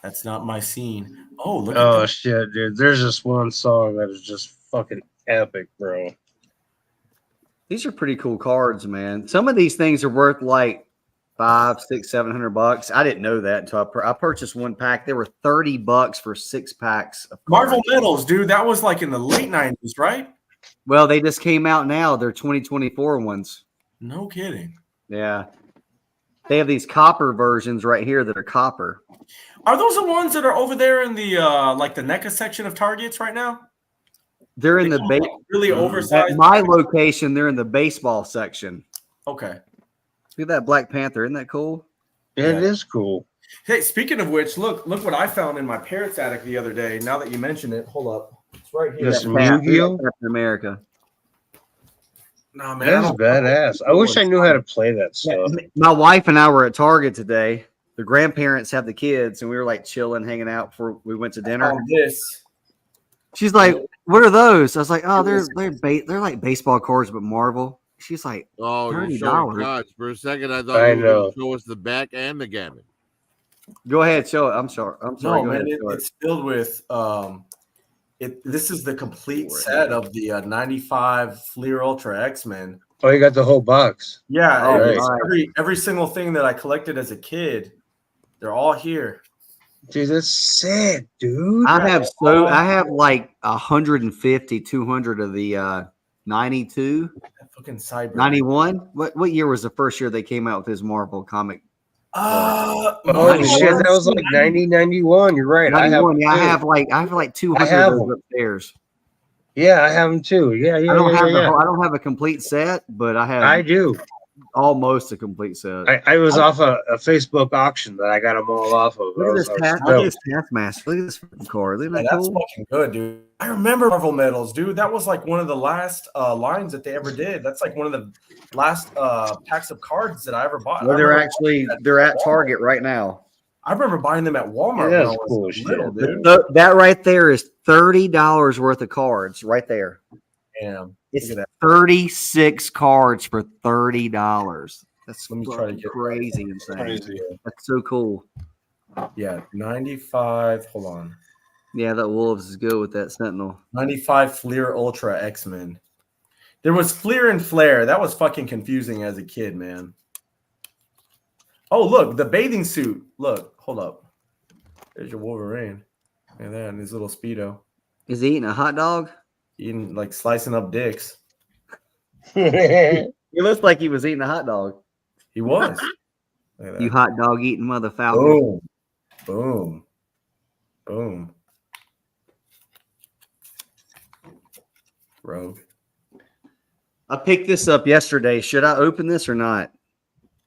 That's not my scene. Oh, look at Oh that. shit, dude. There's this one song that is just fucking epic, bro. These are pretty cool cards, man. Some of these things are worth like $500, $600, $700. I didn't know that until I purchased one pack. They were $30 for 6 packs of cards. Marvel Medals, dude. That was like in the late 90s, right? Well, they just came out now. They're 2024 ones. No kidding. Yeah. They have these copper versions right here that are copper. Are those the ones that are over there in the like the NECA section of Targets right now? They're in the Like, really at oversized. my location. They're in the baseball section. Okay. Look at that Black Panther. Isn't that cool? It is cool. Hey, speaking of which, look what I found in my parents' attic the other day. Now that you mention it, hold up. It's right here. This Cap- Yu-Gi-Oh? Captain America. Nah, man. I That's don't- badass. I wish I knew how to play that stuff. My wife and I were at Target today. The grandparents have the kids, and we were like chilling, hanging out before we went to dinner. found this. She's like, "What are those?" I was like, "Oh, they're like baseball cards, but Marvel." She's like, Oh, you're $30. showing cards. For a second, I thought I you were know. going to show us the back and the gamut. "Go ahead, show it." I'm sorry. No, Go man, ahead, show it. it's filled with this is the complete set of the 95 Fleer Ultra X-Men. Oh, you got the whole box. Yeah, Oh, it's nice. every single thing that I collected as a kid, they're all here. Dude, that's sick, dude. I have like 150, 200 of the 92, That fucking Cyber. 91. What year was the first year they came out with this Marvel comic? Oh, Marvel shit. That was like 90, 91. You're right. 91. I I have like 200 I have of those them. upstairs. Yeah, I have them too. Yeah, I don't have I don't have a complete set, but I have. I do. Almost a complete set. I was off a Facebook auction that I got them all off of. Look at this Taskmaster. Look at this card. Isn't that that's cool? fucking good, dude. I remember Marvel medals, dude. That was like one of the last lines that they ever did. That's like one of the last packs of cards that I ever bought. Well, they're at Target right now. I remember buying them at Walmart. Yeah, when I that's was cool shit, little, dude. That right there is $30 worth of cards right there. Damn. It's 36 cards for $30. That's Let me try to get crazy insane. Crazy. That's so cool. Yeah, 95. Hold on. Yeah, that Wolves is good with that Sentinel. 95 Fleer Ultra X-Men. There was Fleer and Flare. That was fucking confusing as a kid, man. Oh, look, the bathing suit. Look, hold up. There's your Wolverine. Look at that in his little Speedo. Is he eating a hot dog? Eating, like, slicing up dicks. He looks like he was eating a hot dog. He was. Look at that. You hot dog eating mother falcon. Boom. Boom. Boom. Rogue. I picked this up yesterday. Should I open this or not?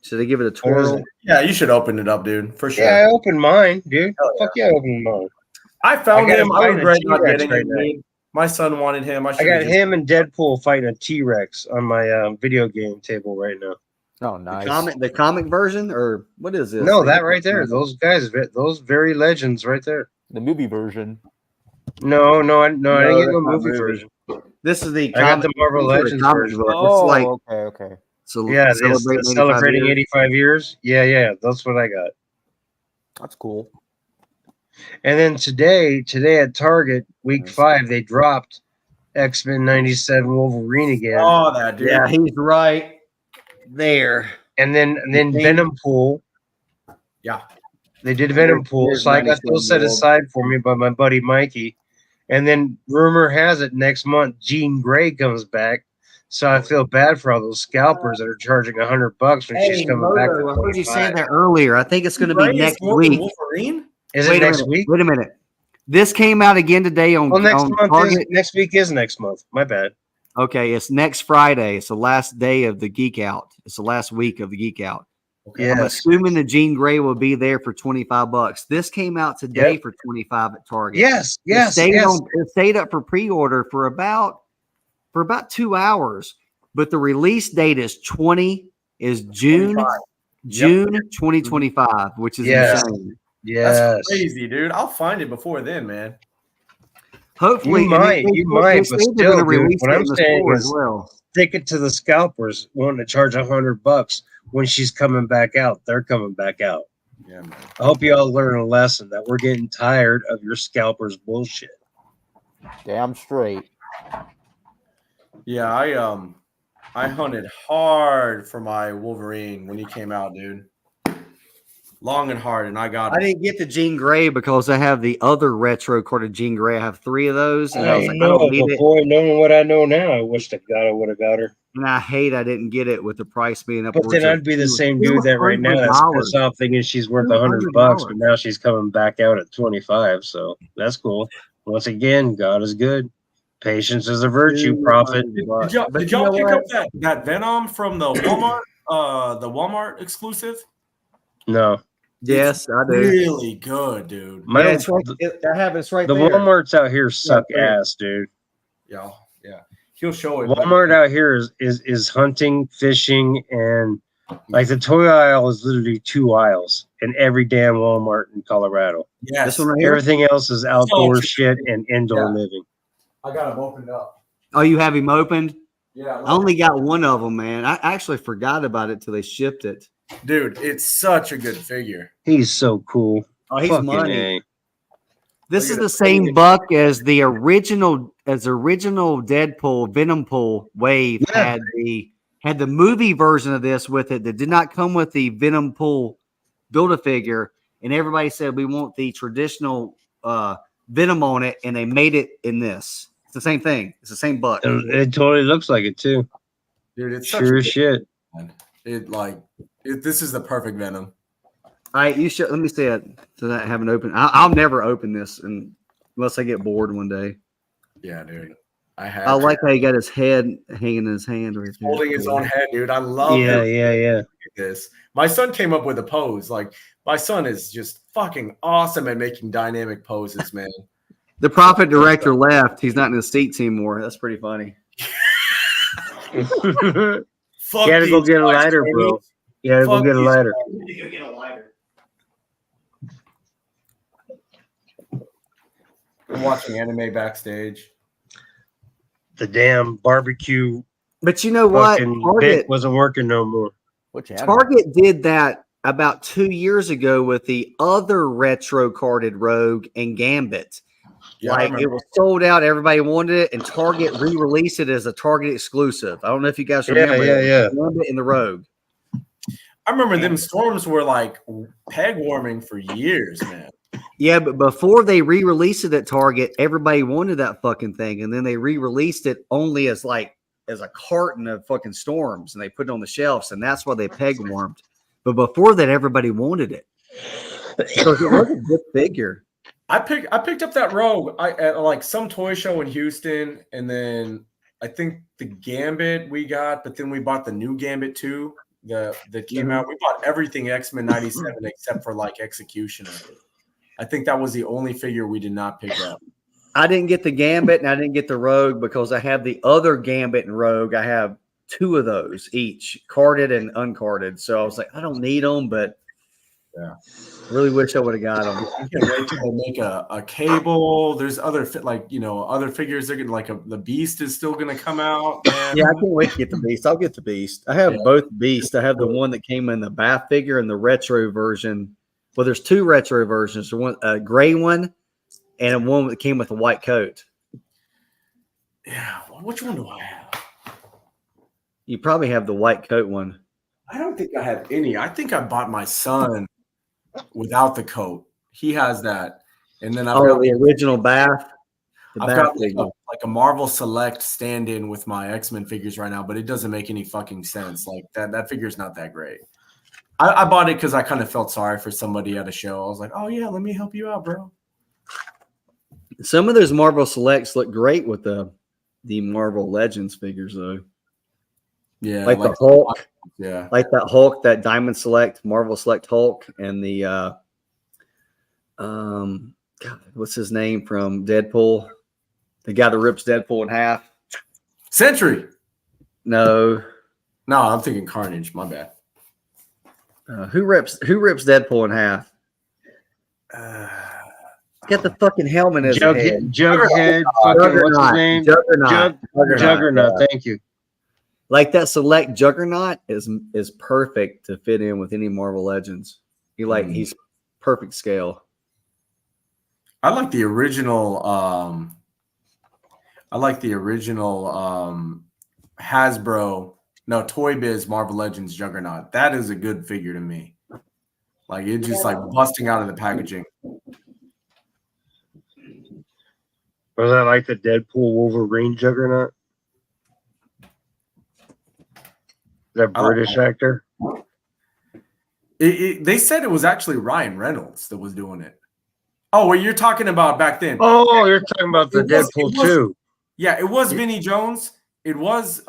Should I give it a twirl? Yeah, you should open it up, dude. For sure. Yeah, I opened mine, dude. Fuck yeah, I opened mine. I found I gotta him. I find a regret not T-Rex getting right it, now. dude. My son wanted him. I got him and Deadpool fighting a T-Rex on my video game table right now. Oh, nice. The comic version, or what is this? No, that right there. Those guys, those very legends right there. The movie version. No, I didn't get that's no not movie version. This is the I got the Marvel Legends version. Book. Oh, It's like okay. so Yeah, celebrating 85 years. Yeah, that's what I got. That's cool. And then today at Target, week 5, they dropped X-Men 97 Wolverine again. Oh, that dude. Yeah, he's right there. And then Venom Pool. Yeah. They did Venom Pool, so I got those set aside for me by my buddy Mikey. And then rumor has it next month Jean Grey comes back. So I feel bad for all those scalpers that are charging $100 when she's coming back. I heard you say that earlier. I think it's going to be next week. Wolverine? Is it next week? Wait a minute. This came out again today on. Well, next on month Target. next week is next month. My bad. Okay, it's next Friday. It's the last day of the Geek Out. It's the last week of the Geek Out. Okay. I'm assuming the Jean Grey will be there for $25. This came out today for $25 at Target. Yes. It stayed up for pre-order for about 2 hours, but the release date is June 2025, which is insane. Yes. That's crazy, dude. I'll find it before then, man. Hopefully, you might, but still, dude, what I'm saying is, take it to the scalpers wanting to charge $100 when she's coming back out. They're coming back out. Yeah, man. I hope you all learn a lesson that we're getting tired of your scalpers bullshit. Damn straight. Yeah, I hunted hard for my Wolverine when he came out, dude. Long and hard, and I got I didn't get the Jean Grey because I have the other retro card of Jean Grey. I have 3 of those. And I was like, I don't need it. Boy, knowing what I know now, I wish to God I would have got her. And I hate I didn't get it with the price being up. But then I'd be the same dude that right now that's pissed off thinking she's worth $100, but now she's coming back out at 25. So that's cool. Once again, God is good. Patience is a virtue, prophet. Did y'all pick up that Venom from the Walmart exclusive? No. Yes, I do. Really good, dude. I have it's right the there. Walmarts out here suck ass, dude. Yeah. He'll show it. Walmart out here is hunting, fishing, and like the toy aisle is literally 2 aisles in every damn Walmart in Colorado. Yes. This one right here? Everything else is outdoor shit and indoor living. I got him opened up. Oh, you have him opened? Yeah. I only got one of them, man. I actually forgot about it till they shipped it. Dude, it's such a good figure. He's so cool. Oh, he's Fucking money. A. This is the same buck as the original Deadpool Venom Pool wave had the movie version of this with it that did not come with the Venom Pool Build-A-Figure, and everybody said we want the traditional Venom on it, and they made it in this. It's the same thing. It's the same buck. It totally looks like it too. Dude, it's sure as shit. This is the perfect Venom. All right, you should let me see it. So I haven't opened. I'll never open this unless I get bored one day. Yeah, dude. I had. I like how he got his head hanging in his hand right there. Holding his own head, dude. I love this. My son came up with a pose. Like, my son is just fucking awesome at making dynamic poses, man. The Prophet director left. He's not in the seats anymore. That's pretty funny. Fuck You gotta go these get a guys, lighter, Tony. bro. You gotta go Fuck get a these lighter. I'm watching anime backstage. The damn barbecue But you know what? fucking Target, bit wasn't working no more. Which anime? Target did that about 2 years ago with the other retro carded Rogue and Gambit. Yeah, I Like remember. it was sold out, everybody wanted it, and Target re-released it as a Target exclusive. I don't know if you guys remember. Yeah. Gambit and the Rogue. I remember them storms were like peg warming for years, man. Yeah, but before they re-released it at Target, everybody wanted that fucking thing, and then they re-released it only as a carton of fucking storms, and they put it on the shelves, and that's why they peg warmed. But before that, everybody wanted it. So it was a good figure. I picked up that Rogue at like some toy show in Houston, and then I think the Gambit we got, but then we bought the new Gambit too. That came out. We bought everything X-Men 97 except for like Executioner. I think that was the only figure we did not pick up. I didn't get the Gambit and I didn't get the Rogue because I have the other Gambit and Rogue. I have 2 of those each, carded and uncarded. So I was like, I don't need them, but yeah, really wish I would have got them. I can't wait to make a cable. There's other other figures. They're getting the Beast is still going to come out. Man. Yeah, I can't wait to get the Beast. I'll get the Beast. I have both Beasts. I have the one that came in the bath figure and the retro version. Well, there's 2 retro versions. There's one, a gray one, and one that came with a white coat. Yeah, which one do I have? You probably have the white coat one. I don't think I have any. I think I bought my son without the coat. He has that, and then I've got the original bath. I've got like a Marvel Select stand-in with my X-Men figures right now, but it doesn't make any fucking sense. Like that figure's not that great. I bought it because I kind of felt sorry for somebody at a show. I was like, oh yeah, let me help you out, bro. Some of those Marvel Selects look great with the Marvel Legends figures, though. Yeah, like the Hulk. Yeah, like that Hulk, that Diamond Select, Marvel Select Hulk, and the God, what's his name from Deadpool? The guy that rips Deadpool in half. Sentry. No, I'm thinking Carnage. My bad. Who rips Deadpool in half? Get the fucking helmet as a head. Jughead. Fucking what's his name? Juggernaut. Thank you. Like that Select Juggernaut is perfect to fit in with any Marvel Legends. He's perfect scale. I like the original. Hasbro. No, Toy Biz Marvel Legends Juggernaut. That is a good figure to me. Like it's just like busting out of the packaging. Was that like the Deadpool Wolverine Juggernaut? That British actor? They said it was actually Ryan Reynolds that was doing it. Oh, well, you're talking about back then. Oh, you're talking about the Deadpool 2. Yeah, it was Vinnie Jones. It was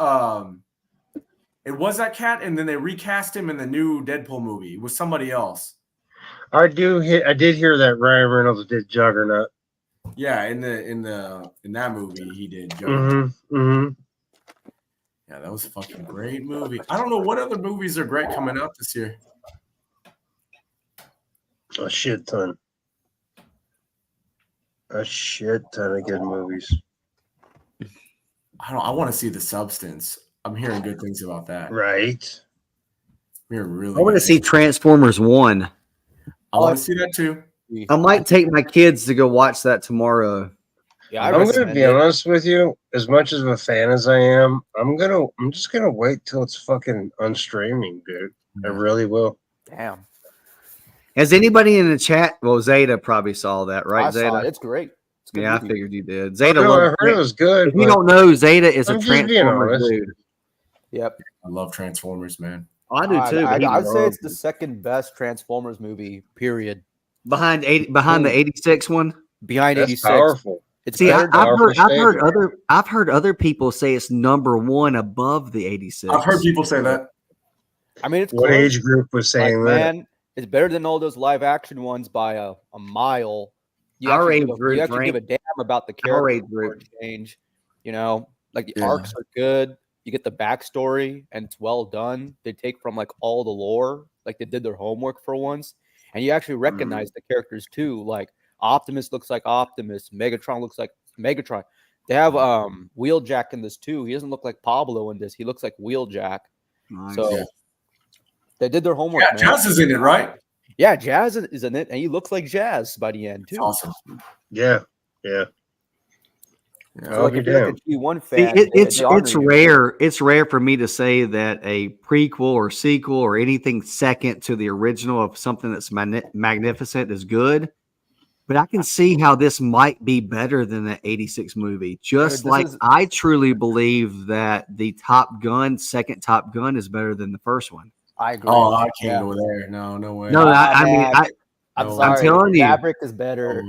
that cat, and then they recast him in the new Deadpool movie. It was somebody else. I did hear that Ryan Reynolds did Juggernaut. Yeah, in that movie he did Juggernaut. Yeah, that was a fucking great movie. I don't know what other movies are great coming out this year. A shit ton. A shit ton of good movies. I want to see The Substance. I'm hearing good things about that. Right. I'm hearing really. I want to see Transformers 1. I want to see that too. I might take my kids to go watch that tomorrow. Yeah, I'm going to be honest with you. As much of a fan as I am, I'm just gonna wait till it's fucking on streaming, dude. I really will. Damn. Has anybody in the chat? Well, Zeta probably saw that, right? I Zeta, saw it. It's great. It's a good yeah, movie. I figured you did. Zeta, I heard it was good. If you don't know, Zeta is I'm a just being Transformers honest. dude. Yep. I love Transformers, man. I do too. but I'd say it's the second best Transformers movie, period. behind the 86 one. Behind That's 86. powerful. It's See, better. I've heard other people say it's number one above the 86. I've heard people say that. I mean, it's What close. age group was saying Like, that? man, it's better than all those live action ones by a mile. You Our actually, age group, you actually give a Frank. damn about the Our character age group. change. You know, like the Yeah. arcs are good. You get the backstory, and it's well done. They take from like all the lore, like they did their homework for once, and you actually recognize the characters too. Like Optimus looks like Optimus. Megatron looks like Megatron. They have Wheeljack in this too. He doesn't look like Pablo in this. He looks like Wheeljack. Nice. So they did their homework. Yeah, man. Jazz is in it, right? Yeah, Jazz is in it, and he looks like Jazz by the end too. Awesome. Yeah. So like, if you're like a G1 fan, It's rare. It's rare for me to say that a prequel or sequel or anything second to the original of something that's magnificent is good. But I can see how this might be better than the 86 movie. Just like I truly believe that the second Top Gun is better than the first one. I agree. Oh, I can't go there. No way. No, I'm telling you, Maverick is better.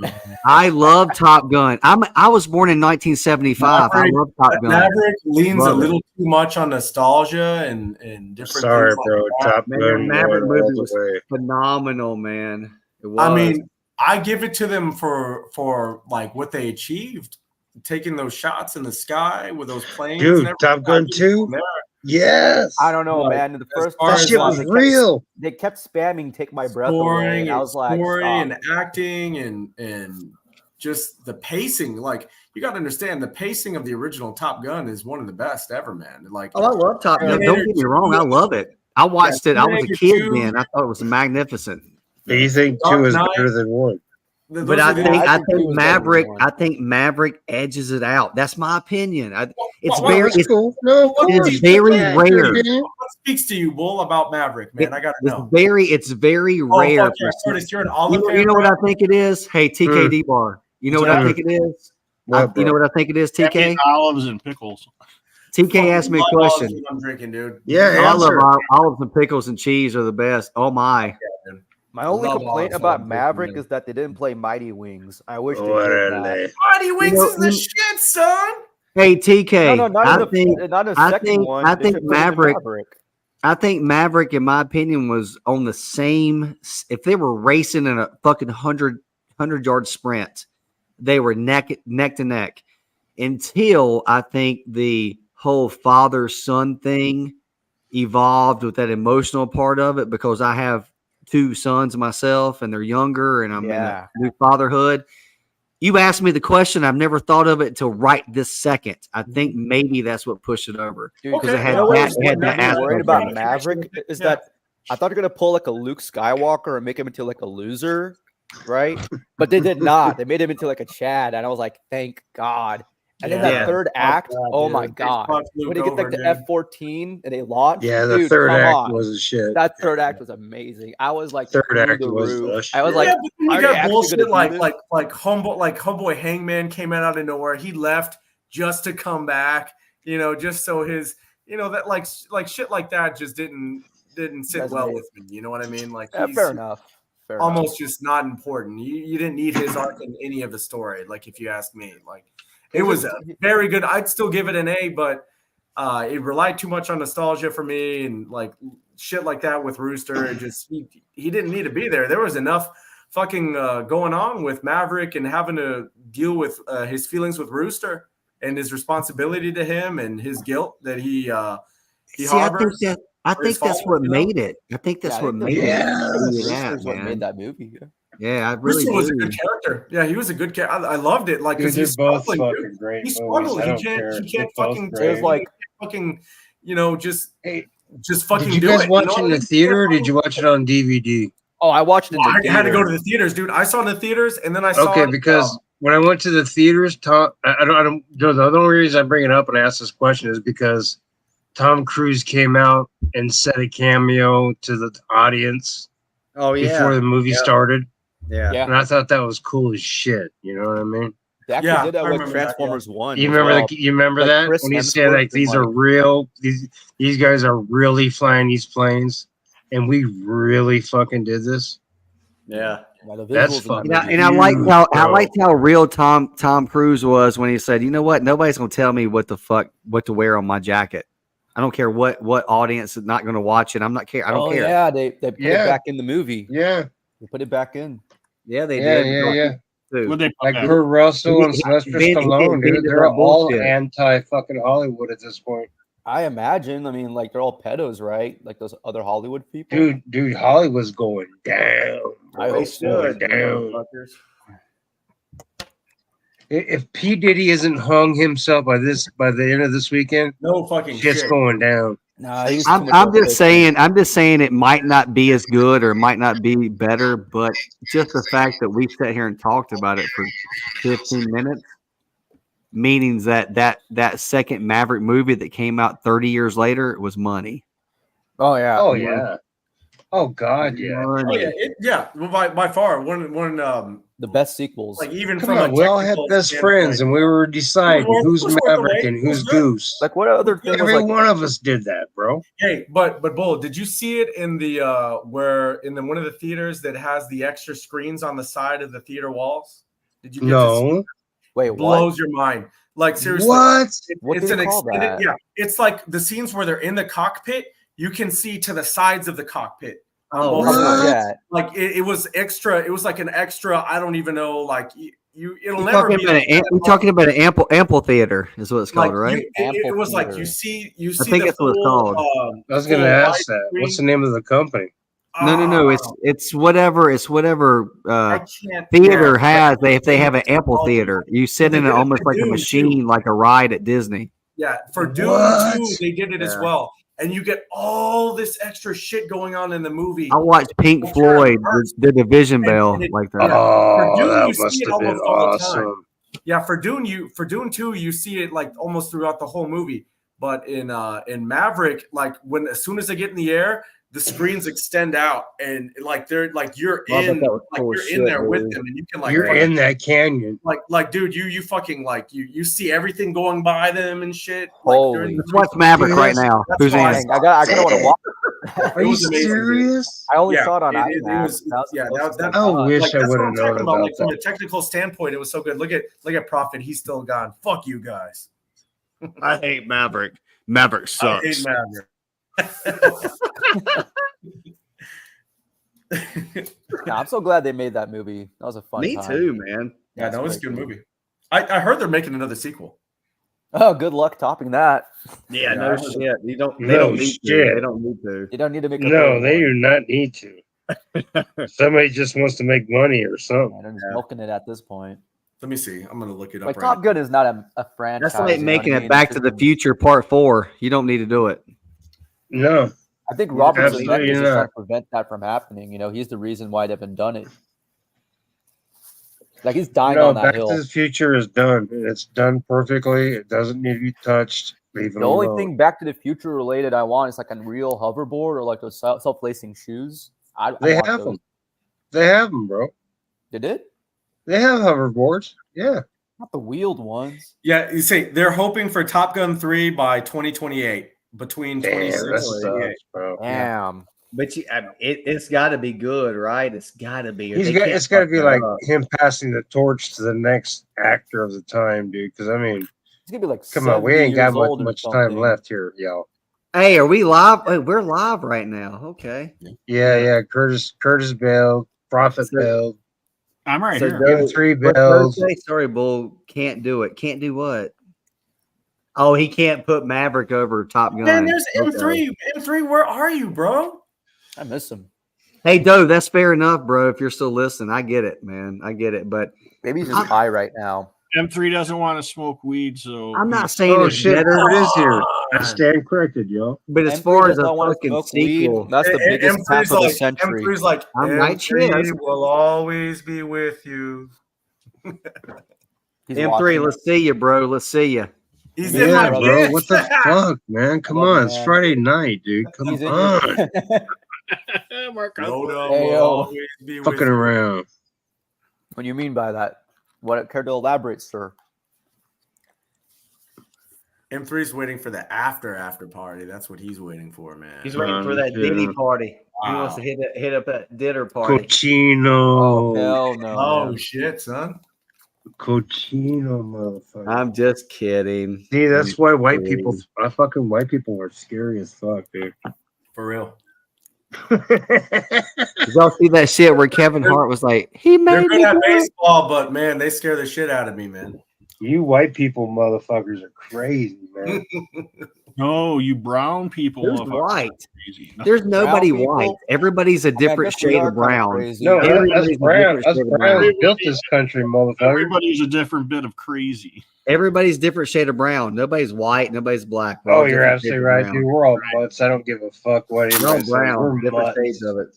I love Top Gun. I was born in 1975. I love Top Gun. Maverick leans a little too much on nostalgia and different. Sorry, things bro. Like Top Gun. Maverick movie was way. phenomenal, man. It was. I mean, I give it to them for like what they achieved, taking those shots in the sky with those planes. Dude, and Top Gun 2. Yes. I don't know, man. The first that shit was real. They kept spamming "Take My Breath Scoring, Away." I was like, and acting and just the pacing. Like, you got to understand, the pacing of the original Top Gun is one of the best ever, man. Like, I love Top Gun. Don't get me wrong, I love it. I watched it. I was a kid then. I thought it was magnificent. Do you think 2 is better than 1? But I think Maverick. I think Maverick edges it out. That's my opinion. It's very rare. What speaks to you, Bull, about Maverick, man? I gotta know. It's very rare. Fuck yeah, Curtis, you're an olive fan, you know what bro? I think it is? Hey, TKD bar. You know what I think it is? You know what I think it is? TK olives and pickles. TK asked me a question. I'm drinking, dude. Yeah, I love olives and pickles and cheese are the best. Oh my. My only complaint about Maverick is that they didn't play Mighty Wings. I wish they did that. Mighty Wings is the shit, son. Hey, TK. No, not a second one. I think Maverick. I think Maverick, in my opinion, was on the same. If they were racing in a fucking 100-yard sprint, they were neck to neck until I think the whole father-son thing evolved with that emotional part of it, because I have 2 sons myself and they're younger and I'm in a new fatherhood. You asked me the question. I've never thought of it until right this second. I think maybe that's what pushed it over. Because it had that worried about Maverick is that I thought they're gonna pull like a Luke Skywalker and make him into like a loser, right? But they did not. They made him into like a Chad, and I was like, thank God. And then that third act, oh my God. When he gets like the F-14 and they launch. Yeah, the third act was a shit. That third act was amazing. I was like, third act was I was like, but then you got bullshit like homeboy Hangman came out of nowhere. He left just to come back, just so his, that like shit like that just didn't sit well with me. You know what I mean? Like, fair enough. Almost just not important. You didn't need his arc in any of the story. Like, if you ask me, like. It was very good. I'd still give it an A, but it relied too much on nostalgia for me, and like shit like that with Rooster. It just he didn't need to be there. There was enough fucking going on with Maverick and having to deal with his feelings with Rooster and his responsibility to him and his guilt that he harbors. I think that's what made it. I think that's what made it. Roosters what made that movie. Yeah, I really was a good character. Yeah, he was a just character. I loved it. Like, because he's both fucking fucking great. He's struggling. He can't fucking. There's like fucking, just fucking. Did you guys watch it in the theater? Or did you watch it on DVD? Oh, I watched it. I had to go to the theaters, dude. I saw it in the theaters, and then I saw. Okay, because when I went to the theaters, the only reason I bring it up and I ask this question is because Tom Cruise came out and said a cameo to the audience. Oh yeah, before the movie started. Yeah, and I thought that was cool as shit. You know what I mean? They actually did that with Transformers 1. You remember you remember that when he said like these are real, these guys are really flying these planes, and we really fucking did this. Yeah. Yeah, the That's visuals in that fucking movie. And I liked huge, how I bro. liked how real Tom Cruise was when he said, "You know what? Nobody's gonna tell me what to wear on my jacket. I don't care what audience is not gonna watch it. I don't care. Yeah, they put Yeah. it back in the movie. Yeah, They put it back in. Yeah, they yeah, did. yeah. Too. Would they put Like that? Kurt Russell and He Sylvester invented Stallone, dude. They're that all bullshit. anti-fucking Hollywood at this point. I imagine. I mean, like they're all pedos, right? Like those other Hollywood people. Dude, Hollywood's going down. I bro. hope It's so. going down. If P. Diddy isn't hung himself by the end of this weekend, No fucking shit's shit. going down. Nah, he's I'm just saying it might not be as good or it might not be better, but just the fact that we sat here and talked about it for 15 minutes, meaning that second Maverick movie that came out 30 years later was money. Oh yeah. Oh yeah. Oh god, yeah. Oh yeah, Well, by far one the best sequels. like even Come from on, a we all had technical best standpoint. friends, and we were deciding who's Who's worth the Maverick wait? and who's Who's good? Goose. Like what other thing was Every like one of us did that, bro. Hey, but Bull, did you see it in the where in the one of the theaters that has the extra screens on the side of the theater walls? Did you get to see No. it? wait, It what? blows your mind. Like seriously, What? What it's do an you call extended. that? Yeah, it's like the scenes where they're in the cockpit. You can see to the sides of the cockpit. Oh, What? yeah. Like it was extra. It was like an extra. I don't even know. Like you, it'll We're never talking be. about we're talking about an amphitheater is what it's called, Like right? it was like you Amphitheater. see I the think that's what it's full, called. I was gonna full ask wide that. What's the screen. name of the company? No. Ah, It's whatever I can't. theater yeah, has. like, If they have an technology. amphitheater, you sit They in did it it almost for like a Dune, machine, too. like a ride at Disney. Yeah, for Dune What? 2, they did it as Yeah. well. And you get all this extra shit going on in the movie. I watched Pink But you're Floyd, immersed. the Division Bell, And it- like that. Yeah, for Oh, Dune, that you see must it have been almost the whole time. awesome. Yeah, for Dune 2, you see it like almost throughout the whole movie. But in Maverick, like as soon as they get in the air, the screens extend out and like they're like you're Well, I bet in that was like cool you're as in shit, there with dude. them and you can like You're fucking- in that canyon. like dude, you fucking like you see everything going by them and shit. Like, Holy. during the Let's watch Maverick Dude, right that's- now. that's Who's why in? Dang, I kind of want to watch. Are It you was amazing, dude. serious? I only Yeah, saw it on it IMAX. was- That was the yeah, closest that- I I got. wish Like, I that's would what have I'm known talking about. about Like from that. a technical standpoint, it was so good. Look at Prophet, he's still gone. Fuck you guys. I hate Maverick. Maverick I hate sucks. Maverick. Yeah, I'm so glad they made that movie. That was a fun Me time. too, man. Yeah, That's no, it's a great good movie. I heard they're making another sequel. Oh, good luck topping that. Yeah, Yeah, no I heard shit. You don't. They No don't need to. shit. They don't need to. You don't need to make a No, third they one. do not need to. Somebody just wants to make money or Yeah, something. they're just milking it at this point. Let me see. I'm gonna look it up Like right Top now. Gun is not a franchise. That's like you know making what I it mean? Back It's to just the Future Part 4. You don't need to do it. No. I think Robert Absolutely Zemeckis is not. trying to prevent that from happening. You know, he's the reason why they haven't done it. Like he's dying No, on that Back hill. to the Future is done. It's done perfectly. It doesn't need to be touched. Leave it The only alone. thing Back to the Future related I want is like a real hoverboard or like those self-lacing shoes. I They want have those. them. They have them, bro. They did? They have hoverboards. Yeah. Not the wheeled ones. Yeah, you say they're hoping for Top Gun 3 by 2028. Between Damn, 26 that and sucks, 28. bro. Damn. But it's got to be good, right? It's got to be. It's got to be like him passing the torch to the next actor of the time, dude. Because I mean, It's gonna be like come on, we 70 ain't got years old or much time something. left here, y'all. Hey, are we live? Wait, we're live right now. Okay. Yeah. Curtis Bell, Prophet So- Bell, I'm right So here. Joe- M3 What Bells. Thursday? Sorry, Bull. Can't do it. Can't do what? Oh, he can't put Maverick over Top Gun. Man, there's Okay. M3. M3, where are you, bro? I miss him. Hey, Doe, that's fair enough, bro. If you're still listening, I get it, man. I get it. But Maybe he's just high right now. M3 doesn't want to smoke weed, so I'm not saying Oh it's shit, better. it is here. I stand corrected, y'all. But as M3 far as does a not wanna fucking smoke weed. sequel, That's the biggest half M3's of the like, century. M3's like, I'm night M3 shift. will always be with you. He's M3, watching. let's see you, bro. Let's see you. He's in Yeah, my bro. pants. What the fuck, man? Come Love on, you, it's man. Friday night, dude. Come He's in on, your... Mark Yoda Hey, will yo. always be with fucking you. around. What do you mean by that? What care to elaborate, sir? M3's waiting for the after party. That's what he's waiting for, man. He's waiting for Oh, that shit. Diddy party. wants to hit up that dinner party. Cochino. Oh hell no! Oh man. shit, son. Cochino, motherfucker. I'm just kidding. See, that's why white kidding. people, fucking white people are scary as fuck, dude. For real. Did y'all see that shit where Kevin Hart was like, he They're made good me at do it? baseball, but man, they scare the shit out of me, man. You white people motherfuckers are crazy, man. No, you brown people. There's motherfuckers are white. crazy. There's nobody Brown people? white. Everybody's a I mean, I different guess we shade are of kinda brown. crazy. No, Everybody's us a brown, different us shade of browns brown. built this country, motherfucker. Everybody's a different bit of crazy. Everybody's different shade of brown. Nobody's white. Nobody's black. We're all Oh, you're different absolutely shades of right, brown. dude. We're all mutts. I don't give a fuck what We're all anybody says. brown. We're Different mutts. shades of it.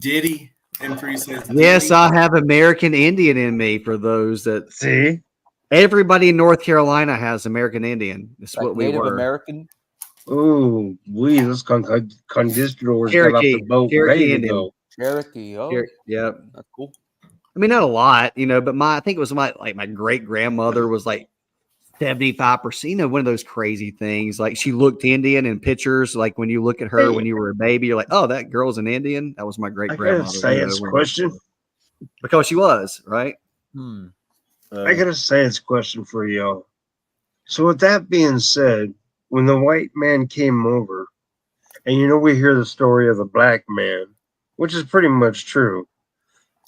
Diddy M3 says Yes, Diddy. I have American Indian in me. For those that See, everybody in North Carolina has American Indian. That's Like what we Native were. American. ooh, we those conquistadors got off Cherokee, the boat Cherokee ready to Indian. go. Cherokee. Oh, Yep. that's cool. I mean, not a lot, but I think it was my great grandmother was like 75%, one of those crazy things. Like she looked Indian in pictures. Like when you look at her when you were a baby, you're like, oh, that girl's an Indian. That was my great I grandmother. gotta say it's a question. Because she was, right? I gotta say it's a question for y'all. So with that being said, when the white man came over, and we hear the story of the black man, which is pretty much true.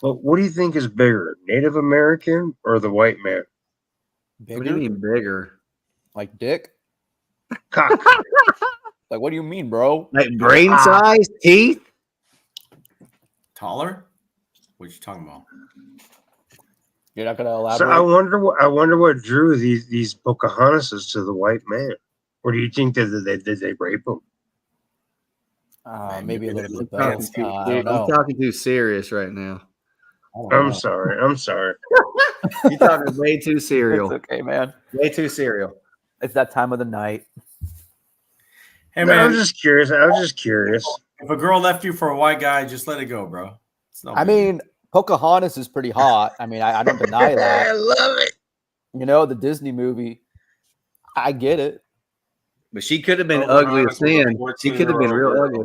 But what do you think is bigger, Native American or the white man? Bigger? What do you mean bigger? Like dick? Cock. Like what do you mean, bro? Like brain size, teeth? Taller? What you talking about? You're not gonna elaborate. So I wonder what drew these Pocahontases to the white man. Or do you think that they rape him? Maybe a little bit of both. I'm I don't know. talking too serious right now. I'm sorry. You're talking way too serial. It's okay, man. Way too serial. It's that time of the night. Hey No, man, I was just curious. if a girl left you for a white guy, just let it go, bro. It's no I big deal. mean, Pocahontas is pretty hot. I mean, I don't deny I that. love it. The Disney movie. I get it. But she could have been Oh, ugly as sin. She could have been real ugly.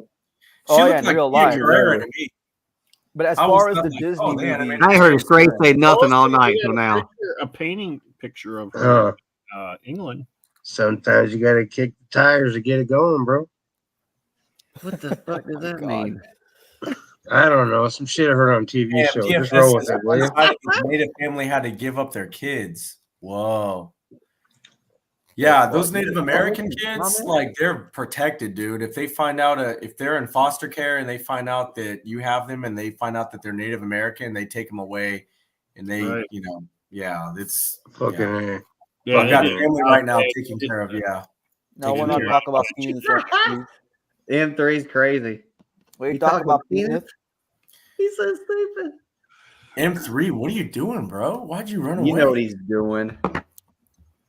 Oh, She yeah, looked in like real Tia life. Carrera to me. But as I far was as the like, Disney oh, they movie, animated I heard Grace say nothing all night We till had now. a painting picture of her in England. Sometimes you gotta kick the tires to get it going, bro. What the fuck does that God. mean? I don't know. Some shit I heard on TV Yeah, show. PFS Just roll with says it, will one you? side of his native family had to give up their kids. Whoa. Yeah, those Native American kids, like they're protected, dude. If they find out if they're in foster care and they find out that you have them and they find out that they're Native American, they take them away and they, Right. it's Fucking yeah. Yeah, I've got they a did. family right now taking care of, no, we're Taking not care talking about penis. M3's crazy. We You talking talking about about penis? penis. He's so stupid. M3, what are you doing, bro? Why'd you run away? You know what he's doing.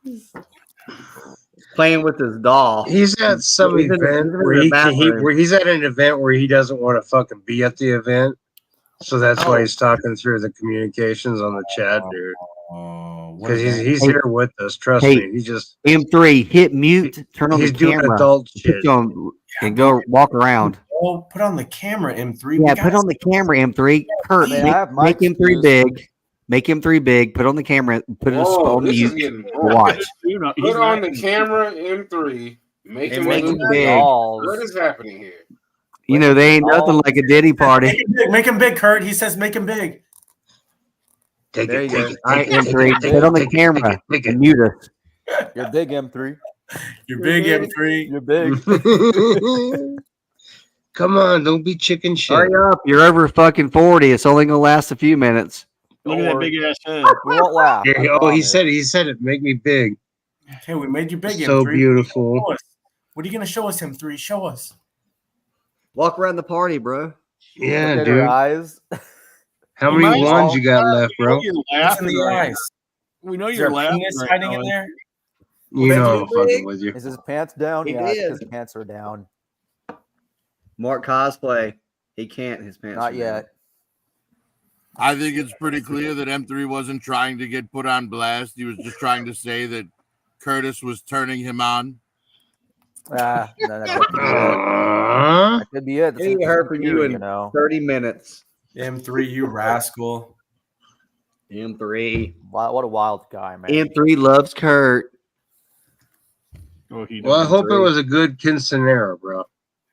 He's playing with his doll. He's at some He's in the- event he's in where the he bathroom. where he's at an event where he doesn't want to fucking be at the event. So that's why he's talking through the communications on the chat, dude. Because he's here with us. Trust me. He just M3, hit mute, turn on the he's doing camera, adult put shit. you on, and go walk around. Oh, put on the camera, M3. Yeah, put on the camera, M3. Kurt, Man, I have make mic M3 skills. big. Make M3 big. Put on the camera. Put it Whoa, on this is mute. getting boring. Watch. Put on the camera, M3. Make him make look him big. What is happening here? You know, they ain't nothing like a Diddy party. Make him big, Kurt. He says make him big. Take There it, you take go. it, All right, take it, M3. take it, Put on the take it, camera take it, and mute us. You're big, M3. You're big, M3. You're big. take it. Come on, don't be chicken shit. Hurry up. You're over fucking 40. It's only going to last a few minutes. Look at that big ass head. We won't laugh. Yeah, I oh, he promise. said it. Make me big. Okay, we made you big, So M3. beautiful. Show us. What are you gonna show us, M3? Show us. Walk around the party, bro. Yeah, Look at her dude. eyes. How many Nice. ones you got left, bro? You're What's in laughing the right eyes? We know Is there you're a laughing penis right hiding now. in there? You know I'm fucking with you. Is his pants down? He Yeah, I think did. his pants are down. Mark cosplay. He can't. His pants. Not are yet. I think it's pretty clear that M3 wasn't trying to get put on blast. He was just trying to say that Curtis was turning him on. No. That could be it. That's Ain't a heard from you in you know. 30 minutes. M3, you rascal. M3. Wow, what a wild guy, man. M3 loves Kurt. Oh, he Well, I does. hope it was a good quinceanera, bro.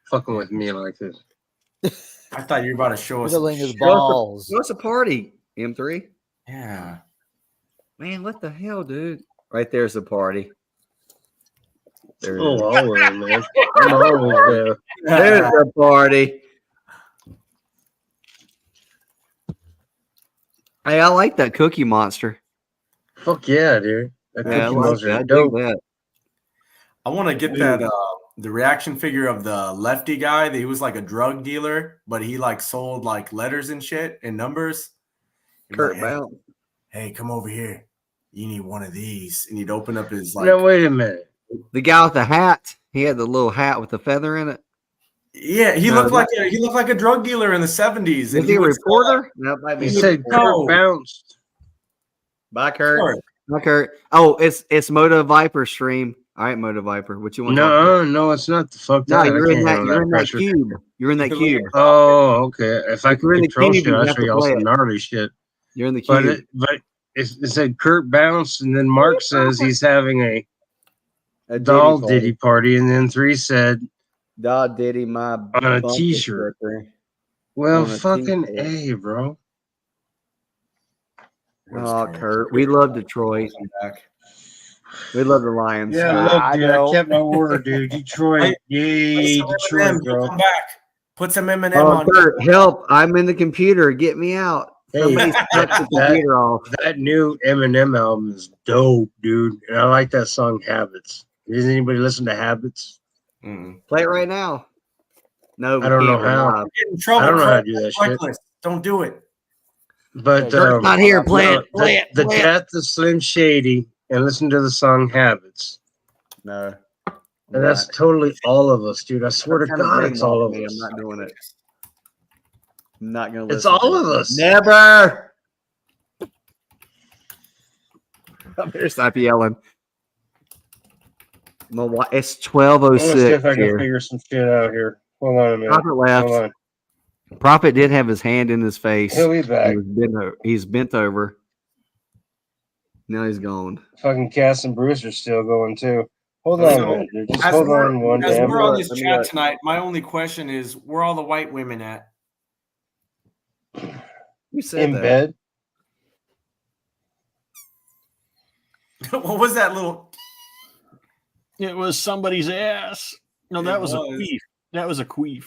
Fucking with me like this. I thought you were about to show us. Fiddling his shit. balls. What's a party? M3. Yeah. Man, what the hell, dude? Right there's the party. There it Oh, is. always, man. I'm always there. There's the party. Hey, I like that Cookie Monster. Fuck yeah, dude. That Yeah, I Cookie like Monster that. I is dig dope. that. I want to get that the reaction figure of the lefty guy that he was like a drug dealer, but he like sold like letters and shit and numbers. He'd be Kurt like, Bounce. hey, come over here. You need one of these. And he'd open up his like Now, wait a minute. The guy with the hat. He had the little hat with the feather in it. yeah, he No, looked like a drug dealer in the 70s. Was he a reporter? No, it might be. You said No. Kurt bounced. Bye, Kurt. Kurt. Bye, Kurt. Oh, it's Moto Viper stream. All right, Moto Viper. What you want? No, it's not the fuck No, that. you're I in can't that. handle You're in that pressure. cube. You're in that cube. Oh, okay. If I If you're could in the control cube, shit, you I'll have show to y'all play some it. gnarly shit. You're in the But cube. it said Kurt bounced, and then Mark says he's having a doll Diddy party, and then 3 said Doll Diddy, my on a bumper t-shirt. sticker. Well, On a fucking t-shirt. A, bro. Oh, Kurt, we love Detroit. We love the Lions. Yeah, Kurt. look, dude, I kept my word, dude. Detroit, yay, Detroit, bro. Come back. Put some M&M Oh, on. Kurt, help! I'm in the computer. Get me out. Hey, Somebody shut the computer off. that new Eminem album is dope, dude. And I like that song Habits. Does anybody listen to Habits? Play it right now. No, we I don't know can't. We're how. live. Get in trouble. I don't know how to Kurt. do that shit. Reckless. Don't do it. But Kurt's not here. Play it. Play it. The Play it. death of Slim Shady, and listen to the song Habits. No. And that's totally all of us, dude. I swear to Kinda God, it's all of brainwashed me. us. I'm not doing it. I'm not gonna listen. It's all to of it. us. Never. I better stop yelling. It's I'm gonna see 12:06 if I can here. figure some shit out here. Hold on a minute. Prophet left. Hold on. Prophet did have his hand in his face. He'll be back. He's bent over. Now he's gone. Fucking Cass and Bruce are still going too. Hold on a minute, dude. Just As hold we're- on one As damn we're on minute. this chat tonight, my only question is, where are all the white women at? You said In that. bed. What was that little? It was somebody's ass. No, that It was a was. queef. That was a queef.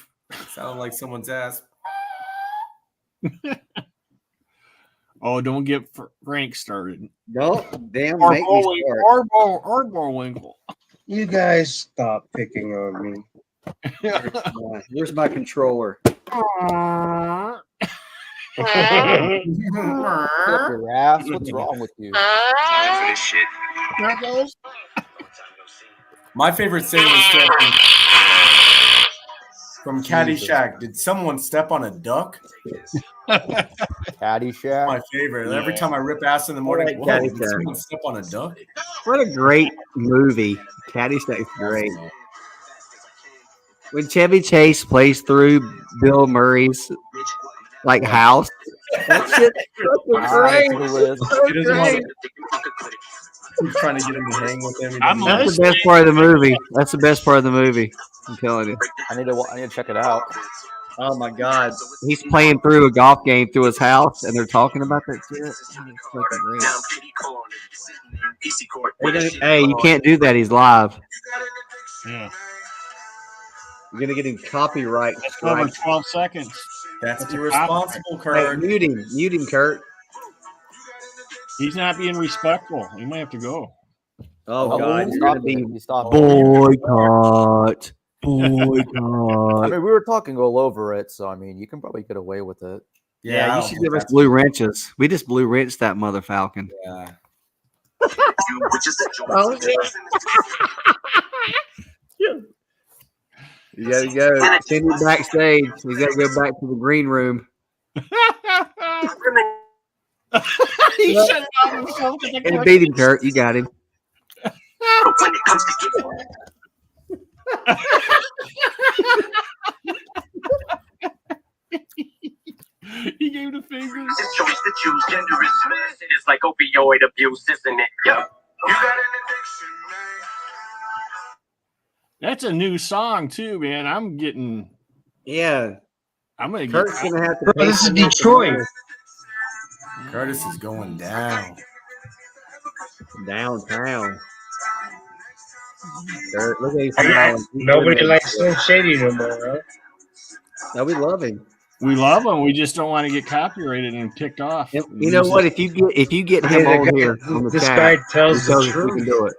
Sounded like someone's ass. Oh, don't get Frank started. No, damn, make me start. Arborwinkle. You guys stop picking on me. Where's my controller? Your ass. What's wrong with you? Time for this shit. My favorite scene was still from Caddyshack. Did someone step on a duck? Caddyshack. My favorite. Every time I rip ass in the morning, like whoa, did Caddyshack. someone step on a duck? What a great movie. Caddyshack's great. When Chevy Chase plays through Bill Murray's house, that shit's fucking great. He doesn't want He's trying to get him to hang with him. He doesn't- That's the best part of the movie. That's the best part of the movie. I'm telling you. I need to check it out. Oh my God. He's playing through a golf game through his house and they're talking about that shit. It's fucking great. Hey, you can't do that. He's live. Yeah. You're gonna get him copyright Over strike. 12 seconds. That's a irresponsible, Hey, Kurt. mute him, Kurt. He's not being respectful. He might have to go. Oh God, he you're gonna stopped be it. He stopped it. boycott. I Boycott. mean, we were talking all over it, so I mean, you can probably get away with it. Yeah, I you don't should think give us that's- blue wrenches. We just blue wrenched that mother falcon. Yeah. You gotta go. Send him backstage. You gotta go back to the green room. He shut down himself. And beat him, Kurt. You got him. He gave the finger. It's choice to choose. Gender is bliss. It's like opioid abuse, isn't it? Yeah. You got an addiction, man. That's a new song too, man. I'm getting. Yeah. I'm gonna Kurt's get. gonna have to. Bro, pay this is for more Detroit. Curtis is going down. Downtown. Kurt, look at you I mean, smiling. nobody likes Slim Shady no more, huh? No, we love him. We love him. We just don't want to get copyrighted and ticked off. You know what? If you get him on here on the this chat, guy he tells the tells us we truth. can do it.